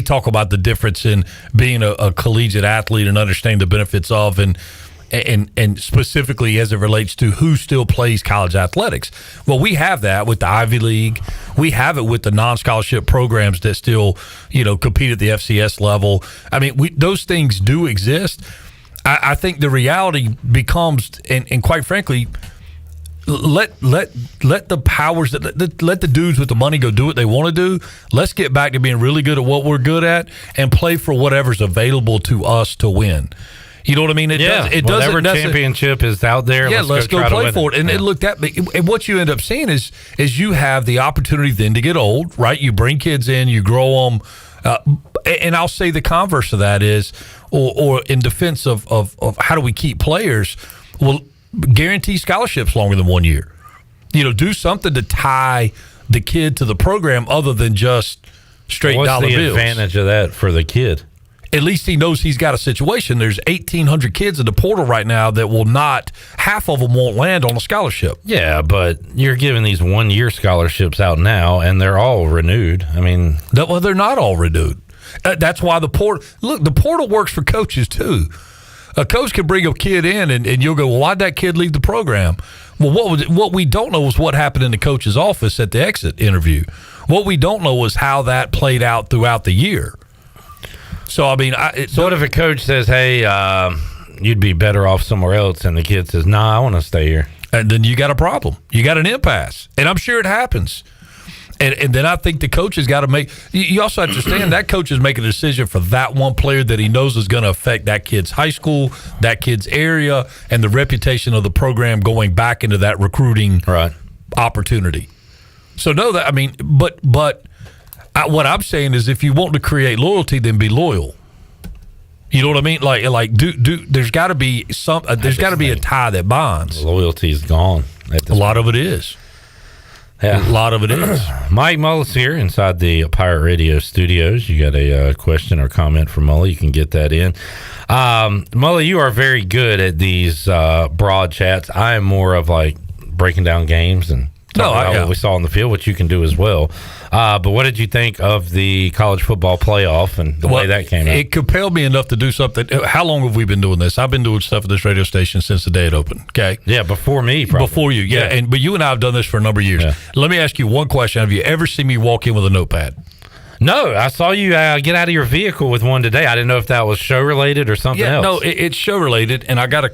talk about the difference in being a collegiate athlete and understanding the benefits of, and specifically as it relates to who still plays college athletics. Well, we have that with the Ivy League. We have it with the non-scholarship programs that still, compete at the FCS level. I mean, those things do exist. I think the reality becomes, and quite frankly, let the powers let the dudes with the money go do what they want to do. Let's get back to being really good at what we're good at and play for whatever's available to us to win. You know what I mean? Whatever championship is out there, let's go play for it. And and what you end up seeing is you have the opportunity then to get old, right? You bring kids in, you grow them. And I'll say the converse of that is, or in defense of how do we keep players? Well, guarantee scholarships longer than 1 year. Do something to tie the kid to the program other than just straight dollar bills. What's the advantage of that for the kid? At least he knows he's got a situation. There's 1,800 kids in the portal right now that will not, half of them won't land on a scholarship. Yeah, but you're giving these 1 year scholarships out now, and they're all renewed. I mean, they're not all renewed. That's why the portal works for coaches too. A coach can bring a kid in, and you'll go, well, why'd that kid leave the program? Well, what we don't know is what happened in the coach's office at the exit interview. What we don't know is how that played out throughout the year. So, I mean, what if a coach says, hey, you'd be better off somewhere else, and the kid says, nah, I want to stay here? And then you got a problem. You got an impasse. And I'm sure it happens. And then I think the coach has got to make – you also understand that coach is making a decision for that one player that he knows is going to affect that kid's high school, that kid's area, and the reputation of the program going back into that recruiting opportunity. So, no, that I mean, but what I'm saying is, if you want to create loyalty, then be loyal. You know what I mean? Like, there's got to be there's got to be a tie that bonds. Loyalty is gone. A lot of it is. Yeah, a lot of it is. Mike Mullis here inside the Pirate Radio studios. You got a question or comment from Mully? You can get that in. Mully, you are very good at these broad chats. I am more of like breaking down games and what we saw on the field, which you can do as well. But what did you think of the college football playoff and the way that came out? It compelled me enough to do something. How long have we been doing this? I've been doing stuff at this radio station since the day it opened. Okay. Yeah, before me, probably. Before you, yeah. But you and I have done this for a number of years. Yeah. Let me ask you one question. Have you ever seen me walk in with a notepad? No, I saw you get out of your vehicle with one today. I didn't know if that was show related or something else. No, it's show related, and I got to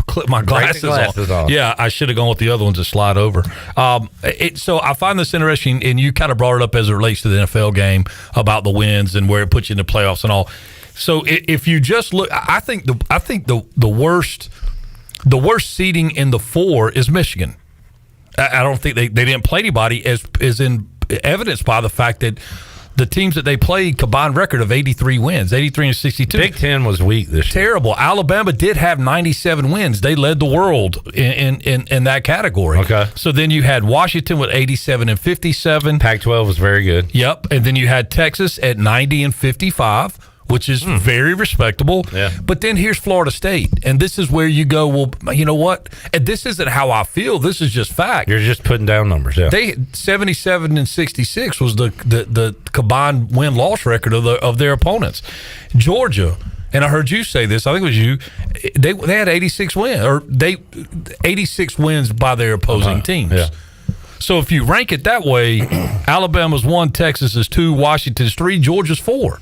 clip my glasses on. Yeah, I should have gone with the other ones that slide over. So I find this interesting, and you kind of brought it up as it relates to the NFL game about the wins and where it puts you in the playoffs and all. So if you just look, I think the worst seeding in the 4 is Michigan. I don't think they didn't play anybody, as in evidenced by the fact that the teams that they played combined record of 83 wins, 83 and 62. Big Ten was weak this year. Terrible. Alabama did have 97 wins. They led the world in that category. Okay. So then you had Washington with 87 and 57. Pac-12 was very good. Yep. And then you had Texas at 90 and 55, which is very respectable. Yeah. But then here's Florida State. And this is where you go, well, you know what? And this isn't how I feel. This is just fact. You're just putting down numbers, yeah. They 77 and 66 was the combined win-loss record of their opponents. Georgia, and I heard you say this, I think it was you, they had 86 wins, or 86 wins by their opposing teams. Yeah. So if you rank it that way, Alabama's 1, Texas is 2, Washington's 3, Georgia's 4.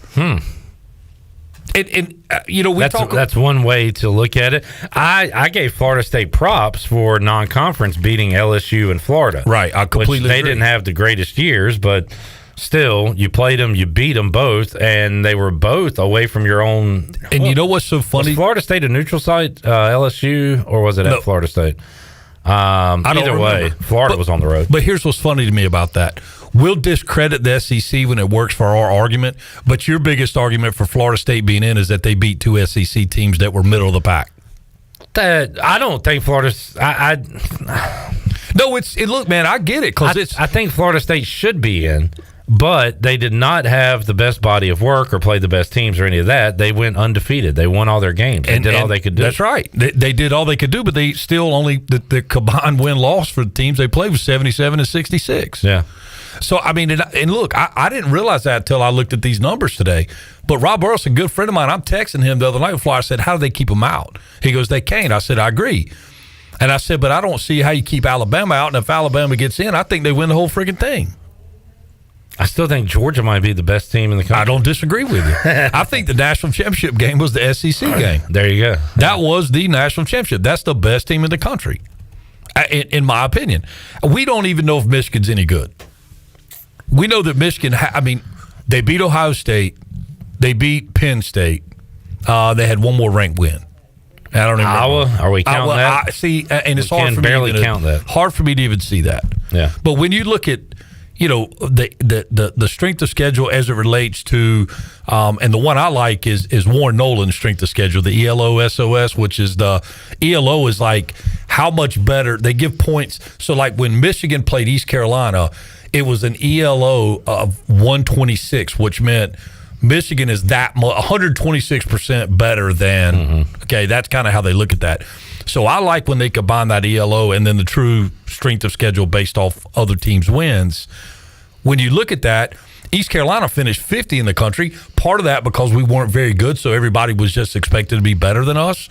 And that's one way to look at it. I gave Florida State props for non-conference beating LSU and Florida. Right, I completely they agree. didn't have the greatest years, but still, you played them, you beat them both, and they were both away from your own. And you know what's so funny? Was Florida State a neutral site, LSU, or was it at Florida State? Either way, Florida was on the road. But here's what's funny to me about that. We'll discredit the SEC when it works for our argument, but your biggest argument for Florida State being in is that they beat 2 SEC teams that were middle of the pack. I don't think Florida's. No, look, man, I get it because I think Florida State should be in, but they did not have the best body of work or play the best teams or any of that. They went undefeated. They won all their games and did all they could do. That's right. They did all they could do, but they still only the combined win-loss for the teams they played was 77 and 66. Yeah. So, I mean, and look, I didn't realize that until I looked at these numbers today. But Rob Burleson, a good friend of mine, I'm texting him the other night before I said, how do they keep them out? He goes, they can't. I said, I agree. And I said, but I don't see how you keep Alabama out. And if Alabama gets in, I think they win the whole freaking thing. I still think Georgia might be the best team in the country. I don't disagree with you. I think the national championship game was the SEC game. There you go. That was the national championship. That's the best team in the country, in my opinion. We don't even know if Michigan's any good. We know that Michigan, they beat Ohio State. They beat Penn State. They had one more ranked win. I don't even Iowa? Are we counting that? And it's hard for me barely count that. Hard for me to even see that. Yeah. But when you look at, the strength of schedule as it relates to, and the one I like is Warren Nolan's strength of schedule, the ELO SOS, which is the ELO is like how much better they give points. So like when Michigan played East Carolina, it was an ELO of 126, which meant Michigan is that 126% better than. Okay, that's kind of how they look at that. So I like when they combine that ELO and then the true strength of schedule based off other teams' wins. When you look at that, East Carolina finished 50 in the country. Part of that because we weren't very good, so everybody was just expected to be better than us.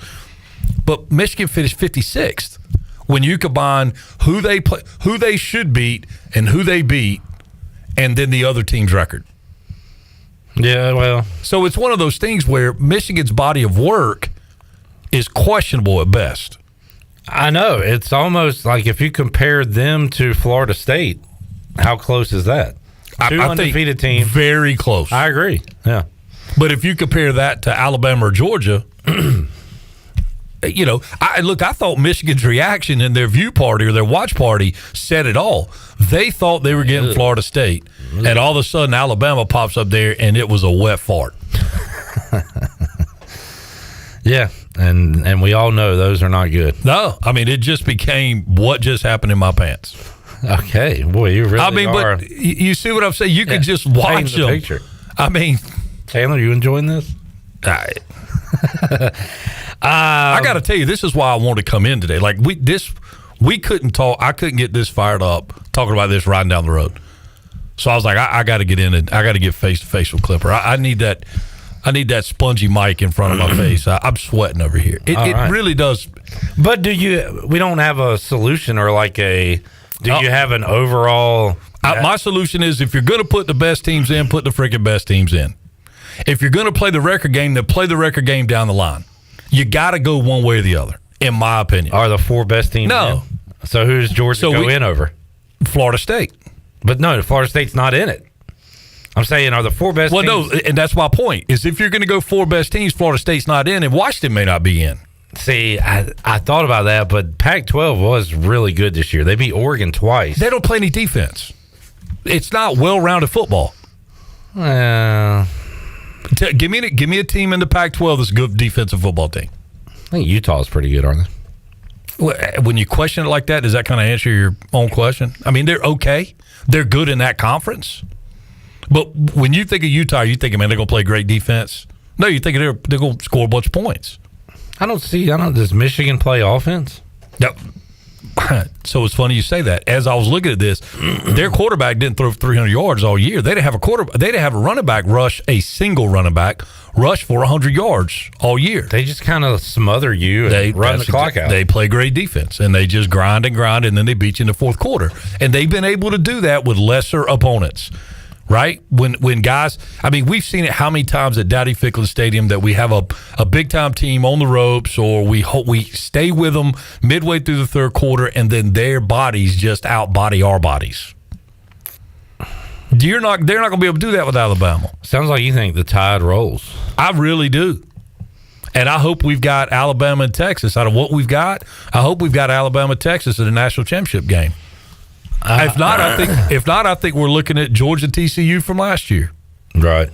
But Michigan finished 56th. When you combine who they play, who they should beat, and who they beat, and then the other team's record. Yeah, well. So it's one of those things where Michigan's body of work is questionable at best. I know. It's almost like if you compare them to Florida State, how close is that? Two undefeated teams. Very close. I agree. Yeah. But if you compare that to Alabama or Georgia, I thought Michigan's reaction in their view party or their watch party said it all. They thought they were getting Florida State, and all of a sudden Alabama pops up there, and it was a wet fart. Yeah, and we all know those are not good. No, it just became what just happened in my pants. Okay, boy, you really are. But you see what I'm saying? You could just watch them. Picture. Taylor, you enjoying this? I got to tell you, this is why I wanted to come in today. Like we couldn't talk. I couldn't get this fired up talking about this riding down the road. So I was like, I got to get in and I got to get face to face with Clipper. I need that. I need that spongy mic in front of my face. I'm sweating over here. It really does. But we don't have a solution or like do you have an overall? My solution is if you're going to put the best teams in, put the freaking best teams in. If you're going to play the record game, then play the record game down the line. You got to go one way or the other, in my opinion. Are the 4 best teams in? So who's Georgia go in over? Florida State. But no, Florida State's not in it. I'm saying, are the 4 best teams? Well, no, and that's my point, is if you're going to go 4 best teams, Florida State's not in, and Washington may not be in. See, I thought about that, but Pac-12 was really good this year. They beat Oregon twice. They don't play any defense. It's not well-rounded football. Give me a team in the Pac-12 that's a good defensive football team. I think Utah's pretty good, aren't they? When you question it like that, does that kind of answer your own question? I mean, they're okay. They're good in that conference. But when you think of Utah, you think, man, they're going to play great defense. No, you think they're going to score a bunch of points. Does Michigan play offense? Yep. So it's funny you say that. As I was looking at this, their quarterback didn't throw for 300 yards all year. They didn't have a running back rush, a single running back rush for 100 yards all year. They just kind of smother you and run the clock out. They play great defense, and they just grind, and then they beat you in the fourth quarter. And they've been able to do that with lesser opponents. Right? When guys, I mean, we've seen it how many times at Dowdy Ficklin Stadium that we have a big-time team on the ropes, or we stay with them midway through the third quarter, and then their bodies just out-body our bodies. They're not going to be able to do that with Alabama. Sounds like you think the Tide rolls. I really do. And I hope we've got Alabama and Texas. Out of what we've got, I hope we've got Alabama and Texas in the national championship game. If not, I think we're looking at Georgia TCU from last year. Right.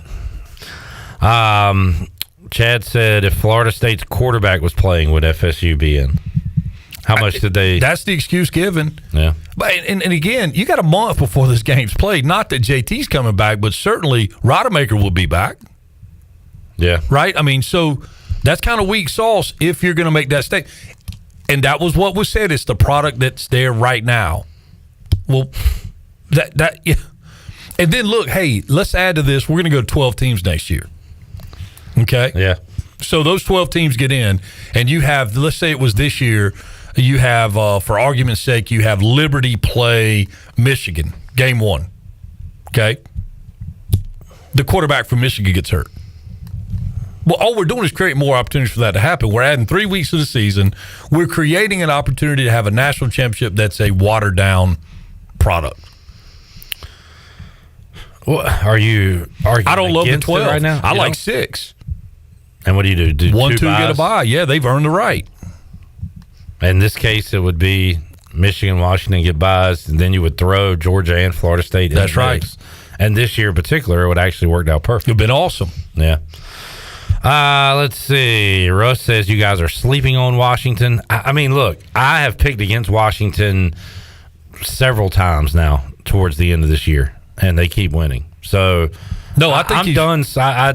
Chad said if Florida State's quarterback was playing, would FSU be in? How much did they? That's the excuse given. Yeah. But and again, you got a month before this game's played. Not that JT's coming back, but certainly Rodemaker will be back. Yeah. Right. I mean, so that's kind of weak sauce if you're going to make that statement. And that was what was said. It's the product that's there right now. Well, yeah. And then look, hey, let's add to this. We're going to go to 12 teams next year. Okay? Yeah. So those 12 teams get in, and you have, let's say it was this year, you have, for argument's sake, you have Liberty play Michigan, game one. Okay? The quarterback from Michigan gets hurt. Well, all we're doing is create more opportunities for that to happen. We're adding 3 weeks to the season. We're creating an opportunity to have a national championship that's a watered-down product. Well, are you arguing I don't love the 12 right now. I like 6. And what do you do? 1, 2 2 get a bye. Yeah, they've earned the right. In this case, it would be Michigan, Washington get buys, and then you would throw Georgia and Florida State in. That's right. And this year in particular, it would actually worked out perfect. It's been awesome. Yeah. Let's see. Russ says you guys are sleeping on Washington. I mean, look, I have picked against Washington several times now towards the end of this year, and they keep winning. So, no, I think I'm done.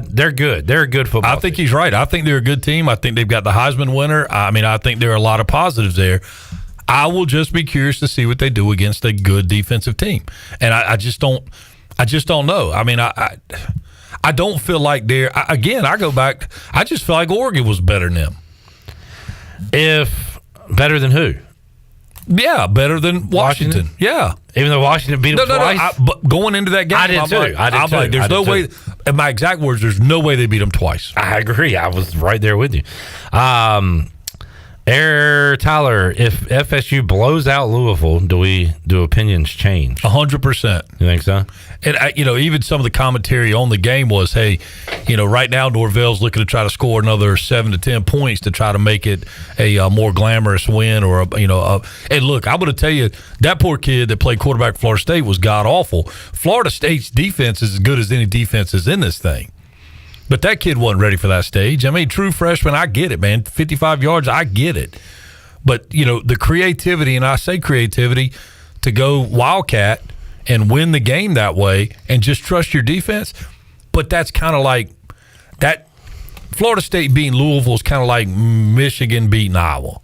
They're good. They're a good football I think he's right. I think they're a good team. I think they've got the Heisman winner. I mean, I think there are a lot of positives there. I will just be curious to see what they do against a good defensive team, and I just don't know. I mean, I don't feel like they're. Again, I go back. I just feel like Oregon was better than them. If better than who? Yeah, better than Washington. Yeah. Even though Washington beat them twice? But going into that game, I did too. I'm like, there's no way. In my exact words, there's no way they beat them twice. I agree. I was right there with you. Tyler, if FSU blows out Louisville, do opinions change? 100%. You think so? And even some of the commentary on the game was, hey, right now Norvell's looking to try to score another 7 to 10 points to try to make it a more glamorous win, or and look, I'm going to tell you, that poor kid that played quarterback for Florida State was god awful. Florida State's defense is as good as any defense is in this thing. But that kid wasn't ready for that stage. I mean, true freshman, I get it, man. 55 yards, I get it. But, the creativity, and I say creativity, to go Wildcat and win the game that way and just trust your defense. But that's kind of like that. Florida State beating Louisville is kind of like Michigan beating Iowa.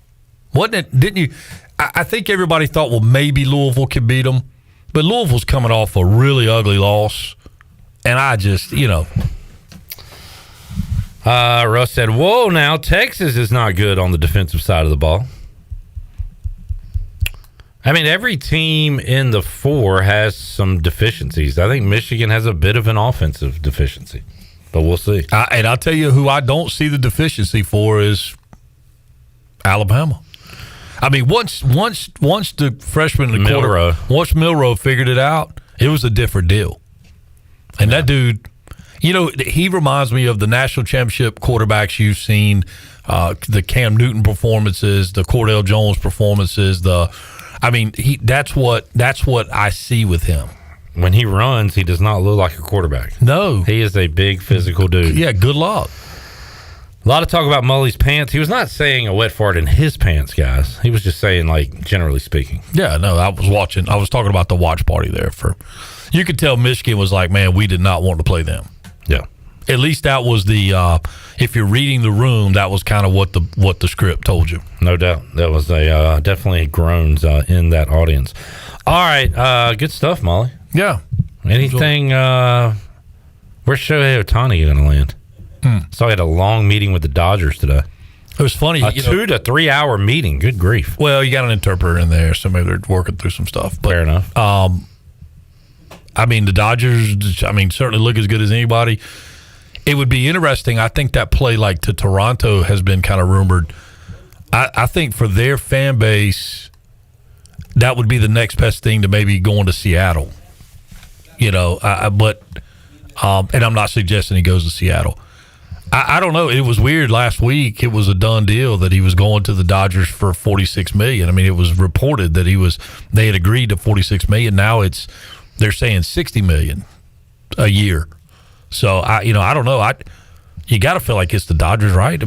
Wasn't it? Didn't you? I think everybody thought, well, maybe Louisville could beat them. But Louisville's coming off a really ugly loss. And I just, Russ said, whoa, now Texas is not good on the defensive side of the ball. I mean, every team in the 4 has some deficiencies. I think Michigan has a bit of an offensive deficiency, but we'll see. And I'll tell you who I don't see the deficiency for is Alabama. I mean, once the freshman in the quarter, once Milroe figured it out, it was a different deal. And that dude, he reminds me of the national championship quarterbacks you've seen, the Cam Newton performances, the Cordell Jones performances. That's what I see with him. when he runs, he does not look like a quarterback. No. He is a big physical dude. Yeah, good luck. A lot of talk about Mully's pants. He was not saying a wet fart in his pants, guys. He was just saying, like, generally speaking. Yeah, no, I was talking about the watch party there. You could tell Michigan was like, man, we did not want to play them. Yeah. At least that was the if you're reading the room, that was kind of what the script told you. No doubt. That was definitely groans in that audience. All right, good stuff, Mully. Yeah. Anything, where's Shohei Ohtani going to land? So I had a long meeting with the Dodgers today. It was funny. A 2 to 3 hour meeting. Good grief. Well, you got an interpreter in there, so maybe they're working through some stuff. But, fair enough. I mean, the Dodgers, certainly look as good as anybody. It would be interesting. I think that play like to Toronto has been kind of rumored. I think for their fan base, that would be the next best thing to maybe going to Seattle. And I'm not suggesting he goes to Seattle. I don't know. It was weird last week. It was a done deal that he was going to the Dodgers for $46 million. I mean, it was reported that they had agreed to $46 million. Now they're saying $60 million a year. So I don't know. You got to feel like it's the Dodgers, right?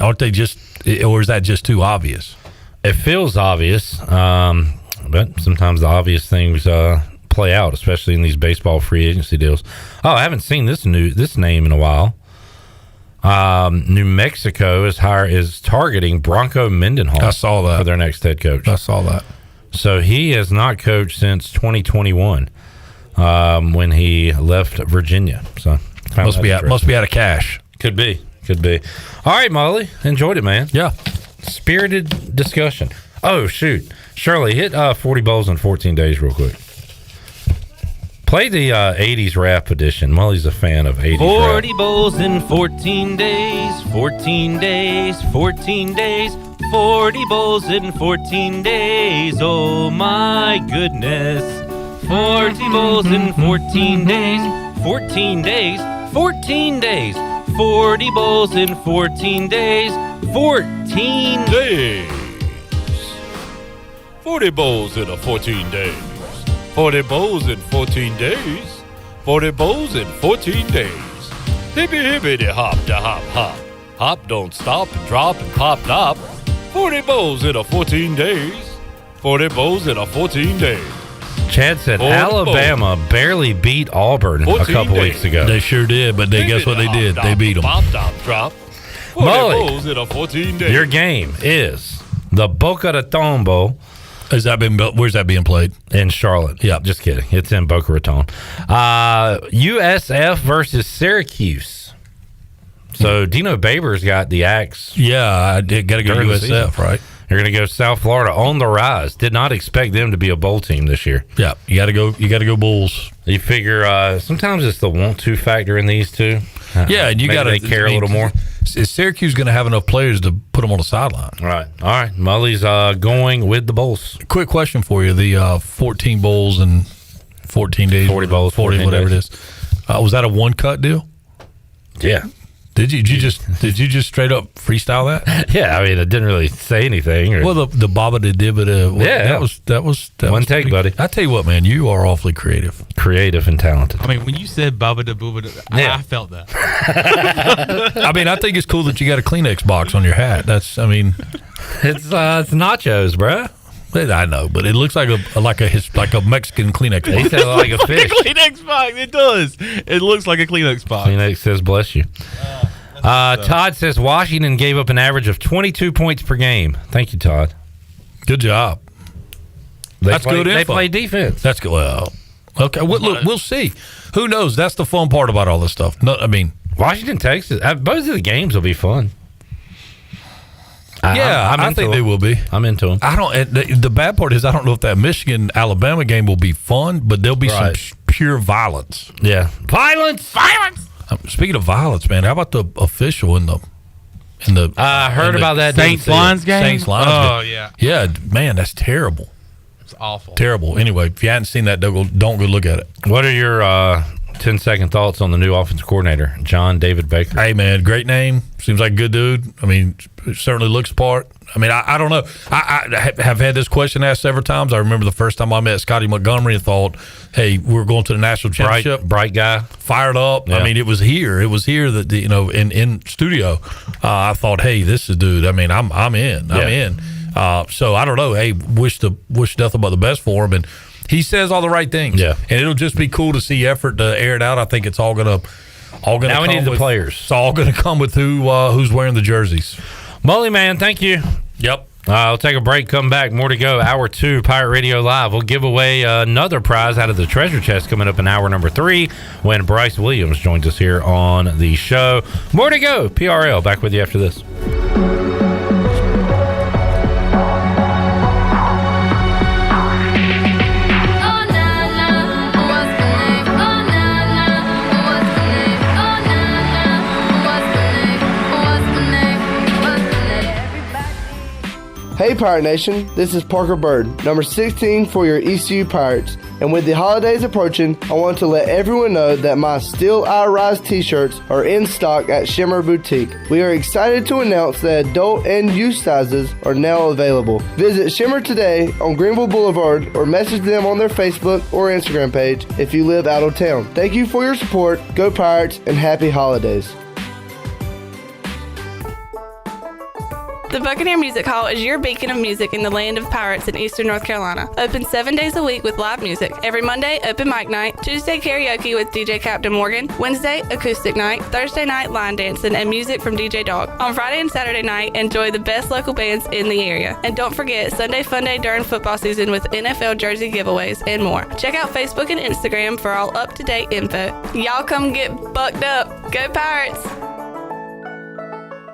Aren't they just, or is that just too obvious? It feels obvious, but sometimes the obvious things play out, especially in these baseball free agency deals. Oh, I haven't seen this name in a while. New Mexico is targeting Bronco Mendenhall. I saw that for their next head coach. I saw that. So he has not coached since 2021 when he left Virginia. So must be out of cash. Could be. All right, Mully, enjoyed it, man. Yeah, spirited discussion. Oh shoot, Shirley, hit 40 bowls in 14 days real quick. Play the 80s rap edition. Mully's a fan of 80s 40 rap. bowls in 14 days, 14 days, 14 days, 40 bowls in 14 days, oh my goodness. 40 bowls in 14 days, 14 days, 14 days, 40 bowls in 14 days, 14 days. 40 bowls in 14 days. 40 bowls in 14 days. 40 bowls in 14 days. Hippy hippity hop da hop hop. Hop don't stop and drop and pop top. 40 bowls in 14 days. 40 bowls in 14 days. Chad said Alabama barely beat Auburn a couple weeks ago. They sure did, but guess what they did? They beat them. Pop top drop. 40 bowls in 14 days. Your game is the Boca Raton Bowl. Where's that being played? In Charlotte. Yeah. Just kidding. It's in Boca Raton. USF versus Syracuse. So Dino Babers got the axe. Yeah, I did. Got to go USF, right? You're going to go South Florida on the rise. Did not expect them to be a bowl team this year. Yeah, you got to go. You got to go Bulls. You figure sometimes it's the want-to factor in these two. Yeah, and you got to care a little more. Is Syracuse going to have enough players to put them on the sideline? Right. All right. Mully's going with the Bulls. Quick question for you: the 14 bowls in 14 days, 40 bowls, 40 whatever days. it is. Was that a one-cut deal? Yeah. Did you just straight up freestyle that? Yeah, I mean, it didn't really say anything. Well, the Baba de Dibba. Yeah, that was one take, buddy. I tell you what, man, you are awfully creative and talented. I mean, when you said Baba de Booba, I felt that. I mean, I think it's cool that you got a Kleenex box on your hat. It's nachos, bruh. I know, but it looks like a Mexican Kleenex box. He said like a fish. Kleenex box. It does. It looks like a Kleenex box. Kleenex says bless you. Todd says Washington gave up an average of 22 points per game. Thank you, Todd. Good job. That's good info. They play defense. That's good. Well, okay. Look, we'll see. Who knows? That's the fun part about all this stuff. No, I mean, Washington, Texas. Both of the games will be fun. Yeah, I think they will be. I'm into them. I don't. The bad part is I don't know if that Michigan Alabama game will be fun, but there'll be some pure violence. Yeah, violence. Speaking of violence, man, how about the official in the? I heard about that Saints Lions game. Saints Lions. Oh yeah. Yeah, man, that's terrible. It's awful. Terrible. Anyway, if you hadn't seen that, don't go look at it. What are your 10-second thoughts on the new offensive coordinator, John David Baker. Hey, man, great name. Seems like a good dude. I mean, certainly looks part. I mean, I don't know. I have had this question asked several times. I remember the first time I met Scotty Montgomery and thought, hey, we're going to the national championship. Bright guy. Fired up. Yeah. I mean, it was here. It was here that, in studio. I thought, hey, this is dude. I mean, I'm in. I'm in. So I don't know. Hey, wish nothing but the best for him. And he says all the right things. Yeah. And it'll just be cool to see effort to air it out. I think it's all gonna now we need the players. It's all gonna come with who's wearing the jerseys. Mully, man, thank you. Yep. I'll take a break, come back. More to go. Hour 2, Pirate Radio Live. We'll give away another prize out of the treasure chest coming up in hour number 3 when Bryce Williams joins us here on the show. More to go. PRL, back with you after this. Hey Pirate Nation, this is Parker Bird, number 16 for your ECU Pirates. And with the holidays approaching, I want to let everyone know that my Still I Rise t-shirts are in stock at Shimmer Boutique. We are excited to announce that adult and youth sizes are now available. Visit Shimmer today on Greenville Boulevard or message them on their Facebook or Instagram page if you live out of town. Thank you for your support, go Pirates, and happy holidays. The Buccaneer Music Hall is your beacon of music in the land of pirates in eastern North Carolina. Open 7 days a week with live music. Every Monday, open mic night. Tuesday, karaoke with DJ Captain Morgan. Wednesday, acoustic night. Thursday night, line dancing and music from DJ Dog. On Friday and Saturday night, enjoy the best local bands in the area. And don't forget, Sunday Fun Day during football season with NFL jersey giveaways and more. Check out Facebook and Instagram for all up-to-date info. Y'all come get bucked up. Go Pirates!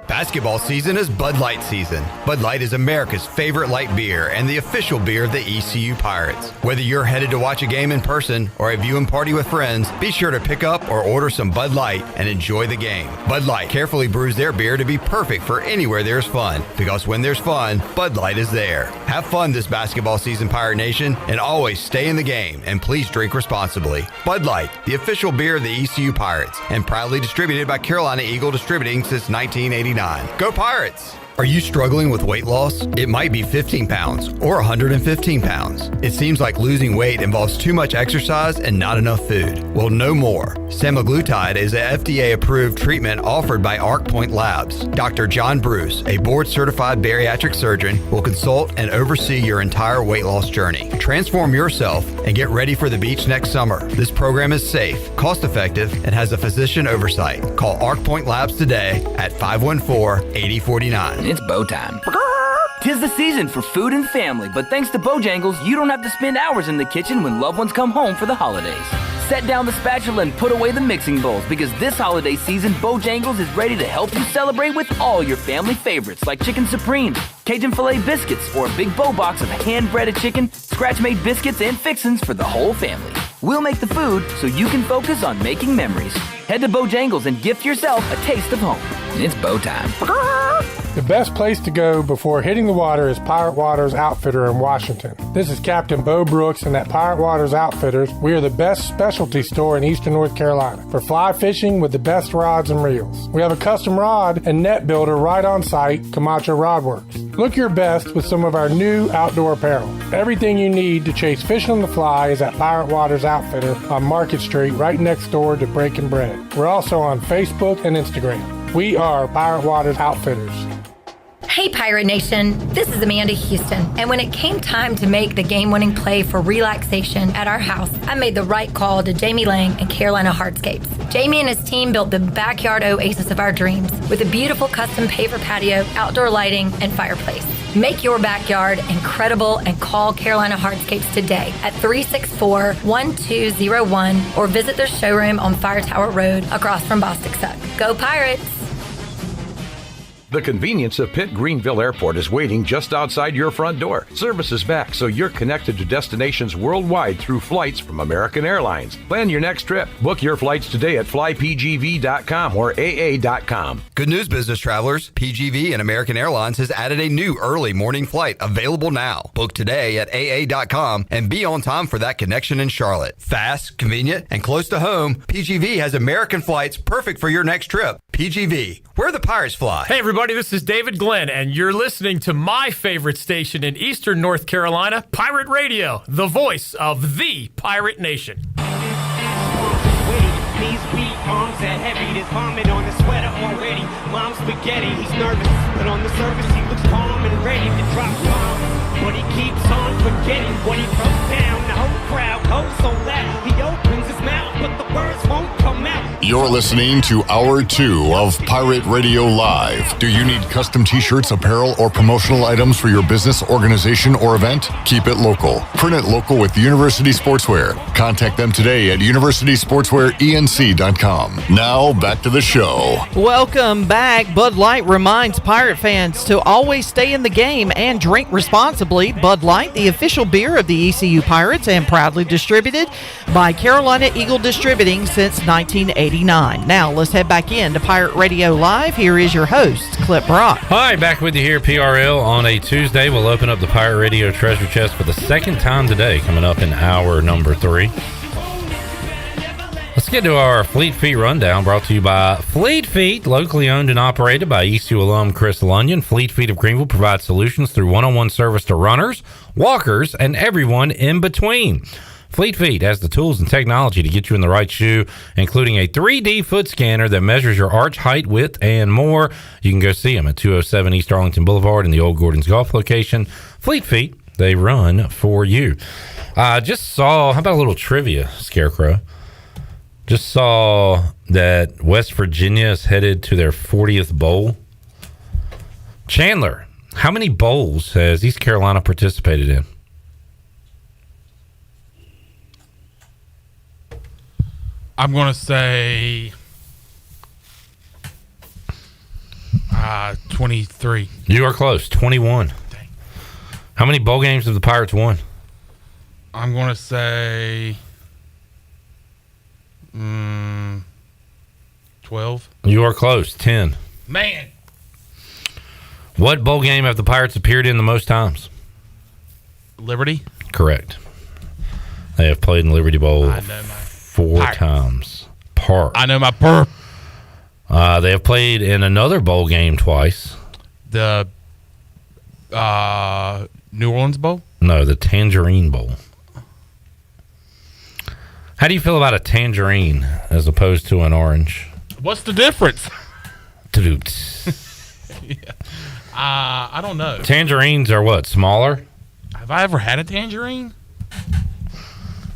Basketball season is Bud Light season. Bud Light is America's favorite light beer and the official beer of the ECU Pirates. Whether you're headed to watch a game in person or a viewing party with friends, be sure to pick up or order some Bud Light and enjoy the game. Bud Light carefully brews their beer to be perfect for anywhere there's fun, because when there's fun, Bud Light is there. Have fun this basketball season, Pirate Nation, and always stay in the game, and please drink responsibly. Bud Light, the official beer of the ECU Pirates, and proudly distributed by Carolina Eagle Distributing since 1989. Go Pirates! Are you struggling with weight loss? It might be 15 pounds or 115 pounds. It seems like losing weight involves too much exercise and not enough food. Well, no more. Semaglutide is an FDA-approved treatment offered by Arc Point Labs. Dr. John Bruce, a board-certified bariatric surgeon, will consult and oversee your entire weight loss journey. Transform yourself and get ready for the beach next summer. This program is safe, cost-effective, and has a physician oversight. Call Arc Point Labs today at 514-8049. It's bow time. 'Tis the season for food and family, but thanks to Bojangles, you don't have to spend hours in the kitchen when loved ones come home for the holidays. Set down the spatula and put away the mixing bowls, because this holiday season, Bojangles is ready to help you celebrate with all your family favorites like chicken supreme, Cajun filet biscuits, or a big bow box of hand-breaded chicken, scratch-made biscuits, and fixins for the whole family. We'll make the food so you can focus on making memories. Head to Bojangles and gift yourself a taste of home. It's bow time. The best place to go before hitting the water is Pirate Waters Outfitter in Washington. This is Captain Bo Brooks, and at Pirate Waters Outfitters, we are the best specialty store in eastern North Carolina for fly fishing with the best rods and reels. We have a custom rod and net builder right on site, Camacho Rod Works. Look your best with some of our new outdoor apparel. Everything you need to chase fish on the fly is at Pirate Waters Outfitter on Market Street, right next door to Breaking Bread. We're also on Facebook and Instagram. We are Pirate Waters Outfitters. Hey Pirate Nation, this is Amanda Houston, and when it came time to make the game-winning play for relaxation at our house, I made the right call to Jamie Lang and Carolina Hardscapes. Jamie and his team built the backyard oasis of our dreams with a beautiful custom paver patio, outdoor lighting, and fireplace. Make your backyard incredible and call Carolina Hardscapes today at 364-1201 or visit their showroom on Fire Tower Road across from Bostic Suck. Go Pirates! The convenience of Pitt Greenville Airport is waiting just outside your front door. Service is back, so you're connected to destinations worldwide through flights from American Airlines. Plan your next trip. Book your flights today at flypgv.com or aa.com. Good news, business travelers. PGV and American Airlines has added a new early morning flight available now. Book today at aa.com and be on time for that connection in Charlotte. Fast, convenient, and close to home, PGV has American flights perfect for your next trip. PGV, where the Pirates fly. Hey everybody, this is David Glenn, and you're listening to my favorite station in Eastern North Carolina, Pirate Radio, the voice of the Pirate Nation. Knees weak, arms are heavy, there's vomit on his sweater already. Mom's spaghetti, he's nervous, but on the surface he looks calm and ready to drop bombs. But he keeps on forgetting what he wrote down. The whole crowd goes so loud, he opens his mouth, but the words won't come out. You're listening to Hour 2 of Pirate Radio Live. Do you need custom t-shirts, apparel, or promotional items for your business, organization, or event? Keep it local. Print it local with University Sportswear. Contact them today at universitysportswearenc.com. Now, back to the show. Welcome back. Bud Light reminds Pirate fans to always stay in the game and drink responsibly. Bud Light, the official beer of the ECU Pirates and proudly distributed by Carolina Eagle Distributing since 1989. Now, let's head back in to Pirate Radio Live. Here is your host, Clip Brock. Hi, back with you here, PRL, on a Tuesday. We'll open up the Pirate Radio Treasure Chest for the second time today, coming up in hour number 3. Let's get to our Fleet Feet rundown, brought to you by Fleet Feet, locally owned and operated by ECU alum Chris Lunyon. Fleet Feet of Greenville provides solutions through one-on-one service to runners, walkers, and everyone in between. Fleet Feet has the tools and technology to get you in the right shoe, including a 3D foot scanner that measures your arch height, width, and more. You can go see them at 207 East Arlington Boulevard in the Old Gordon's Golf location. Fleet Feet, they run for you. Just saw, how about a little trivia, Scarecrow? Just saw that West Virginia is headed to their 40th bowl. Chandler, how many bowls has East Carolina participated in? I'm going to say 23. You are close. 21. Dang. How many bowl games have the Pirates won? I'm going to say 12. You are close. 10. Man. What bowl game have the Pirates appeared in the most times? Liberty? Correct. They have played in Liberty Bowl 4 times. I know my perp. They have played in another bowl game twice. The New Orleans Bowl? No, the Tangerine Bowl. How do you feel about a tangerine as opposed to an orange? What's the difference? Yeah. I don't know. Tangerines are what, smaller? Have I ever had a tangerine?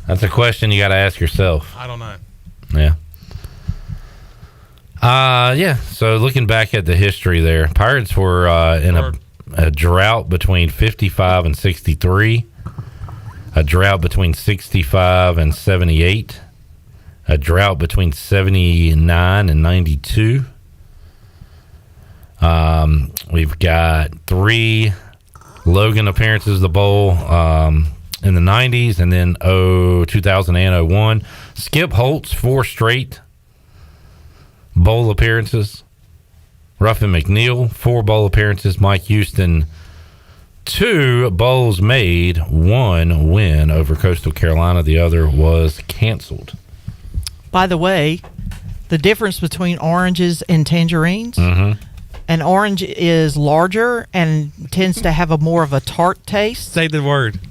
That's a question you got to ask yourself. I don't know. Yeah. So looking back at the history there, Pirates were in a drought between 55 and 63, a drought between 65 and 78, a drought between 79 and 92. We've got 3 Logan appearances of the bowl in the 90s, and then 2000 and 01. Skip Holtz, 4 straight bowl appearances. Ruffin McNeil, 4 bowl appearances. Mike Houston, 2 bowls made, 1 win over Coastal Carolina. The other was canceled. By the way, the difference between oranges and tangerines, an orange is larger and tends to have a more of a tart taste. Say the word.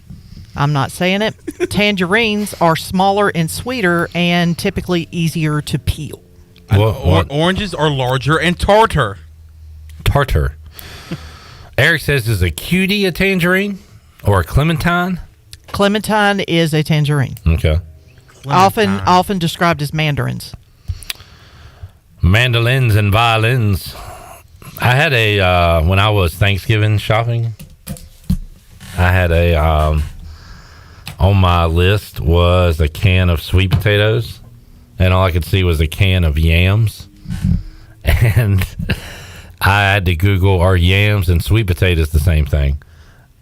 I'm not saying it. Tangerines are smaller and sweeter and typically easier to peel. Oranges are larger and tartar. Tartar. Eric says, is a cutie a tangerine or a clementine? Clementine is a tangerine. Okay. Often described as mandarins. Mandolins and violins. I had when I was Thanksgiving shopping, I had on my list was a can of sweet potatoes, and all I could see was a can of yams. And I had to Google, are yams and sweet potatoes the same thing?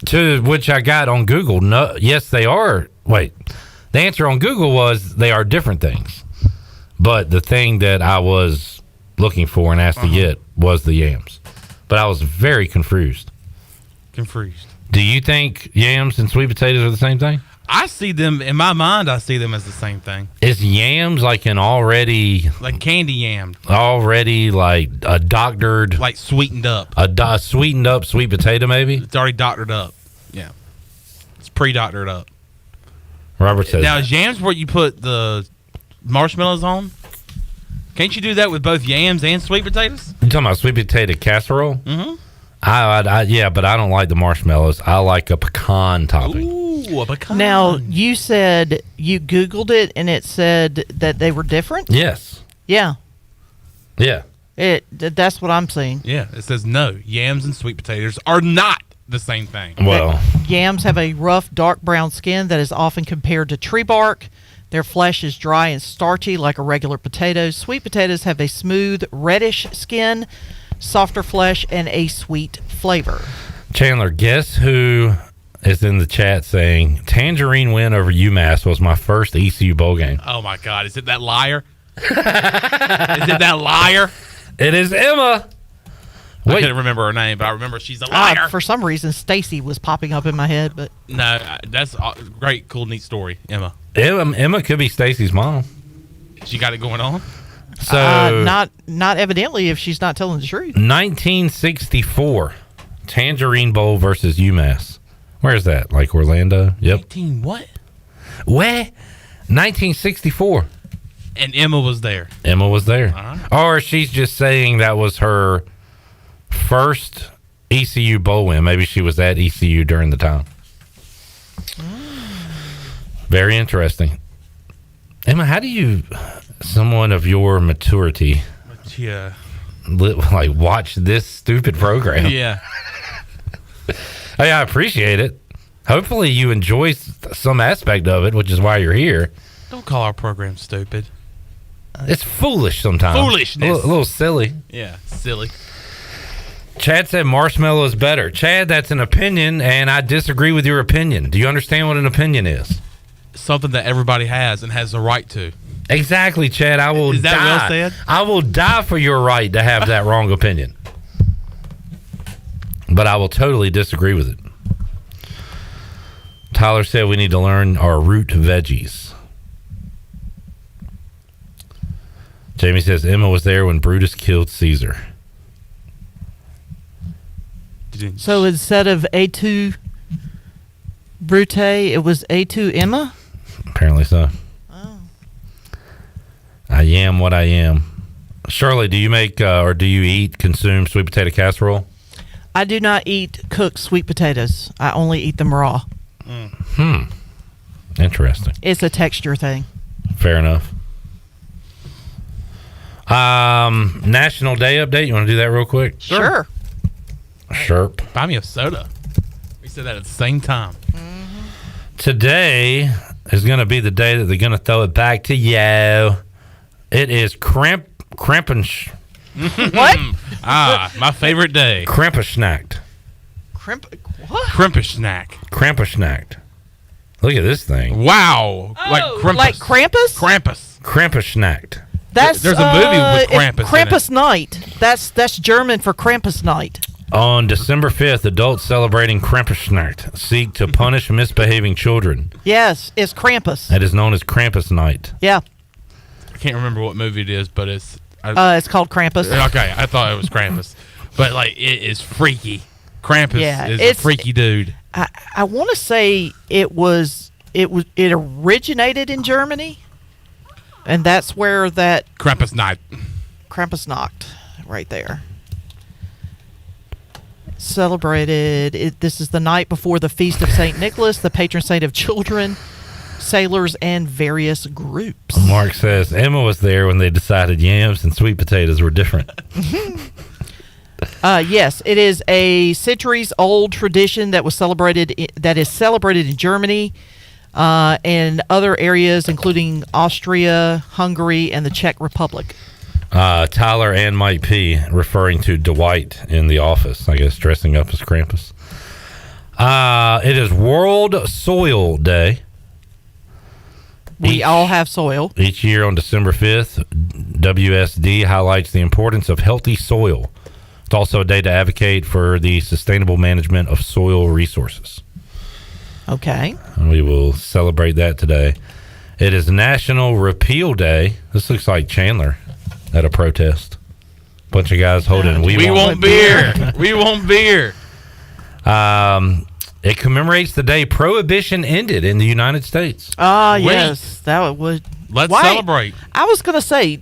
To which I got on Google, no, yes, they are. Wait, the answer on Google was they are different things. But the thing that I was looking for and asked to get was the yams. But I was very confused. Do you think yams and sweet potatoes are the same thing? I see them, in my mind, I see them as the same thing. Is yams like an already... Like candy yam. Already like a doctored... Like sweetened up. A sweetened up sweet potato maybe? It's already doctored up. Yeah. It's pre-doctored up. Robert says... Now, is yams where you put the marshmallows on? Can't you do that with both yams and sweet potatoes? You talking about sweet potato casserole? Mm-hmm. Yeah, but I don't like the marshmallows. I like a pecan topping. Ooh, a pecan. Now, you said you Googled it and it said that they were different? Yes. Yeah. Yeah. That's what I'm seeing. Yeah, it says no. Yams and sweet potatoes are not the same thing. Well, yams have a rough, dark brown skin that is often compared to tree bark. Their flesh is dry and starchy like a regular potato. Sweet potatoes have a smooth, reddish skin, softer flesh, and a sweet flavor. Chandler, guess who is in the chat saying Tangerine win over UMass was my first ECU bowl game? Oh, my God. Is it that liar? Is it that liar? It is Emma. I couldn't remember her name, but I remember she's a liar. For some reason, Stacy was popping up in my head, but No, that's a great, cool, neat story, Emma. Emma could be Stacy's mom. She got it going on? So not evidently if she's not telling the truth. 1964 Tangerine Bowl versus UMass. Where is that? Like Orlando? Yep. 19 what? Where? 1964. And Emma was there. Emma was there. Uh-huh. Or she's just saying that was her first ECU bowl win. Maybe she was at ECU during the time. Very interesting. Emma, how do you, someone of your maturity, Yeah. like watch this stupid program? Yeah. Hey, I appreciate it. Hopefully you enjoy some aspect of it, which is why you're here. Don't call our program stupid. It's foolish sometimes. Foolishness. A little silly. Yeah, silly. Chad said marshmallow is better. Chad, that's an opinion, and I disagree with your opinion. Do you understand what an opinion is? Something that everybody has and has the right to. Exactly, Chad. I will Is that die. well said? I will die for your right to have that wrong opinion. But I will totally disagree with it. Tyler said we need to learn our root veggies. Jamie says Emma was there when Brutus killed Caesar. So instead of A2 Brute, it was A2 Emma? Apparently so. Oh. I am what I am. Shirley, do you make or do you consume sweet potato casserole? I do not eat cooked sweet potatoes. I only eat them raw. Interesting. It's a texture thing. Fair enough. National Day update. You want to do that real quick? Sure. Sherp. Buy me a soda. We said that at the same time. Today is going to be the day that they're going to throw it back to you. It is Krampus. What? My favorite day. Krampusnacht. What? Krampusnacht. Krampusnacht. Look at this thing. Wow. Like Krampus. Like Krampus? Krampusnacht. That's There's a movie with Krampus in it. Krampus Night. That's German for Krampus Night. On December 5th, adults celebrating Krampusnacht seek to punish misbehaving children. Yes, it's Krampus. It is known as Krampus Night. Yeah. I can't remember what movie it is, but it's called Krampus. Okay, I thought it was Krampus. But like it is freaky. Krampus is a freaky dude. I want to say it originated in Germany, and that's where that Krampusnacht right there. Celebrated. This is the night before the feast of Saint Nicholas, the patron saint of children, sailors, and various groups. Mark says Emma was there when they decided yams and sweet potatoes were different. Yes, it is a centuries-old tradition that is celebrated in Germany and other areas, including Austria, Hungary, and the Czech Republic. Tyler and Mike P. referring to Dwight in The Office, I guess, dressing up as Krampus. It is World Soil Day. We all have soil. Each year on December 5th, WSD highlights the importance of healthy soil. It's also a day to advocate for the sustainable management of soil resources. Okay. And we will celebrate that today. It is National Repeal Day. This looks like Chandler at a protest. Bunch of guys holding We want beer. We want beer. It commemorates the day Prohibition ended in the United States. Yes, that would. Let's celebrate. I was going to say,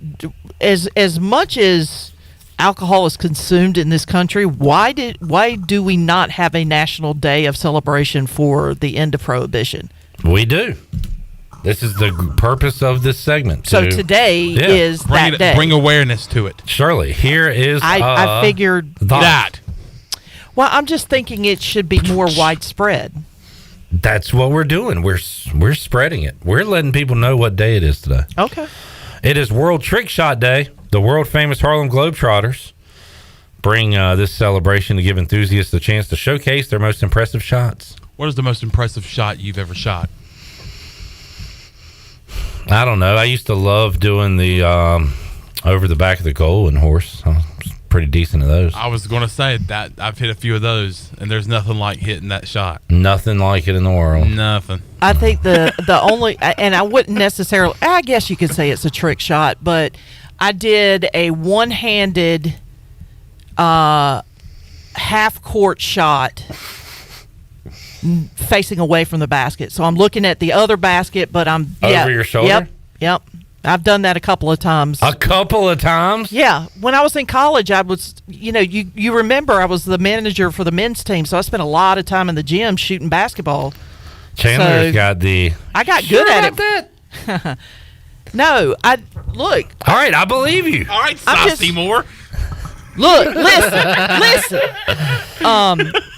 as much as alcohol is consumed in this country, why do we not have a national day of celebration for the end of Prohibition? We do. This is the purpose of this segment. So today is that day. Bring awareness to it. Surely. Here is I figured that. Well, I'm just thinking it should be more widespread. That's what we're doing. We're spreading it. We're letting people know what day it is today. Okay. It is World Trick Shot Day. The world-famous Harlem Globetrotters bring this celebration to give enthusiasts the chance to showcase their most impressive shots. What is the most impressive shot you've ever shot? I don't know. I used to love doing the over the back of the goal and horse. I was pretty decent at those. I was going to say that I've hit a few of those, and there's nothing like hitting that shot. Nothing like it in the world. Nothing. I think the only, and I wouldn't necessarily, I guess you could say it's a trick shot, but I did a one-handed half-court shot facing away from the basket. So I'm looking at the other basket, but I'm over your shoulder? Yep. I've done that a couple of times. A couple of times? Yeah. When I was in college, I was, you remember I was the manager for the men's team, so I spent a lot of time in the gym shooting basketball. Chandler's got the... I got good at it. No, look. All right, I believe you. All right, Saucy Moore. Look, listen.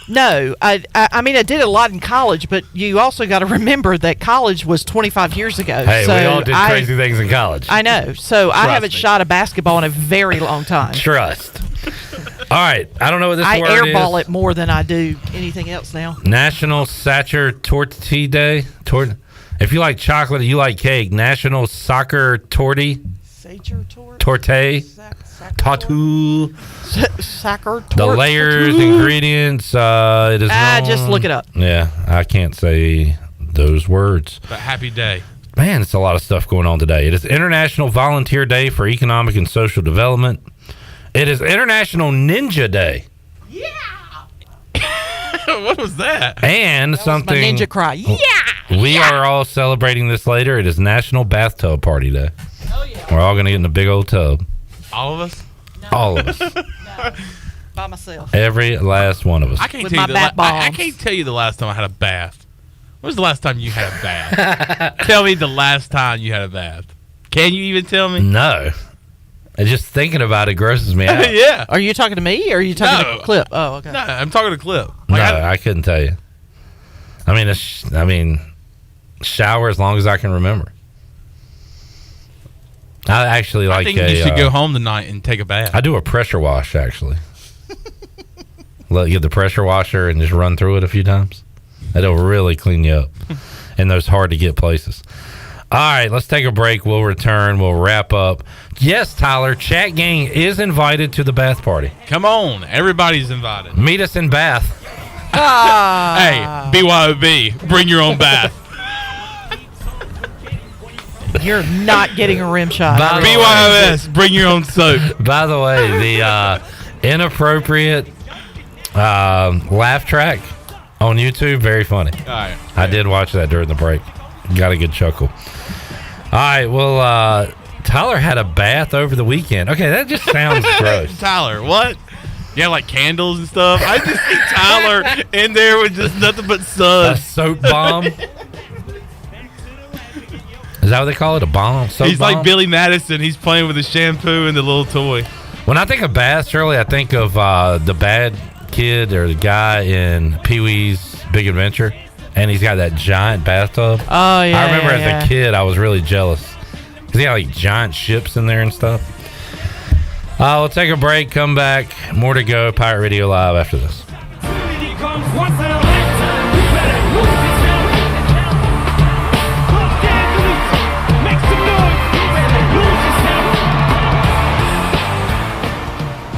No, I mean, I did a lot in college, but you also got to remember that college was 25 years ago. Hey, so we all did crazy things in college. I know. So I haven't shot a basketball in a very long time. Trust. All right, I don't know what this word is. I airball it more than I do anything else now. National Sacher Torti Day. If you like chocolate and you like cake, National Soccer Torti. Sacher Torte. Tatu. Soccer Torte. The layers, ingredients. It is just look it up. Yeah, I can't say those words. But happy day. Man, it's a lot of stuff going on today. It is International Volunteer Day for Economic and Social Development. It is International Ninja Day. What was that? And something. Was my ninja cry. Yeah. We are all celebrating this later. It is National Bathtub Party Day. Oh yeah. We're all going to get in a big old tub. All of us? No. All of us. No. By myself. Every last one of us. I can't tell you I can't tell you the last time I had a bath. When was the last time you had a bath? Tell me the last time you had a bath. Can you even tell me? No. And just thinking about it grosses me out. Yeah. Are you talking to me or are you talking to Clip? Oh, okay. No, I'm talking to Clip. No, I couldn't tell you. I mean, shower as long as I can remember. I actually like. I think you should go home tonight and take a bath. I do a pressure wash actually. Get the pressure washer and just run through it a few times. That'll really clean you up in those hard to get places. All right, let's take a break. We'll return. We'll wrap up. Yes, Tyler, Chat Gang is invited to the bath party. Come on, everybody's invited. Meet us in Bath. Hey, BYOB, bring your own bath. You're not getting a rim shot. BYOS, bring your own soap. By the way, the inappropriate laugh track on YouTube, very funny. All right. I did watch that during the break. Got a good chuckle. All right, well, Tyler had a bath over the weekend. Okay, that just sounds gross. Tyler, what? Yeah, like candles and stuff. I just see Tyler in there with just nothing but sun. A soap bomb. Is that what they call it? A bomb? Soap He's bomb? like Billy Madison. He's playing with the shampoo and the little toy. When I think of bath, Shirley, I think of the bad kid or the guy in Pee-wee's Big Adventure. And he's got that giant bathtub. Oh, yeah. I remember as a kid, I was really jealous. Because he had like giant ships in there and stuff. We'll take a break, come back. More to go. Pirate Radio Live after this.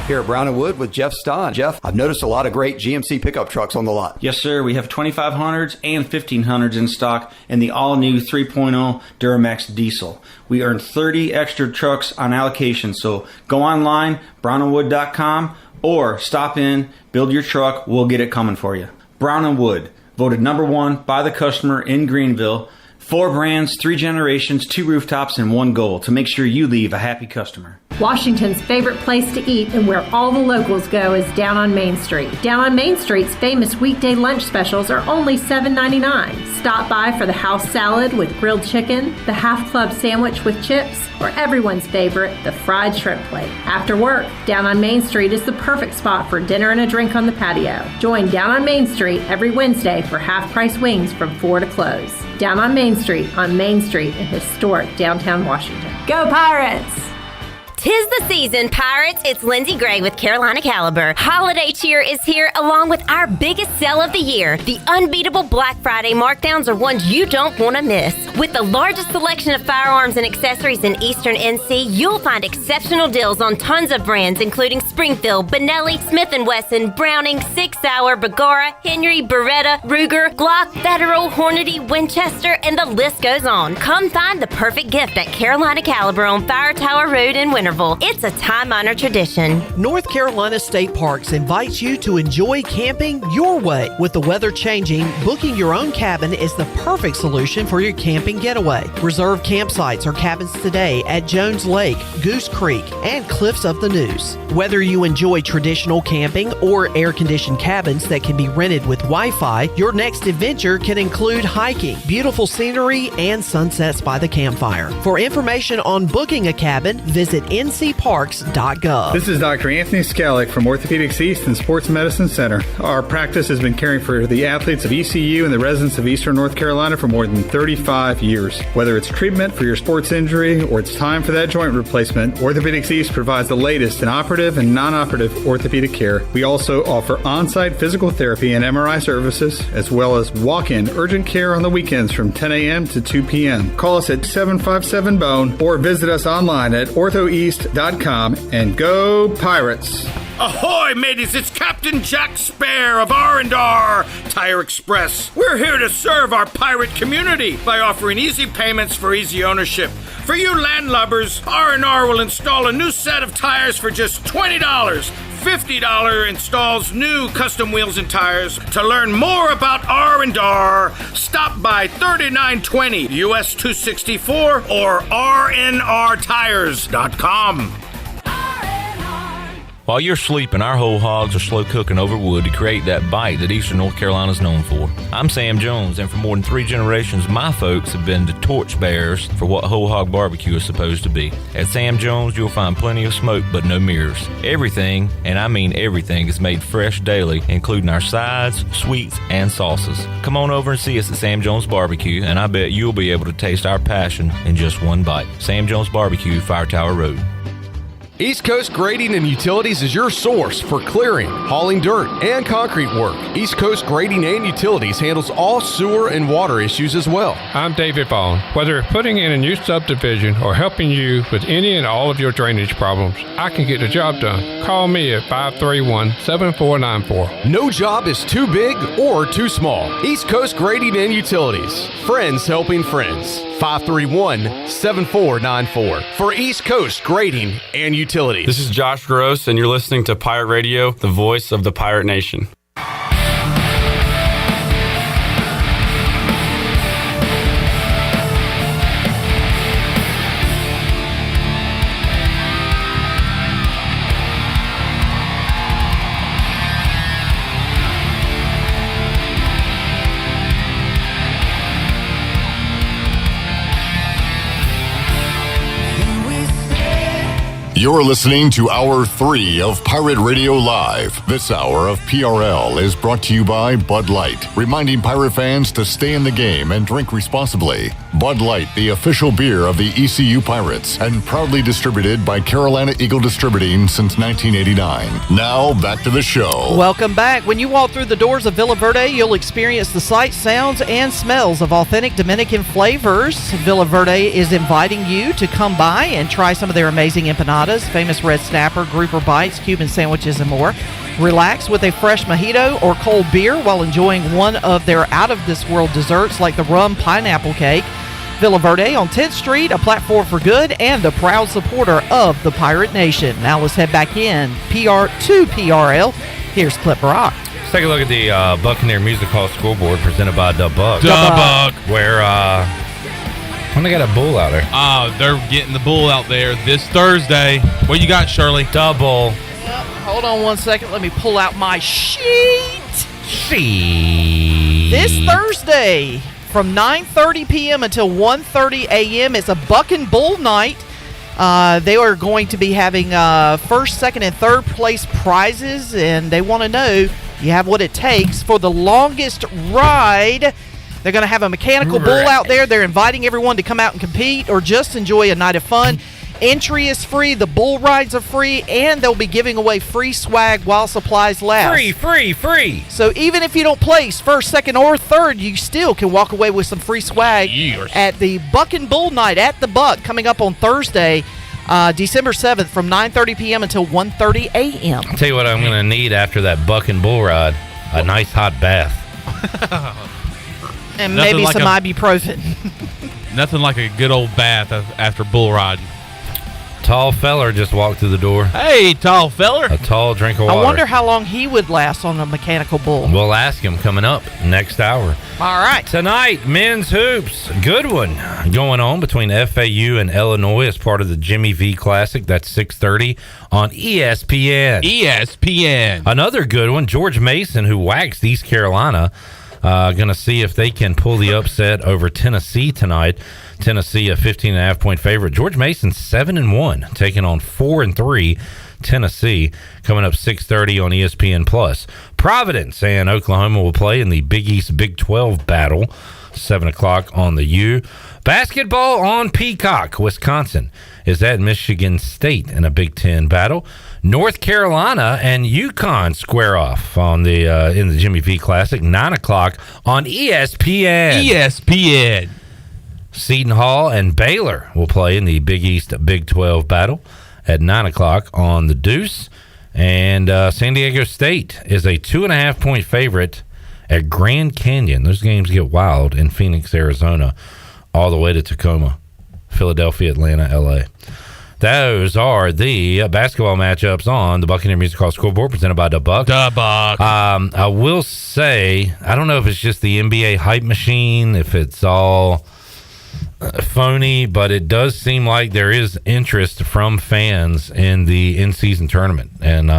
Here at Brown & Wood with Jeff Stein. Jeff, I've noticed a lot of great GMC pickup trucks on the lot. Yes, sir. We have 2500s and 1500s in stock and the all-new 3.0 Duramax diesel. We earn 30 extra trucks on allocation, so go online, brownandwood.com, or stop in, build your truck, we'll get it coming for you. Brown & Wood, voted #1 by the customer in Greenville. 4 brands, 3 generations, 2 rooftops, and 1 goal to make sure you leave a happy customer. Washington's favorite place to eat and where all the locals go is down on Main Street. Down on Main Street's famous weekday lunch specials are only $7.99. Stop by for the house salad with grilled chicken, the half club sandwich with chips, or everyone's favorite, the fried shrimp plate. After work, Down on Main Street is the perfect spot for dinner and a drink on the patio. Join Down on Main Street every Wednesday for half-price wings from 4 to close. Down on Main Street in historic downtown Washington. Go Pirates! 'Tis the season, Pirates. It's Lindsay Gray with Carolina Caliber. Holiday cheer is here along with our biggest sale of the year. The unbeatable Black Friday markdowns are ones you don't want to miss. With the largest selection of firearms and accessories in Eastern NC, you'll find exceptional deals on tons of brands including Springfield, Benelli, Smith & Wesson, Browning, Sig Sauer, Bergara, Henry, Beretta, Ruger, Glock, Federal, Hornady, Winchester, and the list goes on. Come find the perfect gift at Carolina Caliber on Fire Tower Road in Winterville. It's a time-honored tradition. North Carolina State Parks invites you to enjoy camping your way. With the weather changing, booking your own cabin is the perfect solution for your camping getaway. Reserve campsites or cabins today at Jones Lake, Goose Creek, and Cliffs of the Neuse. Whether you enjoy traditional camping or air-conditioned cabins that can be rented with Wi-Fi, your next adventure can include hiking, beautiful scenery, and sunsets by the campfire. For information on booking a cabin, visit ncparks.gov. This is Dr. Anthony Skellick from Orthopedics East and Sports Medicine Center. Our practice has been caring for the athletes of ECU and the residents of Eastern North Carolina for more than 35 years. Whether it's treatment for your sports injury or it's time for that joint replacement, Orthopedics East provides the latest in operative and non-operative orthopedic care. We also offer on-site physical therapy and MRI services, as well as walk-in urgent care on the weekends from 10 a.m. to 2 p.m. Call us at 757-BONE or visit us online at orthoeast.com and go Pirates! Ahoy, mateys! It's Captain Jack Spare of R&R Tire Express. We're here to serve our pirate community by offering easy payments for easy ownership. For you landlubbers, R&R will install a new set of tires for just $20. $50 installs new custom wheels and tires. To learn more about R&R, stop by 3920 US 264 or rnrtires.com. While you're sleeping, our whole hogs are slow cooking over wood to create that bite that Eastern North Carolina is known for. I'm Sam Jones, and for more than 3 generations, my folks have been the torchbearers for what whole hog barbecue is supposed to be. At Sam Jones, you'll find plenty of smoke, but no mirrors. Everything, and I mean everything, is made fresh daily, including our sides, sweets, and sauces. Come on over and see us at Sam Jones Barbecue, and I bet you'll be able to taste our passion in just one bite. Sam Jones Barbecue, Fire Tower Road. East Coast Grading and Utilities is your source for clearing, hauling dirt, and concrete work. East Coast Grading and Utilities handles all sewer and water issues as well. I'm David Vaughn. Whether putting in a new subdivision or helping you with any and all of your drainage problems, I can get the job done. Call me at 531-7494. No job is too big or too small. East Coast Grading and Utilities. Friends helping friends. 531-7494 for East Coast Grading and Utilities. This is Josh Gross, and you're listening to Pirate Radio, the voice of the Pirate Nation. You're listening to Hour 3 of Pirate Radio Live. This hour of PRL is brought to you by Bud Light, reminding Pirate fans to stay in the game and drink responsibly. Bud Light, the official beer of the ECU Pirates, and proudly distributed by Carolina Eagle Distributing since 1989. Now, back to the show. Welcome back. When you walk through the doors of Villa Verde, you'll experience the sights, sounds, and smells of authentic Dominican flavors. Villa Verde is inviting you to come by and try some of their amazing empanadas, famous red snapper, grouper bites, Cuban sandwiches, and more. Relax with a fresh mojito or cold beer while enjoying one of their out-of-this-world desserts like the rum pineapple cake. Villa Verde on 10th Street, a platform for good and a proud supporter of the Pirate Nation. Now let's head back in to PRL. Here's Clip Rock. Let's take a look at the Buccaneer Music Hall scoreboard presented by Da Buck. Da Buck. Where, when they got a bull out there. They're getting the bull out there this Thursday. What you got, Shirley? Double. Yep. Hold on one second. Let me pull out my sheet. This Thursday from 9:30 p.m. until 1:30 a.m. it's a Buck and Bull night. They are going to be having first, second, and third place prizes, and they want to know you have what it takes for the longest ride. They're going to have a mechanical bull out there. They're inviting everyone to come out and compete or just enjoy a night of fun. Entry is free, the bull rides are free, and they'll be giving away free swag while supplies last. Free. So even if you don't place first, second, or third, you still can walk away with some free swag at the Buck and Bull Night at the Buck coming up on Thursday, December 7th from 9:30 p.m. until 1:30 a.m. I'll tell you what I'm going to need after that Buck and Bull ride, a nice hot bath. And maybe some ibuprofen. Nothing like a good old bath after bull riding. Tall feller just walked through the door. Hey, tall feller. A tall drink of water. I wonder how long he would last on a mechanical bull. We'll ask him coming up next hour. All right. Tonight, men's hoops. Good one going on between FAU and Illinois as part of the Jimmy V Classic. That's 6:30 on ESPN. ESPN. Another good one, George Mason, who waxed East Carolina. Going to see if they can pull the upset over Tennessee tonight. Tennessee, a 15.5-point favorite. George Mason, 7-1, taking on 4-3 Tennessee. Coming up 6:30 on ESPN+. Providence and Oklahoma will play in the Big East Big 12 battle, 7 o'clock on the U. Basketball on Peacock. Wisconsin is at Michigan State in a Big Ten battle. North Carolina and UConn square off on the in the Jimmy V Classic, 9 o'clock on ESPN. ESPN. Seton Hall and Baylor will play in the Big East Big 12 battle at 9 o'clock on the Deuce. And San Diego State is a 2.5-point favorite at Grand Canyon. Those games get wild in Phoenix, Arizona, all the way to Tacoma, Philadelphia, Atlanta, L.A. Those are the basketball matchups on the Buccaneer Music Hall scoreboard presented by Da Buck. Da Buck. I will say, I don't know if it's just the NBA hype machine, if it's all phony, but it does seem like there is interest from fans in the in-season tournament. And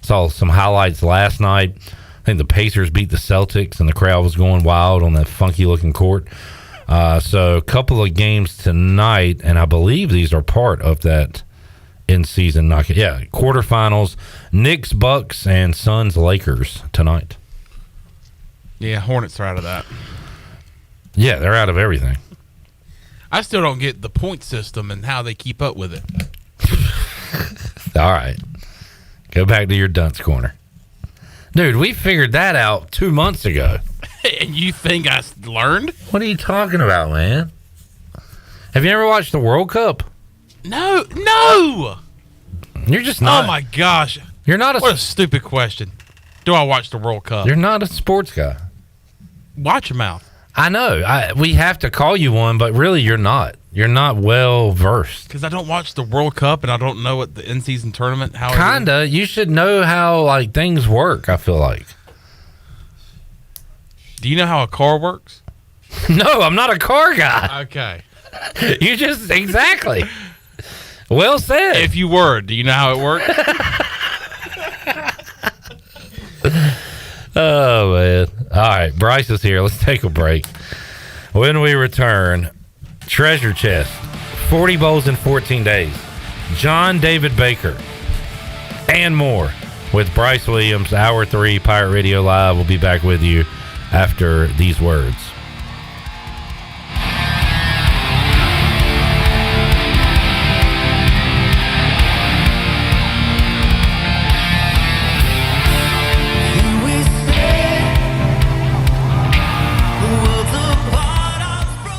saw some highlights last night. I think the Pacers beat the Celtics, and the crowd was going wild on that funky-looking court. So a couple of games tonight, and I believe these are part of that in-season knockout. Yeah, quarterfinals, Knicks, Bucks, and Suns, Lakers tonight. Yeah, Hornets are out of that. Yeah, they're out of everything. I still don't get the point system and how they keep up with it. All right. Go back to your dunce corner. Dude, we figured that out 2 months ago. And you think I learned? What are you talking about, man? Have you ever watched the World Cup? No. You're just not. Oh, my gosh. You're not What a stupid question. Do I watch the World Cup? You're not a sports guy. Watch your mouth. I know. We have to call you one, but really you're not. You're not well versed. Because I don't watch the World Cup and I don't know what the in-season tournament, how Kinda. You should know how things work, I feel like. Do you know how a car works? No, I'm not a car guy. Okay. You just, exactly. Well said. If you were, do you know how it works? Oh, man. All right, Bryce is here. Let's take a break. When we return, treasure chest. 40 bowls in 14 days. John David Baker, and more with Bryce Williams. Hour 3 Pirate Radio Live. We'll be back with you after these words.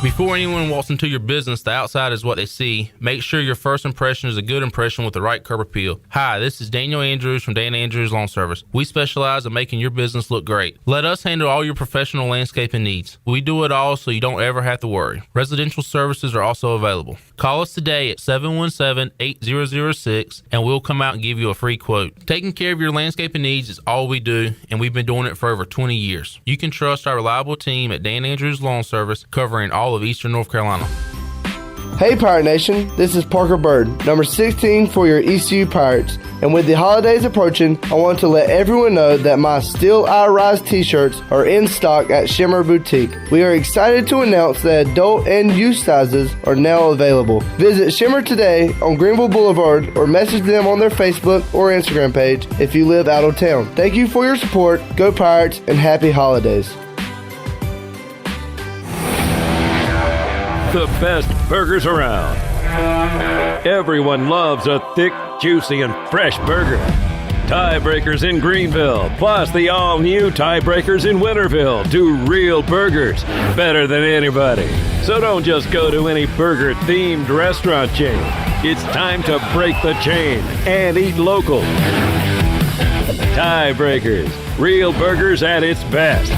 Before anyone walks into your business, the outside is what they see. Make sure your first impression is a good impression with the right curb appeal. Hi, this is Daniel Andrews from Dan Andrews Lawn Service. We specialize in making your business look great. Let us handle all your professional landscaping needs. We do it all so you don't ever have to worry. Residential services are also available. Call us today at 717-8006 and we'll come out and give you a free quote. Taking care of your landscaping needs is all we do, and we've been doing it for over 20 years. You can trust our reliable team at Dan Andrews Lawn Service, covering all of Eastern North Carolina. Hey Pirate Nation, this is Parker Bird, number 16 for your ECU Pirates. And with the holidays approaching, I want to let everyone know that my Still I Rise t-shirts are in stock at Shimmer Boutique. We are excited to announce that adult and youth sizes are now available. Visit Shimmer today on Greenville Boulevard or message them on their Facebook or Instagram page if you live out of town. Thank you for your support, go Pirates, and happy holidays. The best burgers around. Everyone loves a thick, juicy, and fresh burger. Tiebreakers in Greenville, plus the all-new Tiebreakers in Winterville, do real burgers better than anybody. So don't just go to any burger-themed restaurant chain. It's time to break the chain and eat local. Tiebreakers, real burgers at its best.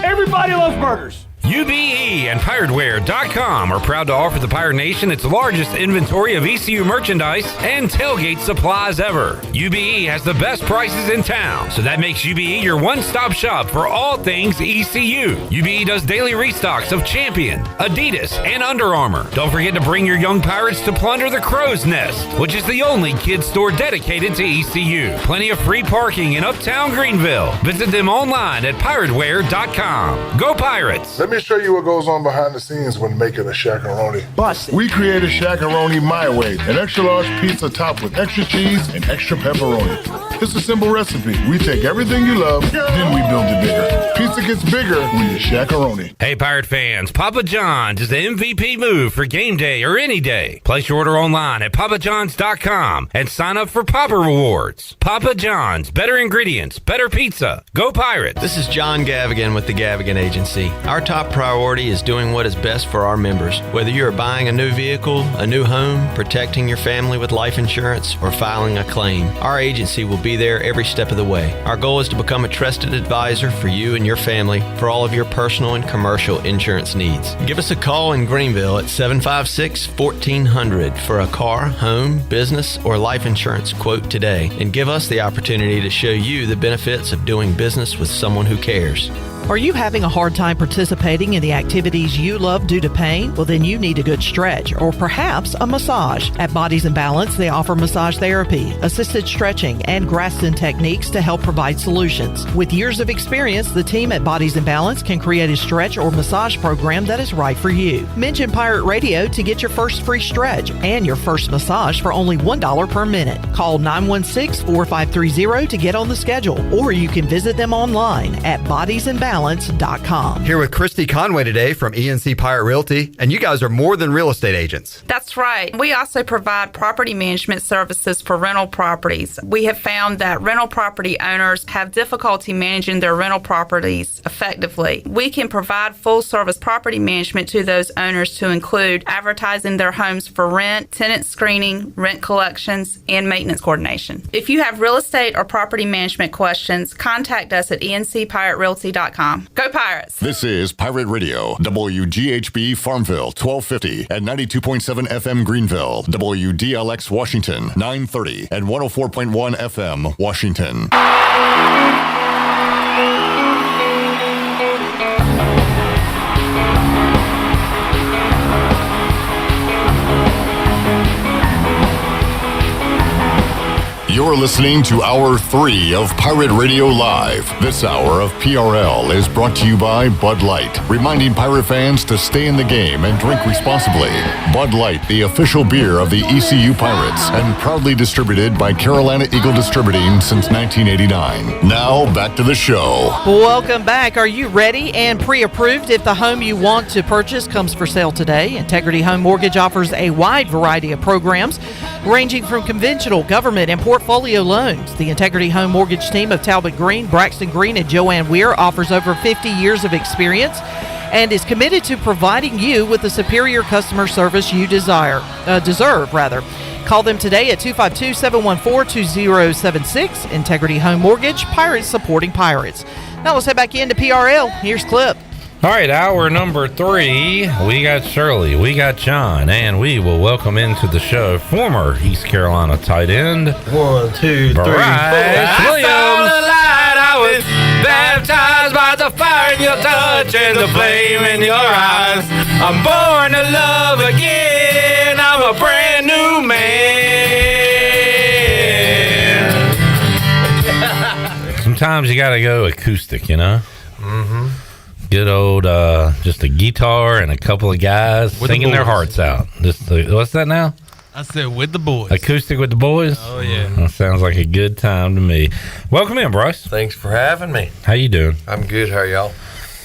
Everybody loves burgers. UBE and PirateWear.com are proud to offer the Pirate Nation its largest inventory of ECU merchandise and tailgate supplies ever. UBE has the best prices in town, so that makes UBE your one-stop shop for all things ECU. UBE does daily restocks of Champion, Adidas, and Under Armour. Don't forget to bring your young Pirates to plunder the Crow's Nest, which is the only kids store dedicated to ECU. Plenty of free parking in Uptown Greenville. Visit them online at PirateWear.com. Go Pirates! Let me show you what goes on behind the scenes when making a Shaq-a-Roni. Busted. We created Shaq-a-Roni My Way, an extra large pizza topped with extra cheese and extra pepperoni. It's a simple recipe. We take everything you love, then we build it bigger. Pizza gets bigger when you Shaq-a-Roni. Hey Pirate fans, Papa John's is the MVP move for game day or any day. Place your order online at papajohns.com and sign up for Papa Rewards. Papa John's, better ingredients, better pizza. Go Pirates! This is John Gavigan with the Gavigan Agency. Our top priority is doing what is best for our members. Whether you are buying a new vehicle, a new home, protecting your family with life insurance, or filing a claim, our agency will be there every step of the way. Our goal is to become a trusted advisor for you and your family for all of your personal and commercial insurance needs. Give us a call in Greenville at 756-1400 for a car, home, business, or life insurance quote today, and give us the opportunity to show you the benefits of doing business with someone who cares. Are you having a hard time participating in the activities you love due to pain? Well, then you need a good stretch or perhaps a massage. At Bodies in Balance, they offer massage therapy, assisted stretching, and Graston techniques to help provide solutions. With years of experience, the team at Bodies in Balance can create a stretch or massage program that is right for you. Mention Pirate Radio to get your first free stretch and your first massage for only $1 per minute. Call 916-4530 to get on the schedule, or you can visit them online at bodiesinbalance.com. Here with Christy Conway today from ENC Pirate Realty, and you guys are more than real estate agents. That's right. We also provide property management services for rental properties. We have found that rental property owners have difficulty managing their rental properties effectively. We can provide full-service property management to those owners to include advertising their homes for rent, tenant screening, rent collections, and maintenance coordination. If you have real estate or property management questions, contact us at encpiraterealty.com. Go Pirates! This is Pirate Radio, WGHB Farmville, 1250 and 92.7 FM Greenville, WDLX Washington, 930 and 104.1 FM Washington. You're listening to Hour 3 of Pirate Radio Live. This hour of PRL is brought to you by Bud Light, reminding Pirate fans to stay in the game and drink responsibly. Bud Light, the official beer of the ECU Pirates, and proudly distributed by Carolina Eagle Distributing since 1989. Now, back to the show. Welcome back. Are you ready and pre-approved if the home you want to purchase comes for sale today? Integrity Home Mortgage offers a wide variety of programs ranging from conventional, government, and portfolio loans. The Integrity Home Mortgage team of Talbot Green, Braxton Green, and Joanne Weir offers over 50 years of experience and is committed to providing you with the superior customer service you deserve. Call them today at 252-714-2076. Integrity Home Mortgage, Pirates supporting Pirates. Now let's head back into PRL. Here's Clip. All right, hour number 3, we got Shirley, we got John, and we will welcome into the show former East Carolina tight end. 1, 2, 3, 4. Bryce Williams. I was baptized by the fire in your touch and the flame in your eyes. I'm born to love again. I'm a brand new man. Sometimes you got to go acoustic, you know? Mm-hmm. Good old, just a guitar and a couple of guys with singing their hearts out. What's that now? I said with the boys. Acoustic with the boys? Oh, yeah. That sounds like a good time to me. Welcome in, Bryce. Thanks for having me. How you doing? I'm good. How are y'all?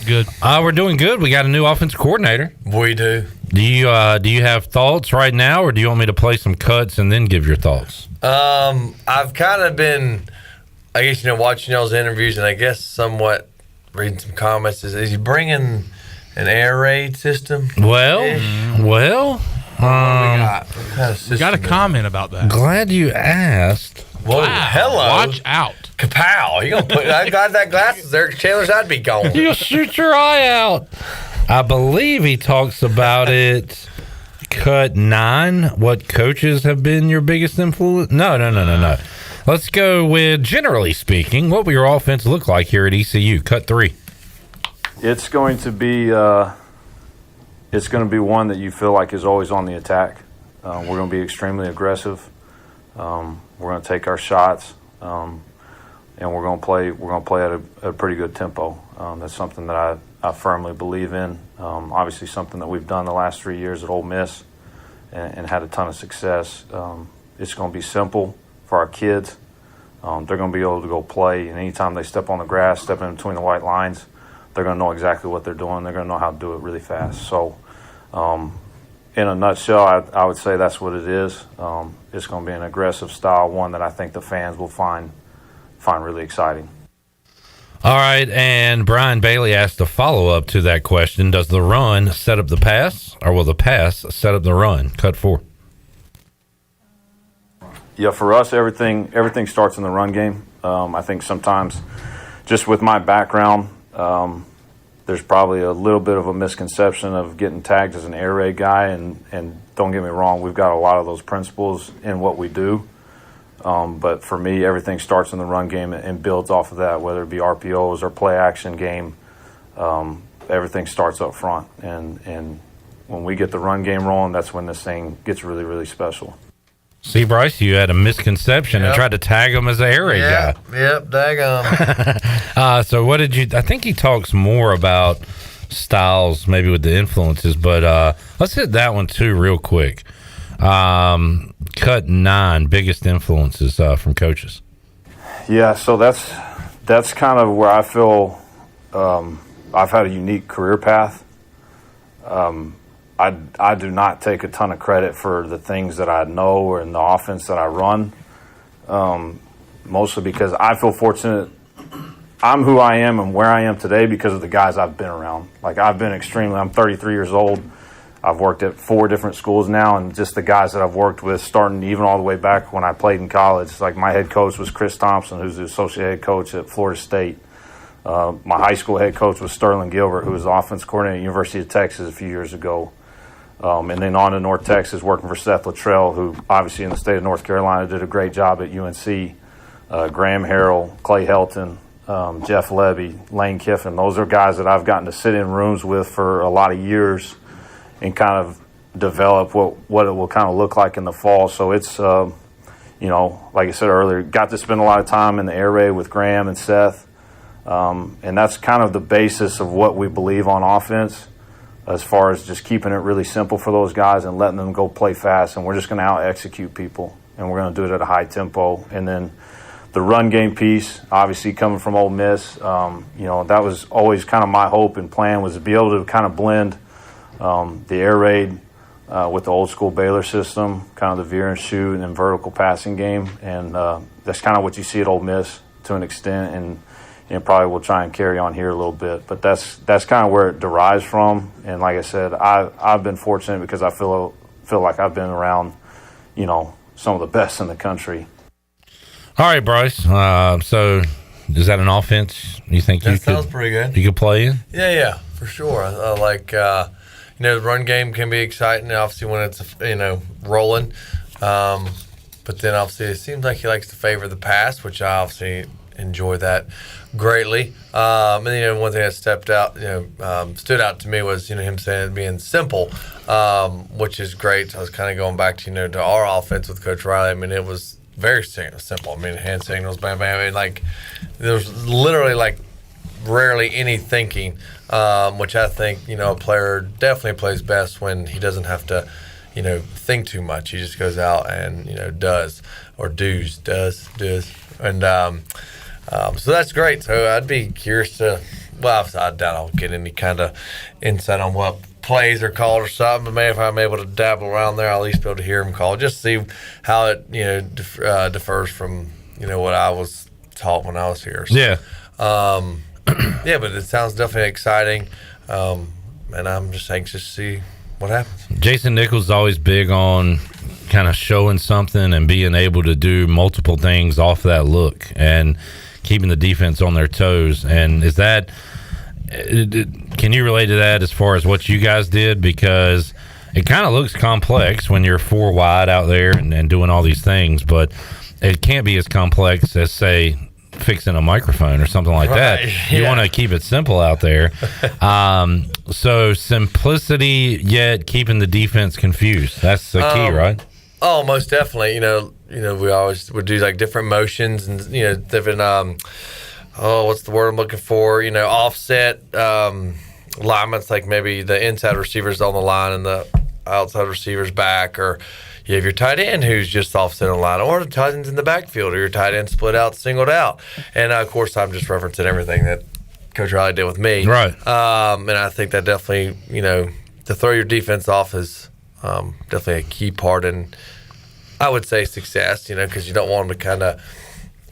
Good. We're doing good. We got a new offensive coordinator. We do. Do you have thoughts right now, or do you want me to play some cuts and then give your thoughts? I've kind of been, I guess, watching y'all's interviews and I guess somewhat reading some comments. Is he bringing an air raid system? Well, we got a comment about that. Glad you asked. Whoa, hello. Watch out. Kapow. You gonna put, I got that glasses there, Chandler's, I'd be gone. You'll shoot your eye out. I believe he talks about it. Cut 9. What coaches have been your biggest influence? No. Let's go with, generally speaking, what will your offense look like here at ECU? Cut 3. It's going to be one that you feel like is always on the attack. We're going to be extremely aggressive. We're going to take our shots, and we're going to play at a pretty good tempo. That's something that I firmly believe in. Obviously, something that we've done the last 3 years at Ole Miss and had a ton of success. It's going to be simple for our kids. They're going to be able to go play, and anytime they step on the grass, step in between the white lines, they're going to know exactly what they're doing. They're going to know how to do it really fast. So, in a nutshell, I would say that's what it is. It's going to be an aggressive style, one that I think the fans will find really exciting. All right, and Brian Bailey asked a follow-up to that question. Does the run set up the pass, or will the pass set up the run? Cut 4. Yeah, for us, everything starts in the run game. I think sometimes, just with my background, there's probably a little bit of a misconception of getting tagged as an air raid guy, and don't get me wrong, we've got a lot of those principles in what we do. But for me, everything starts in the run game and builds off of that, whether it be RPOs or play action game. Everything starts up front, and when we get the run game rolling, that's when this thing gets really, really special. See, Bryce, you had a misconception and tried to tag him as an air raid guy. Yep, daggum. So what did you – I think he talks more about styles maybe with the influences, but let's hit that one too real quick. Cut 9, biggest influences from coaches. Yeah, so that's kind of where I feel I've had a unique career path. I do not take a ton of credit for the things that I know or in the offense that I run, mostly because I feel fortunate. I'm who I am and where I am today because of the guys I've been around. Like, I'm 33 years old. I've worked at 4 different schools now, and just the guys that I've worked with, starting even all the way back when I played in college. Like, my head coach was Chris Thompson, who's the associate head coach at Florida State. My high school head coach was Sterling Gilbert, who was the offense coordinator at the University of Texas a few years ago. And then on to North Texas, working for Seth Luttrell, who obviously in the state of North Carolina did a great job at UNC. Graham Harrell, Clay Helton, Jeff Levy, Lane Kiffin. Those are guys that I've gotten to sit in rooms with for a lot of years and kind of develop what it will kind of look like in the fall. So it's like I said earlier, got to spend a lot of time in the air raid with Graham and Seth. And that's kind of the basis of what we believe on offense, as far as just keeping it really simple for those guys and letting them go play fast. And we're just going to out-execute people, and we're going to do it at a high tempo. And then the run game piece, obviously coming from Ole Miss, that was always kind of my hope and plan, was to be able to kind of blend the air raid with the old school Baylor system, kind of the veer and shoot and then vertical passing game. And that's kind of what you see at Ole Miss to an extent, and probably will try and carry on here a little bit. But that's kind of where it derives from. And like I said, I've been fortunate because I feel like I've been around, some of the best in the country. All right, Bryce. So is that an offense you think that sounds pretty good. You could play in? Yeah, for sure. I like, the run game can be exciting, obviously, when it's, rolling. But then, obviously, it seems like he likes to favor the pass, which I obviously enjoy that greatly. And then, one thing that stood out to me was, him saying being simple, which is great. So I was kind of going back to, to our offense with Coach Riley. I mean, it was very simple. I mean, hand signals, bam, bam. I mean, like, there's literally, rarely any thinking, which I think, a player definitely plays best when he doesn't have to, think too much. He just goes out and, does. And so that's great. So I'd be curious to, I doubt I'll get any kind of insight on what plays are called or something, but maybe if I'm able to dabble around there, I'll at least be able to hear them called, just see how it, differs from, what I was taught when I was here. So, yeah. But it sounds definitely exciting, and I'm just anxious to see what happens. Jason Nichols is always big on kind of showing something and being able to do multiple things off that look and keeping the defense on their toes. And is that, can you relate to that as far as what you guys did? Because it kind of looks complex when you're four wide out there and doing all these things, but it can't be as complex as, say, fixing a microphone or something like that. You want to keep it simple out there. So simplicity, yet keeping the defense confused. That's the key, right? Oh, most definitely. We always would do different motions and different. What's the word I'm looking for? Offset alignments, like maybe the inside receiver's on the line and the outside receiver's back, or you have your tight end who's just offset on the line, or the tight end's in the backfield, or your tight end split out, singled out. And of course, I'm just referencing everything that Coach Riley did with me. Right. And I think that definitely, to throw your defense off is definitely a key part in, I would say, success, because you don't want them to kind of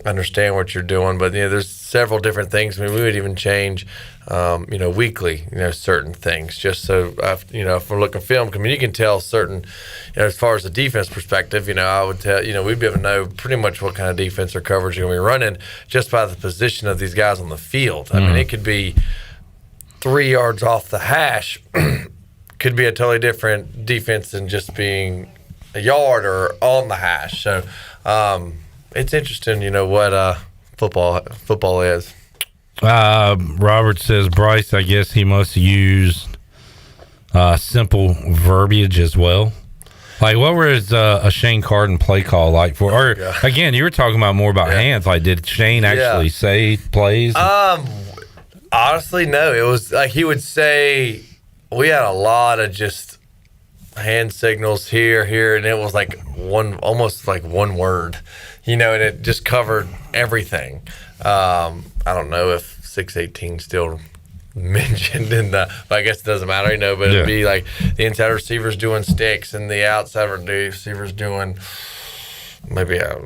understand what you're doing. But, there's several different things. I mean, we would even change, weekly, certain things, just so, if we're looking film, I mean, you can tell certain, as far as the defense perspective, I would tell, we'd be able to know pretty much what kind of defense or coverage you're going to be running just by the position of these guys on the field. I mean, it could be 3 yards off the hash, could be a totally different defense than just being a yard or on the hash. So, it's interesting, what football is. Robert says, Bryce, I guess he must have used simple verbiage as well. Like, what was a Shane Carden play call like for? Or again, you were talking about more about hands. Like, did Shane actually say plays? Honestly, no. It was like he would say, we had a lot of just hand signals here, and it was almost like one word, and it just covered everything. I don't know if 618 still mentioned in the, but I guess it doesn't matter, but it'd be like the inside receivers doing sticks and the outside receivers doing maybe a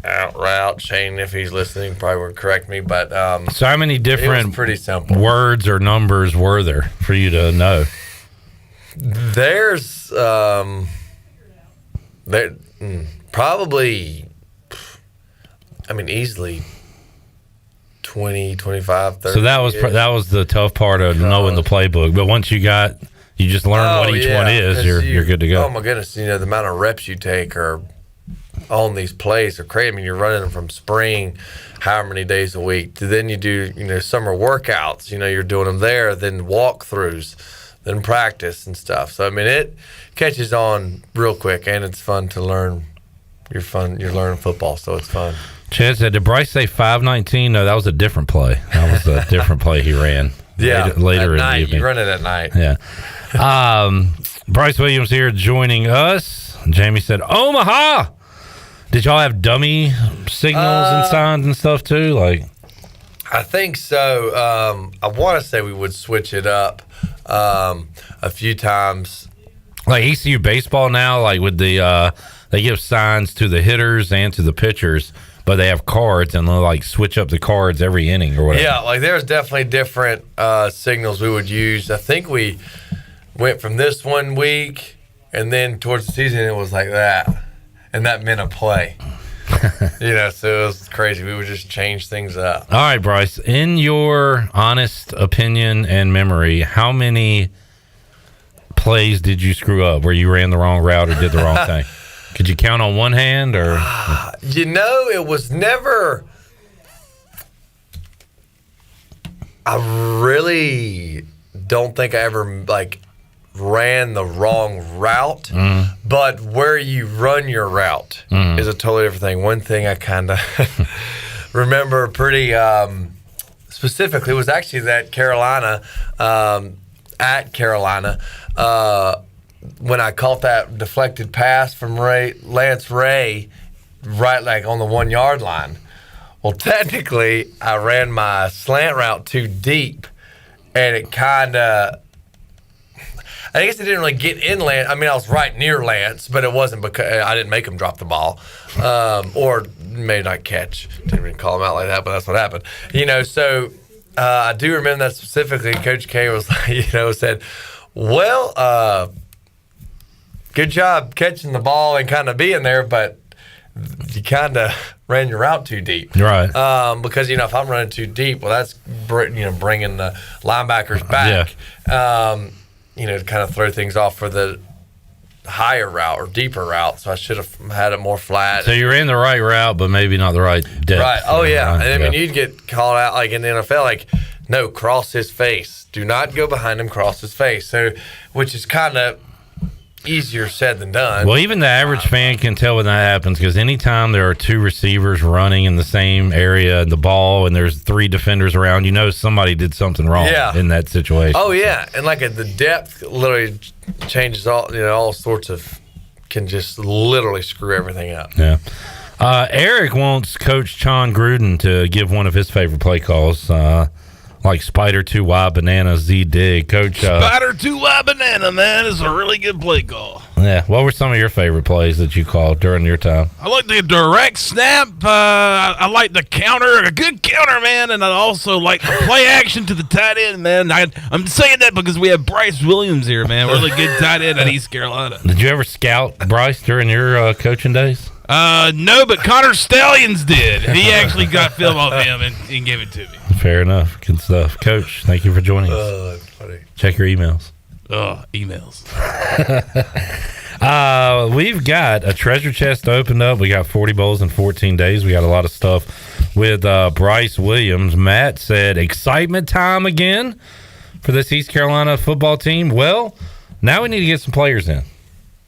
out route. Shane, if he's listening, probably would correct me, but so how many different pretty simple words or numbers were there for you to know? There's probably, easily 20, 25, 30. So that was the tough part of knowing the playbook. But once you just learn what each one is, you're good to go. Oh my goodness, the amount of reps you take are on these plays are crazy. You're running them from spring, however many days a week. Then you do, summer workouts. You're doing them there. Then walkthroughs, then practice and stuff. So it catches on real quick, and it's fun to learn You're learning football, so it's fun. Chad said, did Bryce say 5:19? No, that was a different play. That was a different play he ran. Yeah, later in night, the evening. You run it at night. Yeah. Bryce Williams here joining us. Jamie said, Omaha. Did y'all have dummy signals and signs and stuff too? Like, I think so. I want to say we would switch it up a few times. Like ECU baseball now, like with the they give signs to the hitters and to the pitchers, but they have cards and they'll like switch up the cards every inning or whatever. Yeah, like there's definitely different signals we would use. I think we went from this one week, and then towards the season it was like that, and that meant a play. So it was crazy. We would just change things up. All right, Bryce, in your honest opinion and memory, how many plays did you screw up where you ran the wrong route or did the wrong thing? Could you count on one hand or? It was never. I really don't think I ever ran the wrong route, but where you run your route is a totally different thing. One thing I kind of remember pretty specifically was actually that Carolina, at Carolina, when I caught that deflected pass from Lance Ray right on the 1 yard line. Well, technically, I ran my slant route too deep, and it kind of, I guess it didn't really get in Lance. I mean, I was right near Lance, but it wasn't because I didn't make him drop the ball or maybe not catch. Didn't even call him out like that, but that's what happened. So I do remember that specifically. Coach K was said, well, good job catching the ball and kind of being there, but you kind of ran your route too deep. Right. Because, if I'm running too deep, well, that's, bringing the linebackers back, to kind of throw things off for the higher route or deeper route. So I should have had it more flat. So you ran the right route, but maybe not the right depth. Right. Oh, yeah. Right. And I mean, you'd get called out in the NFL, no, cross his face. Do not go behind him, cross his face. So, which is kind of easier said than done. Well, even the average fan can tell when that happens, because anytime there are two receivers running in the same area and the ball and there's three defenders around, somebody did something wrong in that situation. Oh, yeah. And the depth literally changes all sorts of, can just literally screw everything up. Yeah. Eric wants Coach John Gruden to give one of his favorite play calls, like Spider 2Y Banana Z Dig. Coach Spider 2Y Banana, man, is a really good play call. Yeah. What were some of your favorite plays that you called during your time? I like the direct snap. I like the counter, a good counter, man, and I also like the play action to the tight end, man. I'm saying that because we have Bryce Williams here, man. Really good tight end at East Carolina. Did you ever scout Bryce during your coaching days? No, but Connor Stallions did. He actually got film of him and gave it to me. Fair enough. Good stuff. Coach, thank you for joining us. Funny. Check your emails. Emails. We've got a treasure chest opened up. We got 40 bowls in 14 days. We got a lot of stuff with Bryce Williams. Matt said, excitement time again for this East Carolina football team. Well, now we need to get some players in.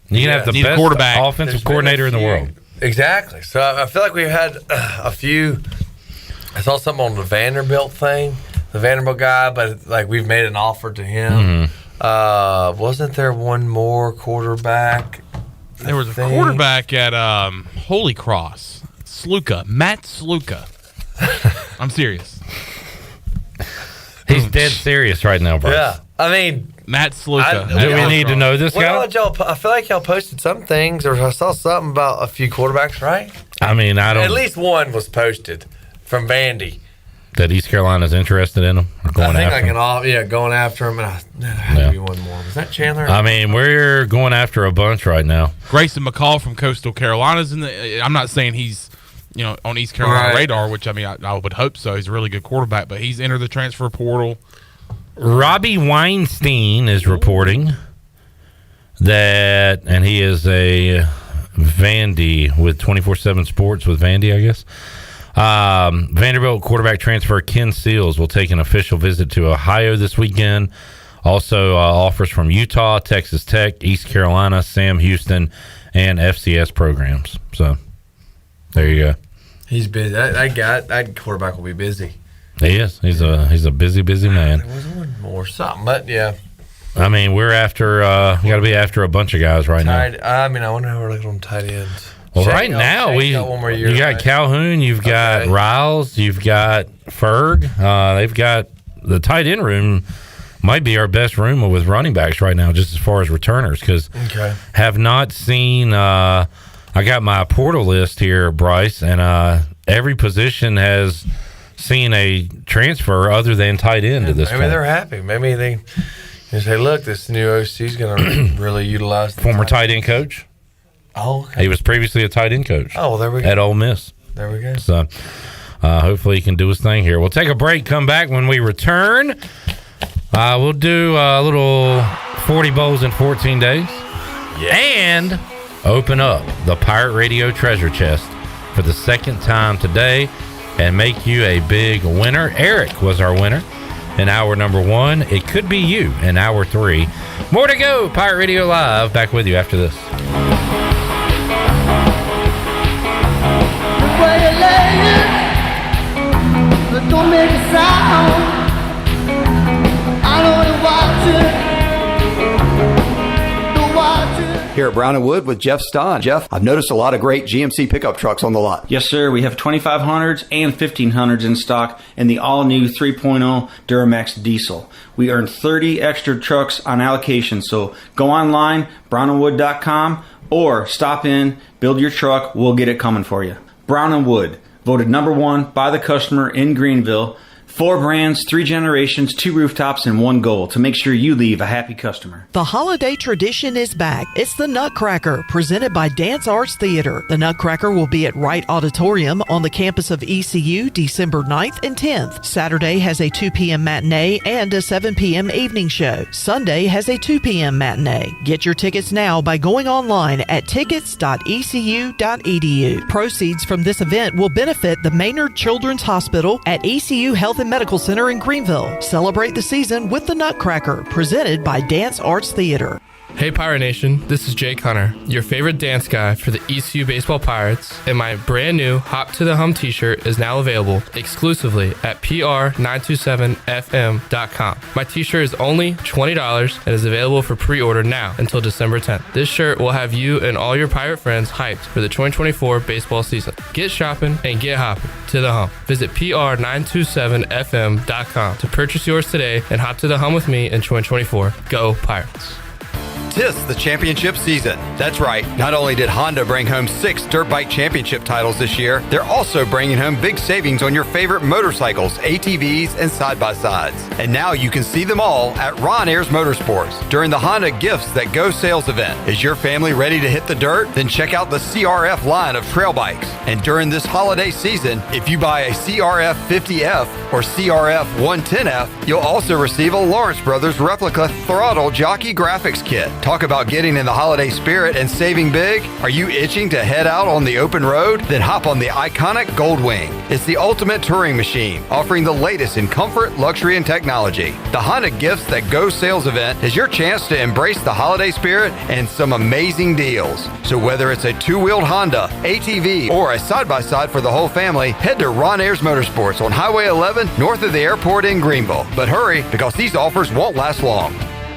You can have the best offensive coordinator in the world. Exactly. So I feel like we've had a few. I saw something on the Vanderbilt thing, the Vanderbilt guy, but we've made an offer to him. Wasn't there one more quarterback? There was a quarterback at Holy Cross, Matt Sluka. I'm serious. He's dead serious right now, Bryce. Yeah, I mean Matt Sluka. Do we need to know this guy? I feel like y'all posted some things, or I saw something about a few quarterbacks, right? I mean, I don't. At least one was posted from Vandy. That East Carolina's interested in him, or going after him. Going after him. And there had to be one more. Was that Chandler? I mean, we're going after a bunch right now. Grayson McCall from Coastal Carolina's in the. I'm not saying he's on East Carolina radar, which I would hope so. He's a really good quarterback, but he's entered the transfer portal. Robbie Weinstein is reporting that, and he is a Vandy with 24/7 Sports with Vandy, I guess. Vanderbilt quarterback transfer Ken Seals will take an official visit to Ohio this weekend. Also offers from Utah, Texas Tech, East Carolina, Sam Houston, and FCS programs. So There you go. He's busy. That quarterback will be busy. He is. He's a busy man. There was one more something, but yeah. I mean, we're after. We got to be after a bunch of guys right now. I wonder how we're looking on tight ends. Well, right now you got Calhoun, you've got Riles, you've got Ferg. They've got the tight end room. Might be our best room with running backs right now, just as far as returners, because have not seen. I got my portal list here, Bryce, and every position has seen a transfer other than tight end to this point. Maybe they're happy. Maybe they say, "Look, this new OC is going to really utilize the former tight end coach." Oh, okay. He was previously a tight end coach. Oh, well, there we go. At Ole Miss. There we go. So hopefully he can do his thing here. We'll take a break, come back. When we return, we'll do a little 40 bowls in 14 days. Yes. And open up the Pirate Radio treasure chest for the second time today and make you a big winner. Eric was our winner in hour number 1. It could be you in hour 3. More to go. Pirate Radio Live. Back with you after this. Don't make a sound. I know you watch it. Here at Brown & Wood with Jeff Stein. Jeff, I've noticed a lot of great GMC pickup trucks on the lot. Yes, sir. We have 2500s and 1500s in stock and the all-new 3.0 Duramax diesel. We earn 30 extra trucks on allocation, so go online, brownandwood.com, or stop in, build your truck, we'll get it coming for you. Brown & Wood, voted number 1 by the customer in Greenville. 4 brands, 3 generations, 2 rooftops, and 1 goal to make sure you leave a happy customer. The holiday tradition is back. It's the Nutcracker, presented by Dance Arts Theater. The Nutcracker will be at Wright Auditorium on the campus of ECU December 9th and 10th. Saturday has a 2 p.m. matinee and a 7 p.m. evening show. Sunday has a 2 p.m. matinee. Get your tickets now by going online at tickets.ecu.edu. Proceeds from this event will benefit the Maynard Children's Hospital at ECU Health and Medical Center in Greenville. Celebrate the season with the Nutcracker, presented by Dance Arts Theater. Hey Pirate Nation, this is Jake Hunter, your favorite dance guy for the ECU Baseball Pirates, and my brand new Hop to the Hum t-shirt is now available exclusively at pr927fm.com. My t-shirt is only $20 and is available for pre-order now until December 10th. This shirt will have you and all your Pirate friends hyped for the 2024 baseball season. Get shopping and get hopping to the hum. Visit pr927fm.com to purchase yours today and hop to the hum with me in 2024. Go Pirates. 'Tis the championship season. That's right. Not only did Honda bring home 6 dirt bike championship titles this year, they're also bringing home big savings on your favorite motorcycles, ATVs, and side-by-sides. And now you can see them all at Ron Ayers Motorsports during the Honda Gifts That Go sales event. Is your family ready to hit the dirt? Then check out the CRF line of trail bikes. And during this holiday season, if you buy a CRF 50F or CRF 110F, you'll also receive a Lawrence Brothers replica throttle jockey graphics kit. Talk about getting in the holiday spirit and saving big. Are you itching to head out on the open road? Then hop on the iconic Goldwing. It's the ultimate touring machine, offering the latest in comfort, luxury, and technology. The Honda Gifts That Go sales event is your chance to embrace the holiday spirit and some amazing deals. So whether it's a 2-wheeled Honda, ATV, or a side-by-side for the whole family, head to Ron Ayers Motorsports on Highway 11 north of the airport in Greenville. But hurry, because these offers won't last long.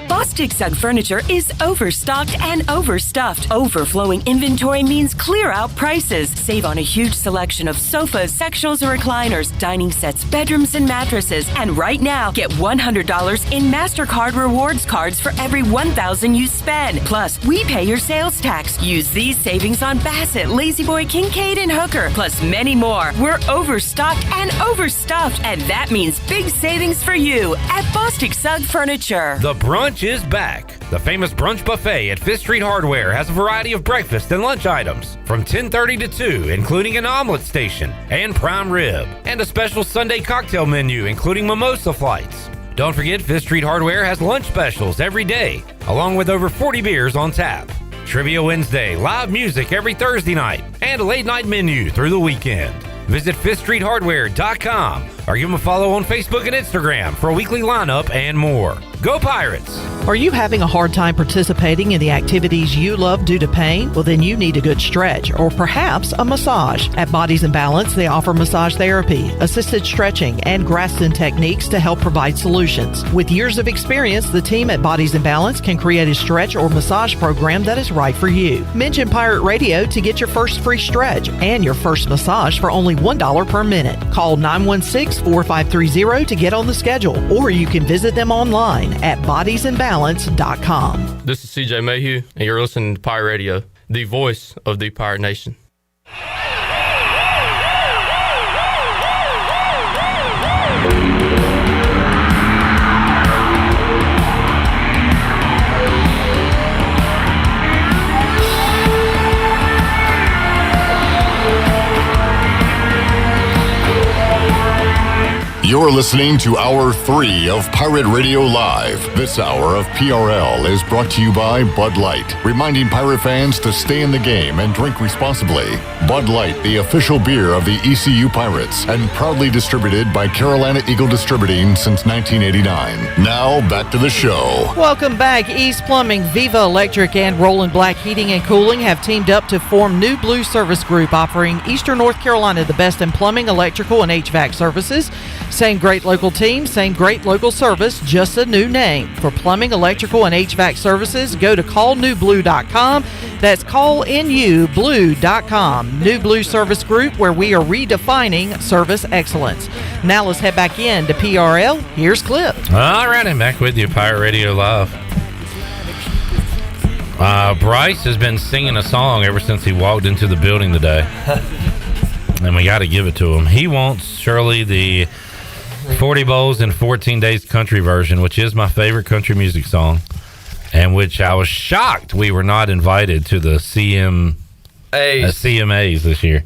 Bostic Sugg Furniture is overstocked and overstuffed. Overflowing inventory means clear out prices. Save on a huge selection of sofas, sectionals, and recliners, dining sets, bedrooms, and mattresses. And right now, get $100 in MasterCard rewards cards for every $1,000 you spend. Plus, we pay your sales tax. Use these savings on Bassett, La-Z-Boy, Kincaid, and Hooker, plus many more. We're overstocked and overstuffed, and that means big savings for you at Bostic Sugg Furniture. The brunch is back. The famous brunch buffet at Fifth Street Hardware has a variety of breakfast and lunch items from 10:30 to 2, including an omelet station and prime rib, and a special Sunday cocktail menu, including mimosa flights. Don't forget, Fifth Street Hardware has lunch specials every day, along with over 40 beers on tap. Trivia Wednesday, live music every Thursday night, and a late night menu through the weekend. Visit FifthStreetHardware.com or give them a follow on Facebook and Instagram for a weekly lineup and more. Go Pirates! Are you having a hard time participating in the activities you love due to pain? Well, then you need a good stretch or perhaps a massage. At Bodies in Balance, they offer massage therapy, assisted stretching, and Graston techniques to help provide solutions. With years of experience, the team at Bodies in Balance can create a stretch or massage program that is right for you. Mention Pirate Radio to get your first free stretch and your first massage for only $1 per minute. Call 916-4530 to get on the schedule, or you can visit them online at bodiesinbalance.com. This is CJ Mayhew, and you're listening to Pirate Radio, the voice of the Pirate Nation. You're listening to Hour 3 of Pirate Radio Live. This hour of PRL is brought to you by Bud Light, reminding Pirate fans to stay in the game and drink responsibly. Bud Light, the official beer of the ECU Pirates, and proudly distributed by Carolina Eagle Distributing since 1989. Now, back to the show. Welcome back. East Plumbing, Viva Electric, and Roland Black Heating and Cooling have teamed up to form New Blue Service Group, offering Eastern North Carolina the best in plumbing, electrical, and HVAC services. Same great local team, same great local service, just a new name. For plumbing, electrical, and HVAC services, go to callnewblue.com. That's callnublue.com. New Blue Service Group, where we are redefining service excellence. Now let's head back in to PRL. Here's Clip. All right, I'm back with you, Pirate Radio Live. Bryce has been singing a song ever since he walked into the building today. And we got to give it to him. He wants Shirley the 40 Bowls in 14 Days country version, which is my favorite country music song, and which I was shocked we were not invited to the CMAs this year.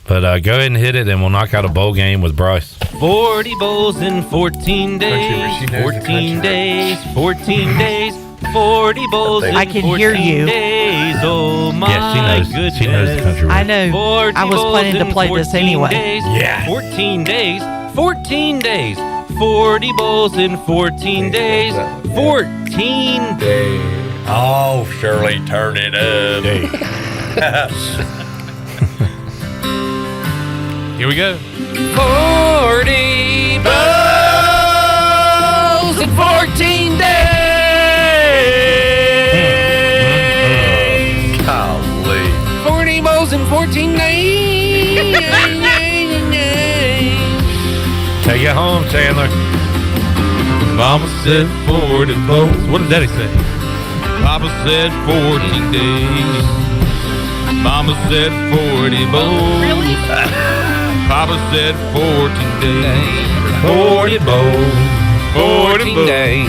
But go ahead and hit it, and we'll knock out a bowl game with Bryce. 40 bowls in 14 days. 14 days. 14 days. 40 bowls in 14 days. Oh my goodness. She knows the country. I know. I was planning to play this anyway. Yeah. 14 days. 14 days. 40 bowls in 14 days. 14 days. Oh, Shirley, turn it up. Here we go. 40 bowls in 14 days. Golly. 40 bowls in 14 days. Take it home, Chandler. Mama said 40 bowls. What did Daddy say? Papa said 14 days. Mama said 40 bowls. Really? Papa said 14 days. 40 bowls. 40 days.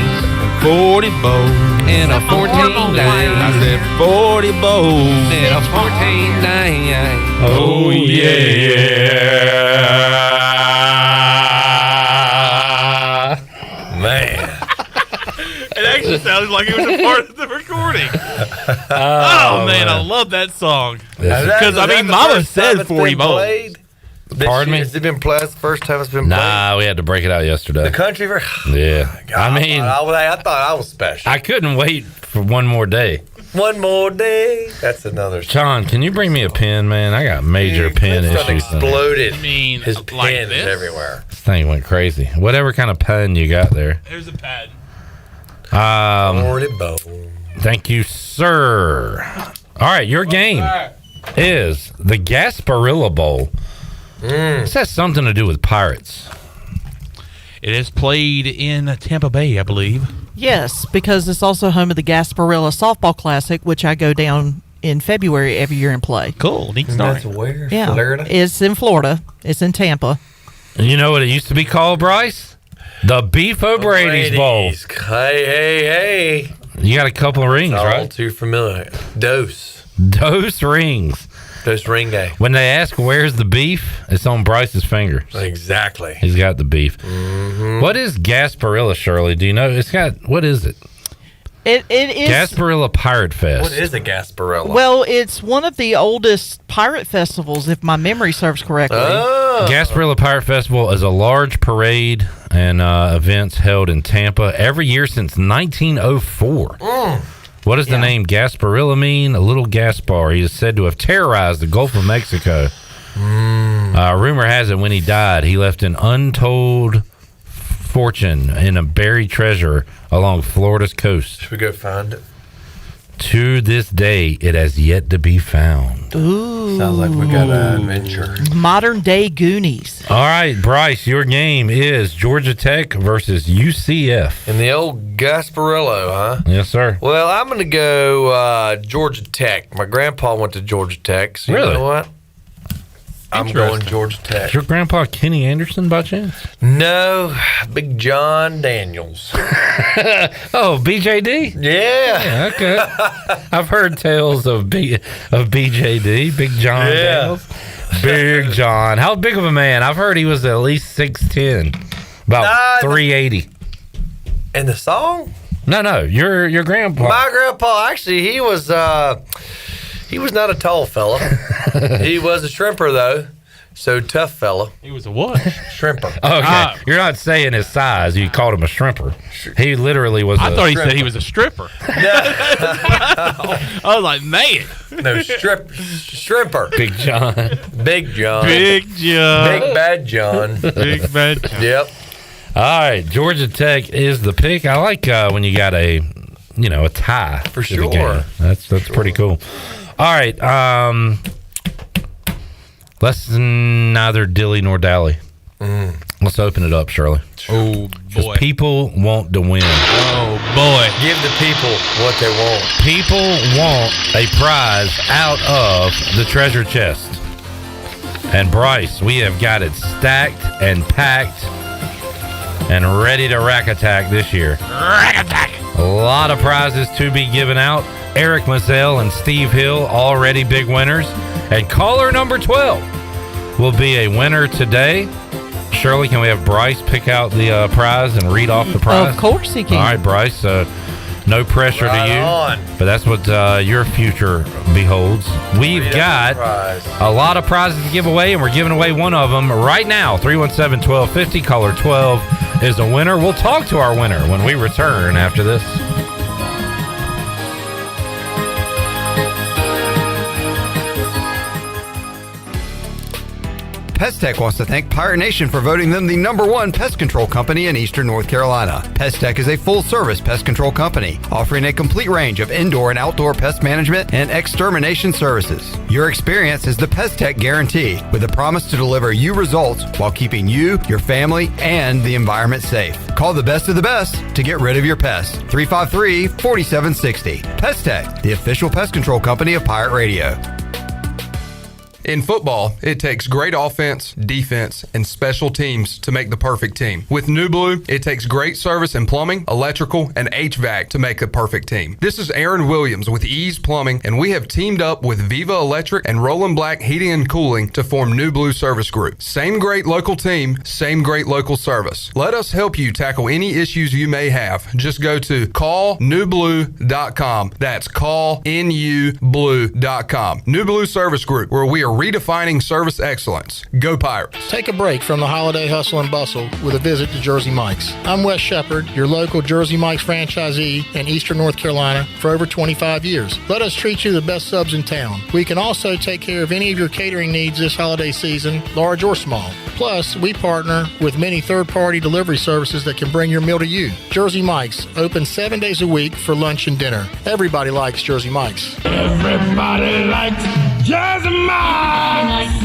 40 bowls. In a 14 days. I said 40 bowls. In a 14 days. Oh, yeah. Man. It actually sounded like it was a part of the recording. Oh man, I love that song. Because, I mean, Mama said 40 bowls. Pardon me? Has it been played? That's the first time it's been played? Nah, we had to break it out yesterday. The country version? Yeah. God, I mean, I thought I was special. I couldn't wait for one more day. One more day. That's another. John, can you bring me a pen, man? I got major pen issues. Exploded. I mean, his like pen this? is everywhere. This thing went crazy. Whatever kind of pen you got there. There's a pad. 40 bowls. Thank you, sir. All right, your game is the Gasparilla Bowl. This has something to do with pirates. It is played in Tampa Bay, I believe. Yes, because it's also home of the Gasparilla Softball Classic, which I go down in February every year and play. Cool. Neat story. That's where? Yeah. Florida? It's in Florida. It's in Tampa. And you know what it used to be called, Bryce? The Beef O'Brady's Bowl. Hey. You got a couple of rings, All right? too familiar. Dose rings. Dose ring day. When they ask where's the beef, it's on Bryce's fingers. Exactly. He's got the beef. Mm-hmm. What is Gasparilla, Shirley? Do you know? What is it? It is Gasparilla Pirate Fest. What is a Gasparilla? Well, it's one of the oldest pirate festivals, if my memory serves correctly. Gasparilla Pirate Festival is a large parade and events held in Tampa every year since 1904. What does the name Gasparilla mean? A little Gaspar. He is said to have terrorized the Gulf of Mexico. Rumor has it when he died, he left an untold fortune in a buried treasure along Florida's coast. Should we go find it? To this day, it has yet to be found. Ooh. Sounds like we got an adventure. Modern day Goonies. All right, Bryce, your game is Georgia Tech versus UCF. In the old Gasparillo, huh? Yes, sir. Well, I'm going to go Georgia Tech. My grandpa went to Georgia Tech, so Really? you know what? I'm going Georgia Tech. Is your grandpa Kenny Anderson by chance? No, Big John Daniels. Oh, BJD? Yeah. Okay. I've heard tales of BJD, Big John Daniels. Big John. How big of a man? I've heard he was at least 6'10", about 380. And the song? No, your grandpa. My grandpa, actually, he was not a tall fella. He was a shrimper, though. So tough fella. He was a what? Shrimper. Okay. You're not saying his size. You called him a shrimper. He literally was I thought he said he was a stripper. I was like, man. No, shrimper. Big John. Big John. Big John. Big Bad John. Big Bad John. Yep. All right. Georgia Tech is the pick. I like when you got a tie. For to the sure. game. That's pretty cool. All right. Let's neither dilly nor dally. Let's open it up, Shirley. Oh, boy. People want to win. Oh, boy. Give the people what they want. People want a prize out of the treasure chest. And Bryce, we have got it stacked and packed and ready to rack attack this year. Rack attack. A lot of prizes to be given out. Eric Mazzell and Steve Hill already big winners. And caller number 12 will be a winner today. Shirley, can we have Bryce pick out the prize and read off the prize? Of course he can. All right, Bryce. No pressure to you. On. But that's what your future beholds. We've got a lot of prizes to give away, and we're giving away one of them right now. 317-1250, caller 12 is a winner. We'll talk to our winner when we return after this. Pest Tech wants to thank Pirate Nation for voting them the #1 pest control company in Eastern North Carolina. Pest Tech is a full-service pest control company offering a complete range of indoor and outdoor pest management and extermination services. Your experience is the Pest Tech guarantee, with a promise to deliver you results while keeping you, your family, and the environment safe. Call the best of the best to get rid of your pests. 353-4760. Pest Tech, the official pest control company of Pirate Radio. In football, it takes great offense, defense, and special teams to make the perfect team. With New Blue, it takes great service in plumbing, electrical, and HVAC to make the perfect team. This is Aaron Williams with Ease Plumbing, and we have teamed up with Viva Electric and Roland Black Heating and Cooling to form New Blue Service Group. Same great local team, same great local service. Let us help you tackle any issues you may have. Just go to callnewblue.com. That's callnublue.com. New Blue Service Group, where we are redefining service excellence. Go Pirates. Take a break from the holiday hustle and bustle with a visit to Jersey Mike's. I'm Wes Shepard, your local Jersey Mike's franchisee in Eastern North Carolina for over 25 years. Let us treat you the best subs in town. We can also take care of any of your catering needs this holiday season, large or small. Plus, we partner with many third-party delivery services that can bring your meal to you. Jersey Mike's, open 7 days a week for lunch and dinner. Everybody likes Jersey Mike's. Everybody likes Jersey Mike's.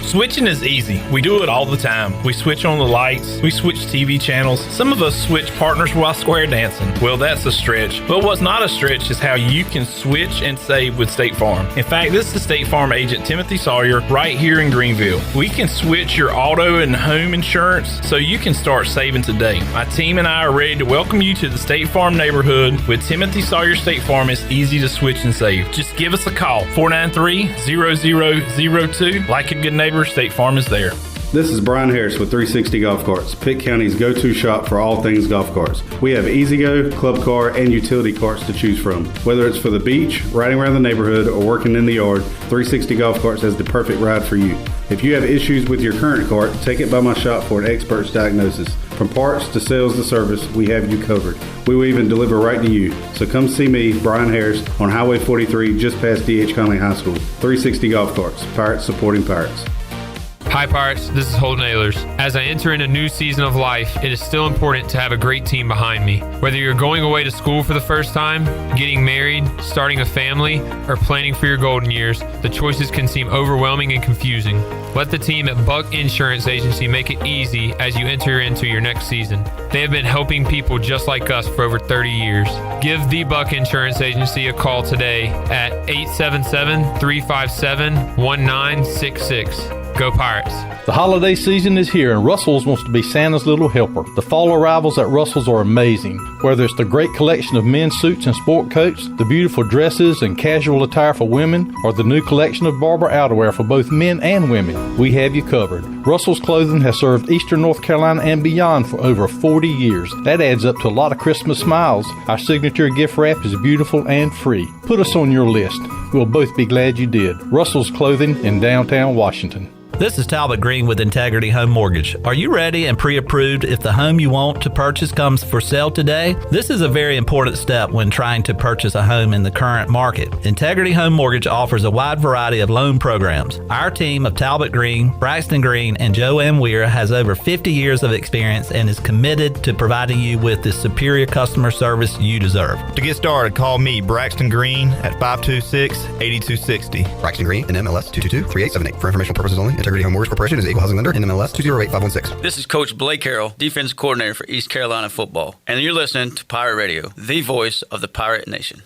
Switching is easy. We do it all the time. We switch on the lights. We switch TV channels. Some of us switch partners while square dancing. Well, that's a stretch. But what's not a stretch is how you can switch and save with State Farm. In fact, this is State Farm agent Timothy Sawyer right here in Greenville. We can switch your auto and home insurance so you can start saving today. My team and I are ready to welcome you to the State Farm neighborhood. With Timothy Sawyer State Farm, it's easy to switch and save. Just give us a call, 493-0002. Like a good neighbor, State Farm is there. This is Brian Harris with 360 Golf Carts, Pitt County's go-to shop for all things golf carts. We have E-Z-Go, club car, and utility carts to choose from. Whether it's for the beach, riding around the neighborhood, or working in the yard, 360 Golf Carts has the perfect ride for you. If you have issues with your current cart, take it by my shop for an expert's diagnosis. From parts to sales to service, we have you covered. We will even deliver right to you. So come see me, Brian Harris, on Highway 43 just past D.H. Conley High School. 360 Golf Carts, Pirates supporting Pirates. Hi Pirates, this is Holden Ehlers. As I enter in a new season of life, it is still important to have a great team behind me. Whether you're going away to school for the first time, getting married, starting a family, or planning for your golden years, the choices can seem overwhelming and confusing. Let the team at Buck Insurance Agency make it easy as you enter into your next season. They have been helping people just like us for over 30 years. Give the Buck Insurance Agency a call today at 877-357-1966. Go Pirates. The holiday season is here and Russell's wants to be Santa's little helper. The fall arrivals at Russell's are amazing. Whether it's the great collection of men's suits and sport coats, the beautiful dresses and casual attire for women, or the new collection of Barber outerwear for both men and women, we have you covered. Russell's Clothing has served Eastern North Carolina and beyond for over 40 years. That adds up to a lot of Christmas smiles. Our signature gift wrap is beautiful and free. Put us on your list. We'll both be glad you did. Russell's Clothing in downtown Washington. This is Talbot Green with Integrity Home Mortgage. Are you ready and pre-approved if the home you want to purchase comes for sale today? This is a very important step when trying to purchase a home in the current market. Integrity Home Mortgage offers a wide variety of loan programs. Our team of Talbot Green, Braxton Green, and Joanne Weir has over 50 years of experience and is committed to providing you with the superior customer service you deserve. To get started, call me, Braxton Green, at 526-8260. Braxton Green, NMLS 222-3878. For informational purposes only, Integrity Home Mortgage Corporation is an equal housing lender, NMLS 208516. This is Coach Blake Harrell, defensive coordinator for East Carolina football, and you're listening to Pirate Radio, the voice of the Pirate Nation.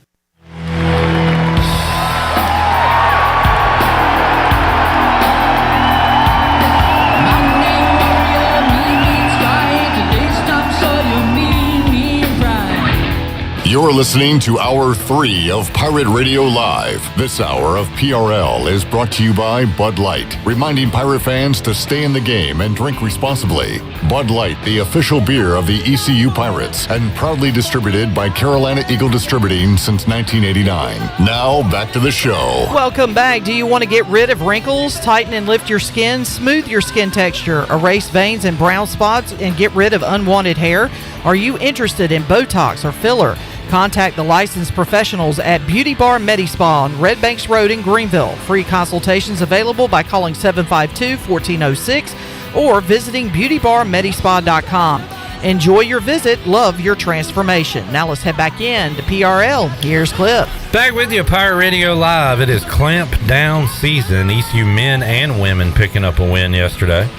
You're listening to Hour 3 of Pirate Radio Live. This hour of PRL is brought to you by Bud Light, reminding Pirate fans to stay in the game and drink responsibly. Bud Light, the official beer of the ECU Pirates, and proudly distributed by Carolina Eagle Distributing since 1989. Now, back to the show. Welcome back. Do you want to get rid of wrinkles, tighten and lift your skin, smooth your skin texture, erase veins and brown spots, and get rid of unwanted hair? Are you interested in Botox or filler? Contact the licensed professionals at Beauty Bar Medi-Spa on Red Banks Road in Greenville. Free consultations available by calling 752-1406 or visiting beautybarmedispa.com. Enjoy your visit. Love your transformation. Now let's head back in to PRL. Here's Clip. Back with you, Pirate Radio Live. It is clamp down season. ECU men and women picking up a win yesterday.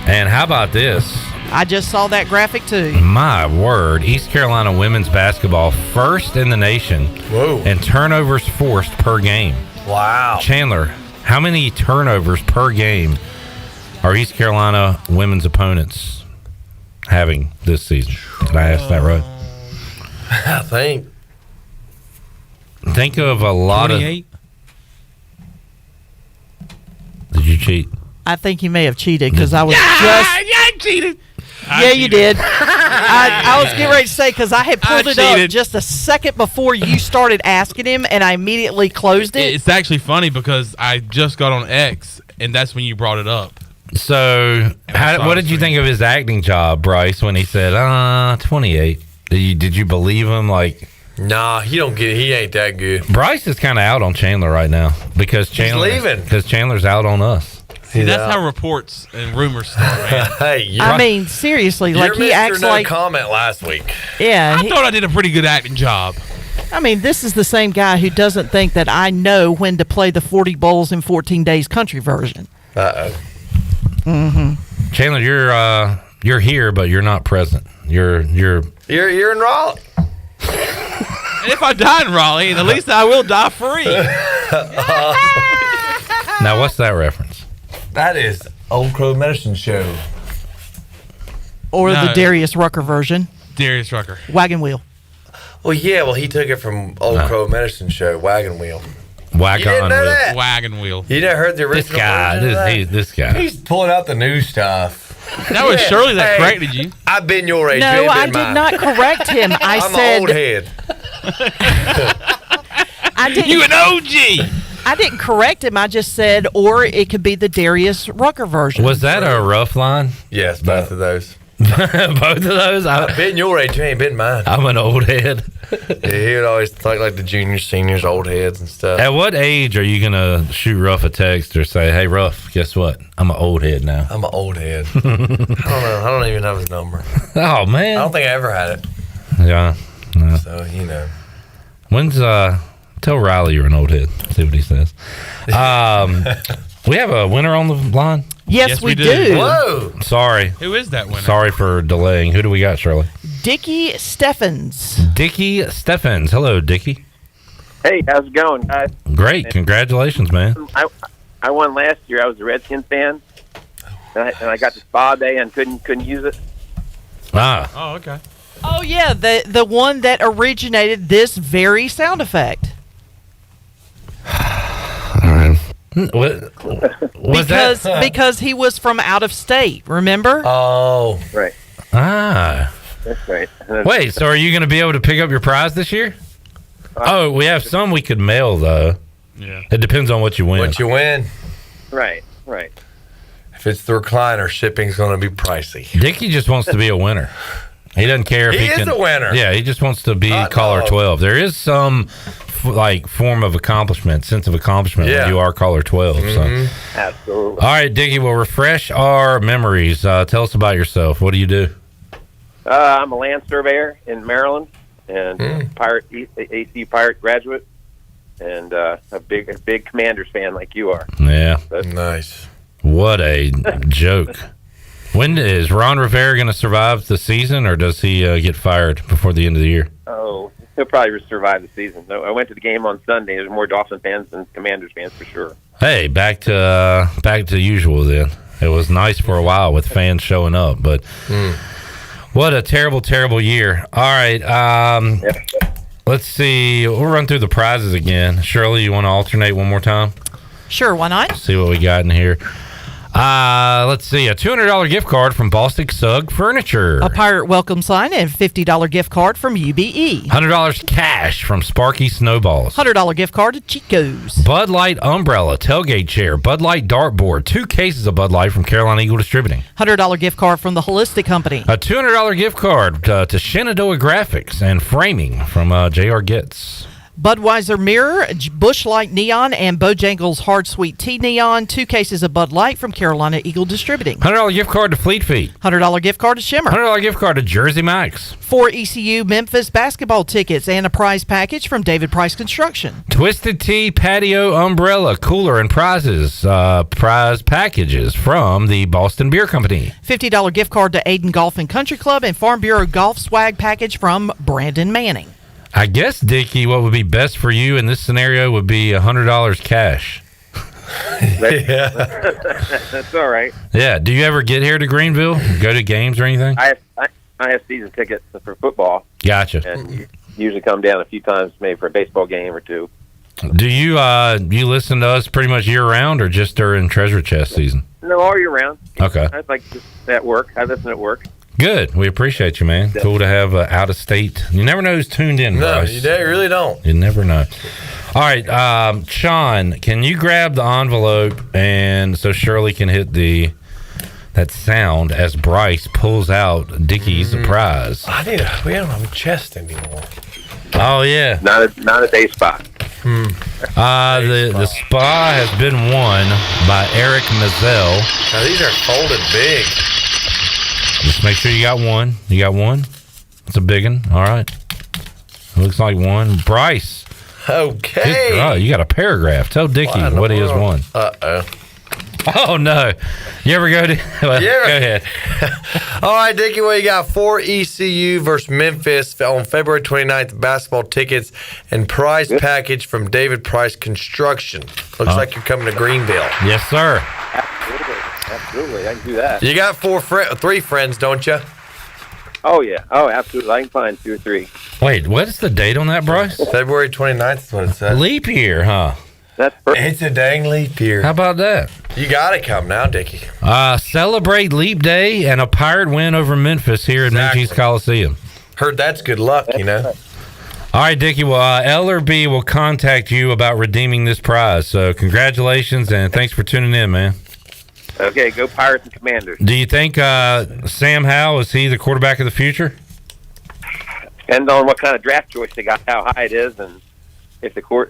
And how about this? I just saw that graphic too. My word. East Carolina women's basketball first in the nation. Whoa. And turnovers forced per game. Wow. Chandler, how many turnovers per game are East Carolina women's opponents having this season? Did I ask that right? I think. Think of a lot 28? Did you cheat? I think you may have cheated because I was I cheated. Yeah, you did. I was getting ready to say because I had pulled it up just a second before you started asking him, and I immediately closed it. It's actually funny because I just got on X, and that's when you brought it up. So, what did you think of his acting job, Bryce, when he said, 28? Did you believe him? Like, nah, he don't get it. He ain't that good. Bryce is kind of out on Chandler right now because He's leaving. Because Chandler's out on us. See, that's how reports and rumors start, man. Hey, I mean, seriously, like he acts no like comment last week. Yeah, I thought I did a pretty good acting job. I mean, this is the same guy who doesn't think that I know when to play the 40 bowls in 14 days country version. Mm-hmm. Chandler, you're here, but you're not present. You're in Raleigh. And if I die in Raleigh, at least I will die free. Now, what's that reference? That is Old Crow Medicine Show. Or the Darius Rucker version. Darius Rucker. Wagon Wheel. Well, yeah. Well, he took it from Old Crow Medicine Show, Wagon Wheel. Wagon You didn't know wheel. that? Wagon wheel. You never heard the original This guy, version of that? this guy. He's pulling out the new stuff. That was Shirley that Hey, corrected you. I've been your age. No, you ain't I been did mine. not correct him. I I'm said an old head. I didn't. You an OG. I didn't correct him. I just said, or it could be the Darius Rucker version. Was that a rough line? Yes, both of those. Both of those? I've been your age. You ain't been mine. I'm an old head. Yeah, he would always talk like the juniors, seniors, old heads and stuff. At what age are you going to shoot Ruff a text or say, hey, Ruff, guess what? I'm an old head now. I'm an old head. I don't know. I don't even have his number. Oh, man. I don't think I ever had it. Yeah. No. So, you know. When's, tell Riley you're an old head. See what he says. We have a winner on the line? Yes, we do. Whoa. Sorry. Who is that winner? Sorry for delaying. Who do we got, Shirley? Dickie Steffens. Dickie Steffens. Hello, Dickie. Hey, how's it going, guys? Great. Congratulations, man. I won last year. I was a Redskins fan, and I got the spa day and couldn't use it. Ah. Oh, okay. Oh yeah, the one that originated this very sound effect. All right. What was that? Because he was from out of state. Remember? Oh, right. Ah. That's right. Wait, so are you going to be able to pick up your prize this year? Oh, we have some we could mail, though. Yeah. It depends on what you win. What you win. Right. If it's the recliner, shipping's going to be pricey. Dickie just wants to be a winner. He doesn't care if He he is can. a winner. Yeah, he just wants to be Hot caller dog. 12. There is some form of accomplishment, sense of accomplishment when you are caller 12. So. Absolutely. All right, Dickie, we'll refresh our memories. Tell us about yourself. What do you do? I'm a land surveyor in Maryland, and AC Pirate graduate, and a big Commanders fan like you are. Yeah. Nice. What a joke. When is Ron Rivera going to survive the season, or does he get fired before the end of the year? Oh, he'll probably survive the season. No, I went to the game on Sunday. There's more Dolphin fans than Commanders fans for sure. Hey, back to usual then. It was nice for a while with fans showing up, but what a terrible, terrible year. All right, let's see. We'll run through the prizes again. Shirley, you want to alternate one more time? Sure, why not? See what we got in here. Let's see. A $200 gift card from Bostic Sugg Furniture. A pirate welcome sign and $50 gift card from UBE. $100 cash from Sparky Snowballs. $100 gift card to Chico's. Bud Light Umbrella, Tailgate Chair, Bud Light Dartboard, 2 cases of Bud Light from Carolina Eagle Distributing. $100 gift card from the Holistic Company. A $200 gift card to Shenandoah Graphics and Framing from J.R. Getz. Budweiser Mirror, Busch Light Neon, and Bojangles Hard Sweet Tea Neon. 2 cases of Bud Light from Carolina Eagle Distributing. $100 gift card to Fleet Feet. $100 gift card to Shimmer. $100 gift card to Jersey Mike's. 4 ECU Memphis basketball tickets and a prize package from David Price Construction. Twisted Tea Patio Umbrella, Cooler, and prizes. Prize packages from the Boston Beer Company. $50 gift card to Aiden Golf and Country Club and Farm Bureau Golf swag package from Brandon Manning. I guess, Dickie, what would be best for you in this scenario would be $100 cash. Yeah. That's all right. Yeah. Do you ever get here to Greenville? Go to games or anything? I have season tickets for football. Gotcha. And usually come down a few times, maybe for a baseball game or two. Do you you listen to us pretty much year round or just during treasure chest season? No, all year round. Okay. I like this at work. I listen at work. Good. We appreciate you, man. Cool to have out of state. You never know who's tuned in, No, Bryce. you really don't. You never know. All right, Sean, can you grab the envelope and so Shirley can hit that sound as Bryce pulls out Dickie's prize? We don't have a chest anymore. Oh yeah, not a day spot. The spa has been won by Eric Mazel. Now these are folded big. Just make sure you got one. You got one? It's a big one. All right. Looks like one. Bryce. Okay. Oh, you got a paragraph. Tell Dickie what he has won. Uh-oh. Oh, no. You ever go to... Well, go ahead. All right, Dickie, what you got? 4 ECU versus Memphis on February 29th. Basketball tickets and prize package from David Price Construction. Looks like you're coming to Greenville. Yes, sir. Absolutely. I can do that. You got 3 friends, don't you? Oh, yeah. Oh, absolutely. I can find 2 or 3. Wait, what is the date on that, Bryce? February 29th is what it says. Leap year, huh? That's perfect. It's a dang leap year. How about that? You got to come now, Dickie. Celebrate Leap Day and a Pirate win over Memphis here at Minges Coliseum. Heard that's good luck, you know. All right, Dickie. Well, L or B will contact you about redeeming this prize. So congratulations and thanks for tuning in, man. Okay, go Pirates and Commanders. Do you think Sam Howell, is he the quarterback of the future? Depends on what kind of draft choice they got, how high it is, and if the coach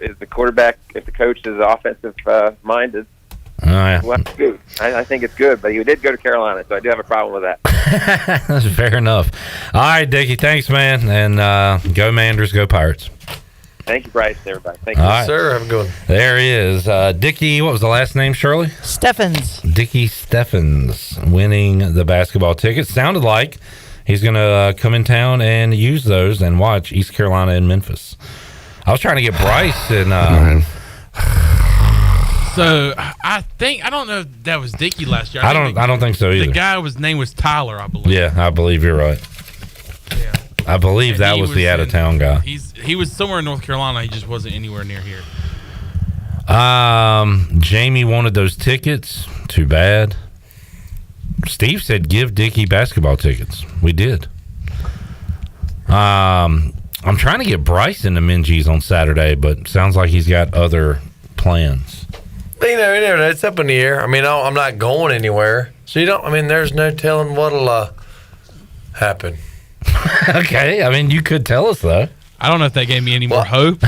is offensive minded. Yeah. Well, good. I think it's good, but he did go to Carolina, so I do have a problem with that. That's fair enough. All right, Dickie. Thanks, man. And go Manders, go Pirates. Thank you, Bryce, everybody. Thank you. All right. Sir, have a good one. There he is. Dickie, what was the last name, Shirley? Steffens. Dickie Steffens winning the basketball tickets. Sounded like he's going to come in town and use those and watch East Carolina and Memphis. I was trying to get Bryce and... So I don't know if that was Dickie last year. I don't think so either. The guy's name was Tyler, I believe. Yeah, I believe you're right. Yeah. I believe that was the out-of-town guy. He was somewhere in North Carolina. He just wasn't anywhere near here. Jamie wanted those tickets. Too bad. Steve said give Dickie basketball tickets. We did. I'm trying to get Bryce into Minges on Saturday, but sounds like he's got other plans. You know, it's up in the air. I mean, I'm not going anywhere. So there's no telling what'll happen. Okay, I mean, you could tell us, though. I don't know if that gave me any more hope.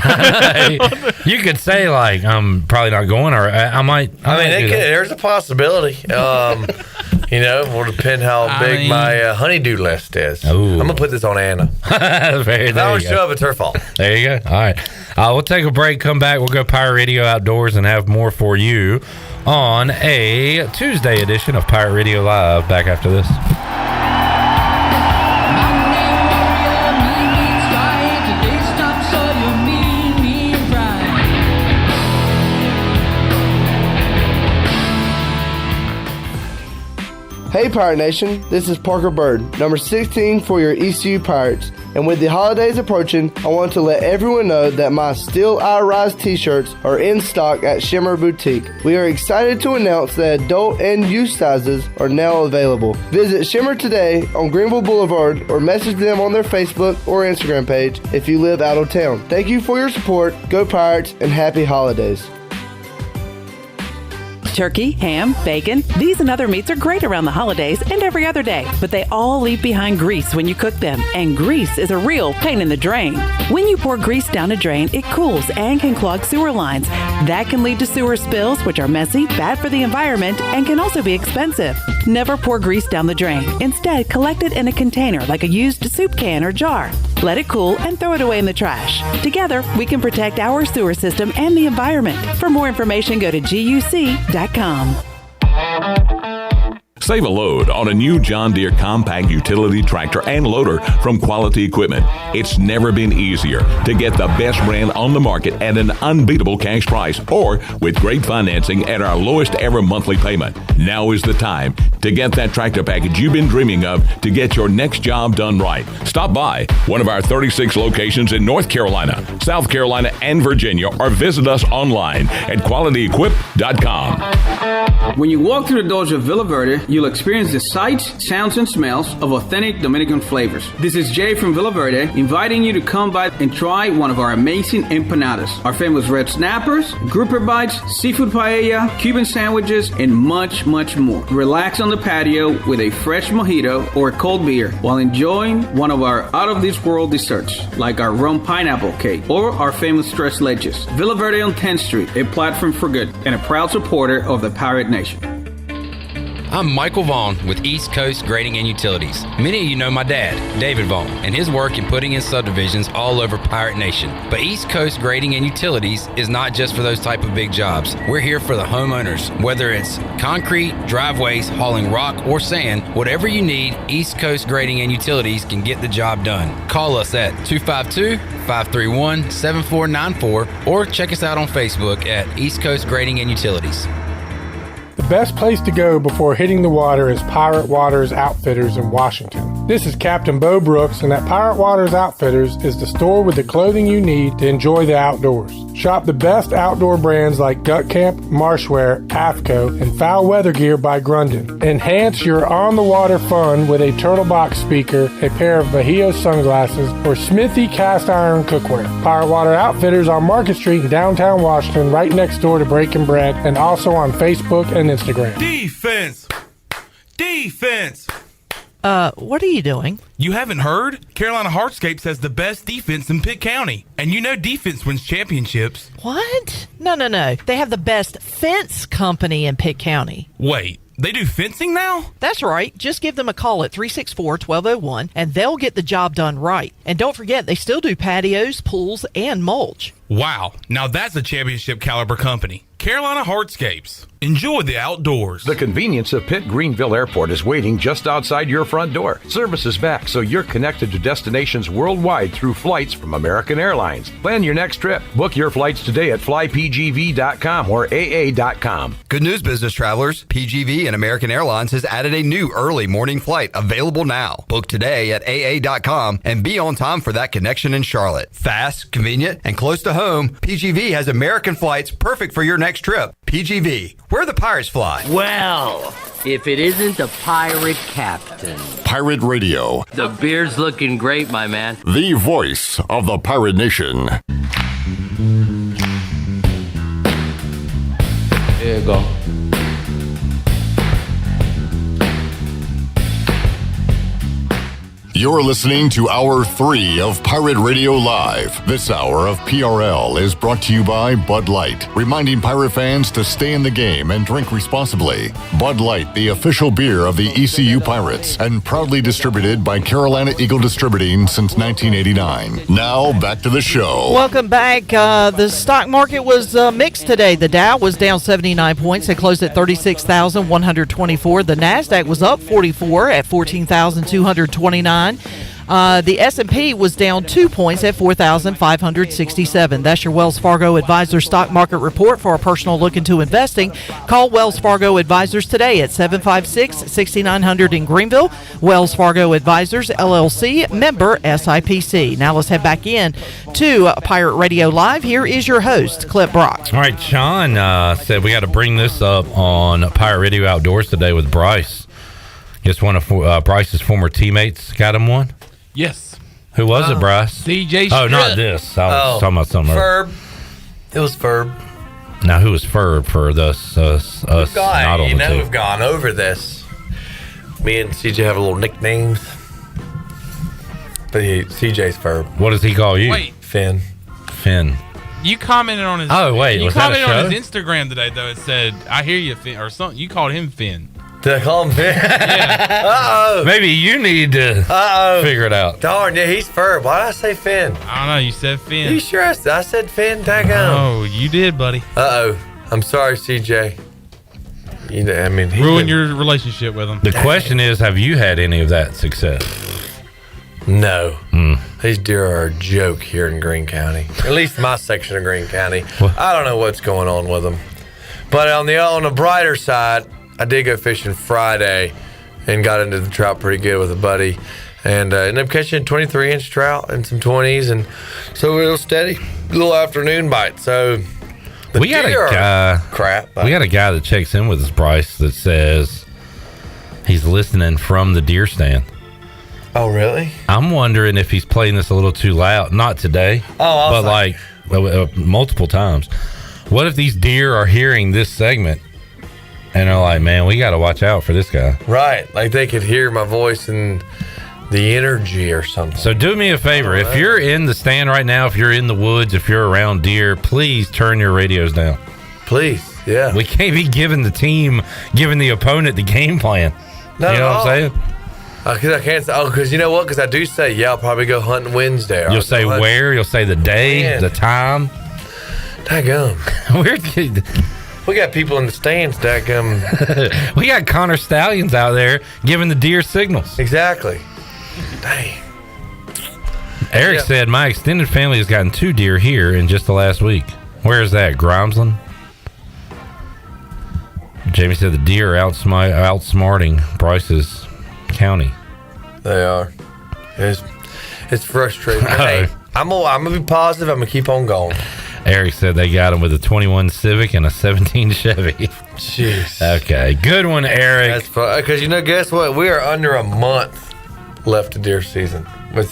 You could say, like, I'm probably not going, or I might. There's a possibility. Will depend how big my honeydew list is. Ooh. I'm going to put this on Anna. If I don't show up, it's her fault. There you go. All right. We'll take a break, come back. We'll go Pirate Radio Outdoors and have more for you on a Tuesday edition of Pirate Radio Live. Back after this. Hey Pirate Nation, this is Parker Bird, number 16 for your ECU Pirates. And with the holidays approaching, I want to let everyone know that my Still I Rise t-shirts are in stock at Shimmer Boutique. We are excited to announce that adult and youth sizes are now available. Visit Shimmer today on Greenville Boulevard or message them on their Facebook or Instagram page if you live out of town. Thank you for your support, go Pirates, and happy holidays. Turkey, ham, bacon, these and other meats are great around the holidays and every other day, but they all leave behind grease when you cook them, and grease is a real pain in the drain. When you pour grease down a drain, it cools and can clog sewer lines. That can lead to sewer spills, which are messy, bad for the environment, and can also be expensive. Never pour grease down the drain. Instead, collect it in a container like a used soup can or jar. Let it cool and throw it away in the trash. Together, we can protect our sewer system and the environment. For more information, go to guc.com. Save a load on a new John Deere compact utility tractor and loader from Quality Equipment. It's never been easier to get the best brand on the market at an unbeatable cash price or with great financing at our lowest ever monthly payment. Now is the time to get that tractor package you've been dreaming of to get your next job done right. Stop by one of our 36 locations in North Carolina, South Carolina, and Virginia, or visit us online at qualityequip.com. When you walk through the doors of Villa Verde, you'll experience the sights, sounds, and smells of authentic Dominican flavors. This is Jay from Villa Verde, inviting you to come by and try one of our amazing empanadas, our famous red snappers, grouper bites, seafood paella, Cuban sandwiches, and much, much more. Relax on the patio with a fresh mojito or a cold beer while enjoying one of our out-of-this-world desserts, like our rum pineapple cake or our famous tres leches. Villa Verde on 10th Street, a platform for good, and a proud supporter of the Pirate Nation. I'm Michael Vaughn with East Coast Grading and Utilities. Many of you know my dad, David Vaughn, and his work in putting in subdivisions all over Pirate Nation. But East Coast Grading and Utilities is not just for those type of big jobs. We're here for the homeowners. Whether it's concrete, driveways, hauling rock, or sand, whatever you need, East Coast Grading and Utilities can get the job done. Call us at 252-531-7494 or check us out on Facebook at East Coast Grading and Utilities. best place to go before hitting the water is Pirate Waters Outfitters in Washington. This is Captain Bo Brooks, and at Pirate Waters Outfitters is the store with the clothing you need to enjoy the outdoors. Shop the best outdoor brands like Duck Camp, Marshwear, AFCO, and Foul Weather Gear by Grundon. Enhance your on-the-water fun with a turtle box speaker, a pair of Bahia sunglasses, or Smithy cast iron cookware. Pirate Water Outfitters on Market Street in downtown Washington, right next door to Breaking Bread, and also on Facebook and Instagram. Defense! What are you doing? You haven't heard? Carolina Hardscapes has the best defense in Pitt County. And you know defense wins championships. What? No. They have the best fence company in Pitt County. Wait, they do fencing now? That's right. Just give them a call at 364-1201 and they'll get the job done right. And don't forget, they still do patios, pools, and mulch. Wow, now that's a championship caliber company. Carolina Hardscapes. Enjoy the outdoors. The convenience of Pitt Greenville Airport is waiting just outside your front door. Service is back, so you're connected to destinations worldwide through flights from American Airlines. Plan your next trip. Book your flights today at flypgv.com or aa.com. Good news, business travelers. PGV and American Airlines has added a new early morning flight available now. Book today at aa.com and be on time for that connection in Charlotte. Fast, convenient, and close to home, PGV has American flights perfect for your next trip. PGV, where the Pirates fly. Well, if it isn't the pirate captain. Pirate Radio. The beard's looking great, my man. The voice of the Pirate Nation. There you go. You're listening to Hour 3 of Pirate Radio Live. This hour of PRL is brought to you by Bud Light, reminding Pirate fans to stay in the game and drink responsibly. Bud Light, the official beer of the ECU Pirates, and proudly distributed by Carolina Eagle Distributing since 1989. Now, back to the show. Welcome back. The stock market was mixed today. The Dow was down 79 points. It closed at 36,124. The NASDAQ was up 44 at 14,229. The S&P was down 2 points at 4,567. That's your Wells Fargo Advisors stock market report. For a personal look into investing, call Wells Fargo Advisors today at 756-6900 in Greenville. Wells Fargo Advisors, LLC, member SIPC. Now let's head back in to Pirate Radio Live. Here is your host, Clip Brock. All right, Sean said we got to bring this up on Pirate Radio Outdoors today with Bryce. Guess one of Bryce's former teammates got him one? Yes. Who was it, Bryce? DJ Oh, not this. I was talking about something. Ferb. It was Ferb. Now, who was Ferb for us not on the team? We've gone over this. Me and CJ have a little nicknames. But CJ's Ferb. What does he call you? Wait. Finn. You commented on his. Oh, wait. You Was that a commented on show? his Instagram today, though. It said, "I hear you, Finn," or something. You called him Finn. Did I call him Finn? Yeah. Uh-oh. Maybe you need to figure it out. Darn, yeah, he's Ferb. Why did I say Finn? I don't know. You said Finn. You sure I said Finn? Daggone. Oh, you did, buddy. Uh-oh. I'm sorry, CJ. You know, I mean, Ruin your relationship with him. The question is, have you had any of that success? No. These deer are a joke here in Greene County. At least my section of Greene County. I don't know what's going on with them. But on the brighter side, I did go fishing Friday and got into the trout pretty good with a buddy. And ended up catching a 23-inch trout and some 20s. And so it was steady. Little afternoon bite. So We got a guy. Crap. We got a guy that checks in with us, Bryce, that says he's listening from the deer stand. Oh, really? I'm wondering if he's playing this a little too loud. Not today, but like multiple times. What if these deer are hearing this segment and are like, man, we got to watch out for this guy? Right. Like they could hear my voice and the energy or something. So do me a favor. If you're in the stand right now, if you're in the woods, if you're around deer, please turn your radios down. Please. Yeah. We can't be giving the opponent the game plan. Not you know at what all. I'm saying? Because I can't say, because you know what? Because I do say, yeah, I'll probably go hunting Wednesday. You'll say where, you'll say the day, the time. Daggum. We got people in the stands, daggum. We got Connor Stallions out there giving the deer signals. Exactly. Dang. Eric said, my extended family has gotten 2 deer here in just the last week. Where is that? Grimesland? Jamie said the deer are outsmarting Bryce's county. They are. It's frustrating. Hey, I'm gonna be positive. I'm gonna keep on going. Eric said they got him with a 21 Civic and a 17 Chevy. Jeez. Okay, good one, Eric. That's fun. Because guess what? We are under a month left of deer season. It's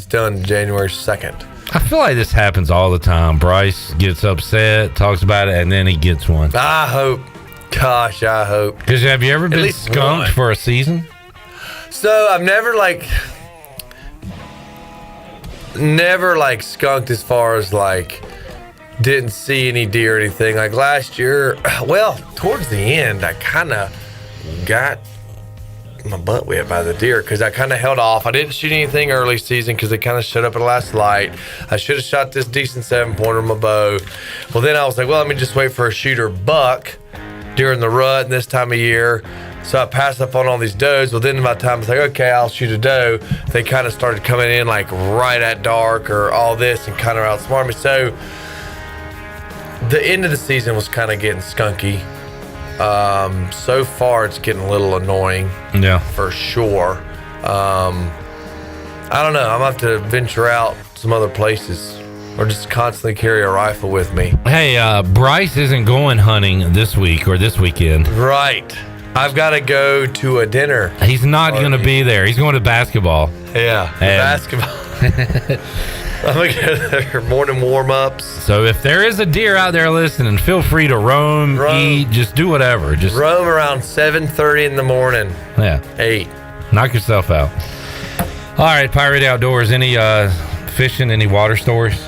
done January 2nd. I feel like this happens all the time. Bryce gets upset, talks about it, and then he gets one. I hope. Gosh, I hope. Because have you ever been skunked for a season? So I've never skunked as far as didn't see any deer or anything. Like last year, well, towards the end, I kind of got my butt whipped by the deer because I kind of held off. I didn't shoot anything early season because they kind of shut up at the last light. I should have shot this decent 7-pointer with my bow. Well, then I was like, well, let me just wait for a shooter buck during the rut and this time of year. So I passed up on all these does. Well, then by the time I was like, okay, I'll shoot a doe, they kind of started coming in right at dark or all this and kind of outsmart me. So the end of the season was kind of getting skunky. So far, it's getting a little annoying. Yeah, for sure. I don't know. I'm gonna have to venture out some other places, or just constantly carry a rifle with me. Hey, Bryce isn't going hunting this week or this weekend. Right. I've got to go to a dinner. He's not going to be there. He's going to basketball. Yeah, basketball. I'm going to go there. Morning warm-ups. So if there is a deer out there listening, feel free to roam, eat, just do whatever. Just roam around 7:30 in the morning. Yeah. 8. Knock yourself out. All right, Pirate Outdoors. Any fishing, any water stories?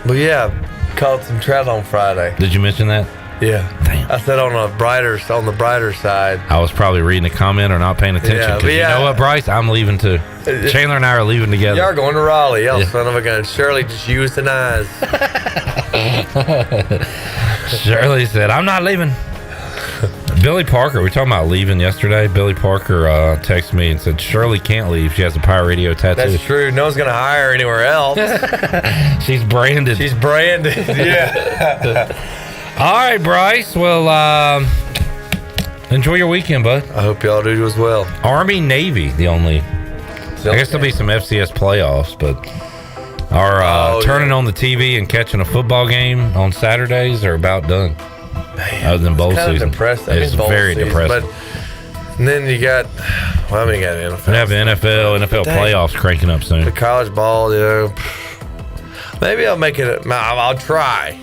Well, yeah, caught some trout on Friday. Did you mention that? Yeah. Damn. I said on the brighter side. I was probably reading a comment or not paying attention. Because you know what, Bryce? I'm leaving too. Chandler and I are leaving together. Y'all are going to Raleigh. Y'all son of a gun. Shirley just used the eyes. Shirley said, I'm not leaving. Billy Parker, we were talking about leaving yesterday. Billy Parker texted me and said, Shirley can't leave. She has a Pirate Radio tattoo. That's true. No one's going to hire her anywhere else. She's branded. Yeah. All right, Bryce. Well, enjoy your weekend, bud. I hope y'all do as well. Army, Navy, I guess there'll be some FCS playoffs, but turning on the TV and catching a football game on Saturdays are about done. Man, other than bowl season. It's very depressing. But and then you got, you got NFL. We have NFL playoffs cranking up soon. The college ball, maybe I'll make it. I'll try.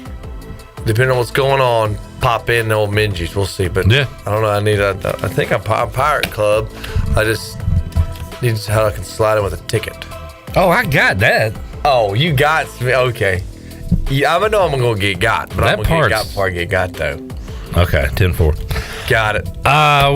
Depending on what's going on, pop in the old Minji's. We'll see. But I don't know. I think I'm Pirate Club. I just need how I can slide in with a ticket. Oh, I got that. Oh, you got me. Okay. Yeah, I know I'm going to get got, but I'm going to get got before I get got, though. Okay, 10-4. Got it.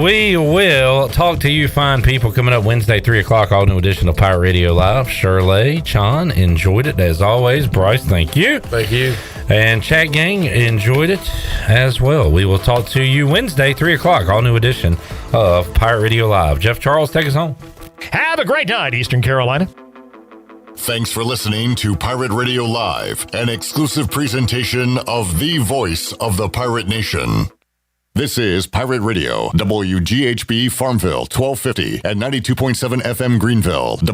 We will talk to you fine people coming up Wednesday, 3 o'clock, all new edition of Pirate Radio Live. Shirley, Chon, enjoyed it as always. Bryce, thank you. Thank you. And Chat Gang enjoyed it as well. We will talk to you Wednesday, 3 o'clock, all new edition of Pirate Radio Live. Jeff Charles, take us home. Have a great night, Eastern Carolina. Thanks for listening to Pirate Radio Live, an exclusive presentation of the voice of the Pirate Nation. This is Pirate Radio, WGHB Farmville, 1250 and 92.7 FM Greenville.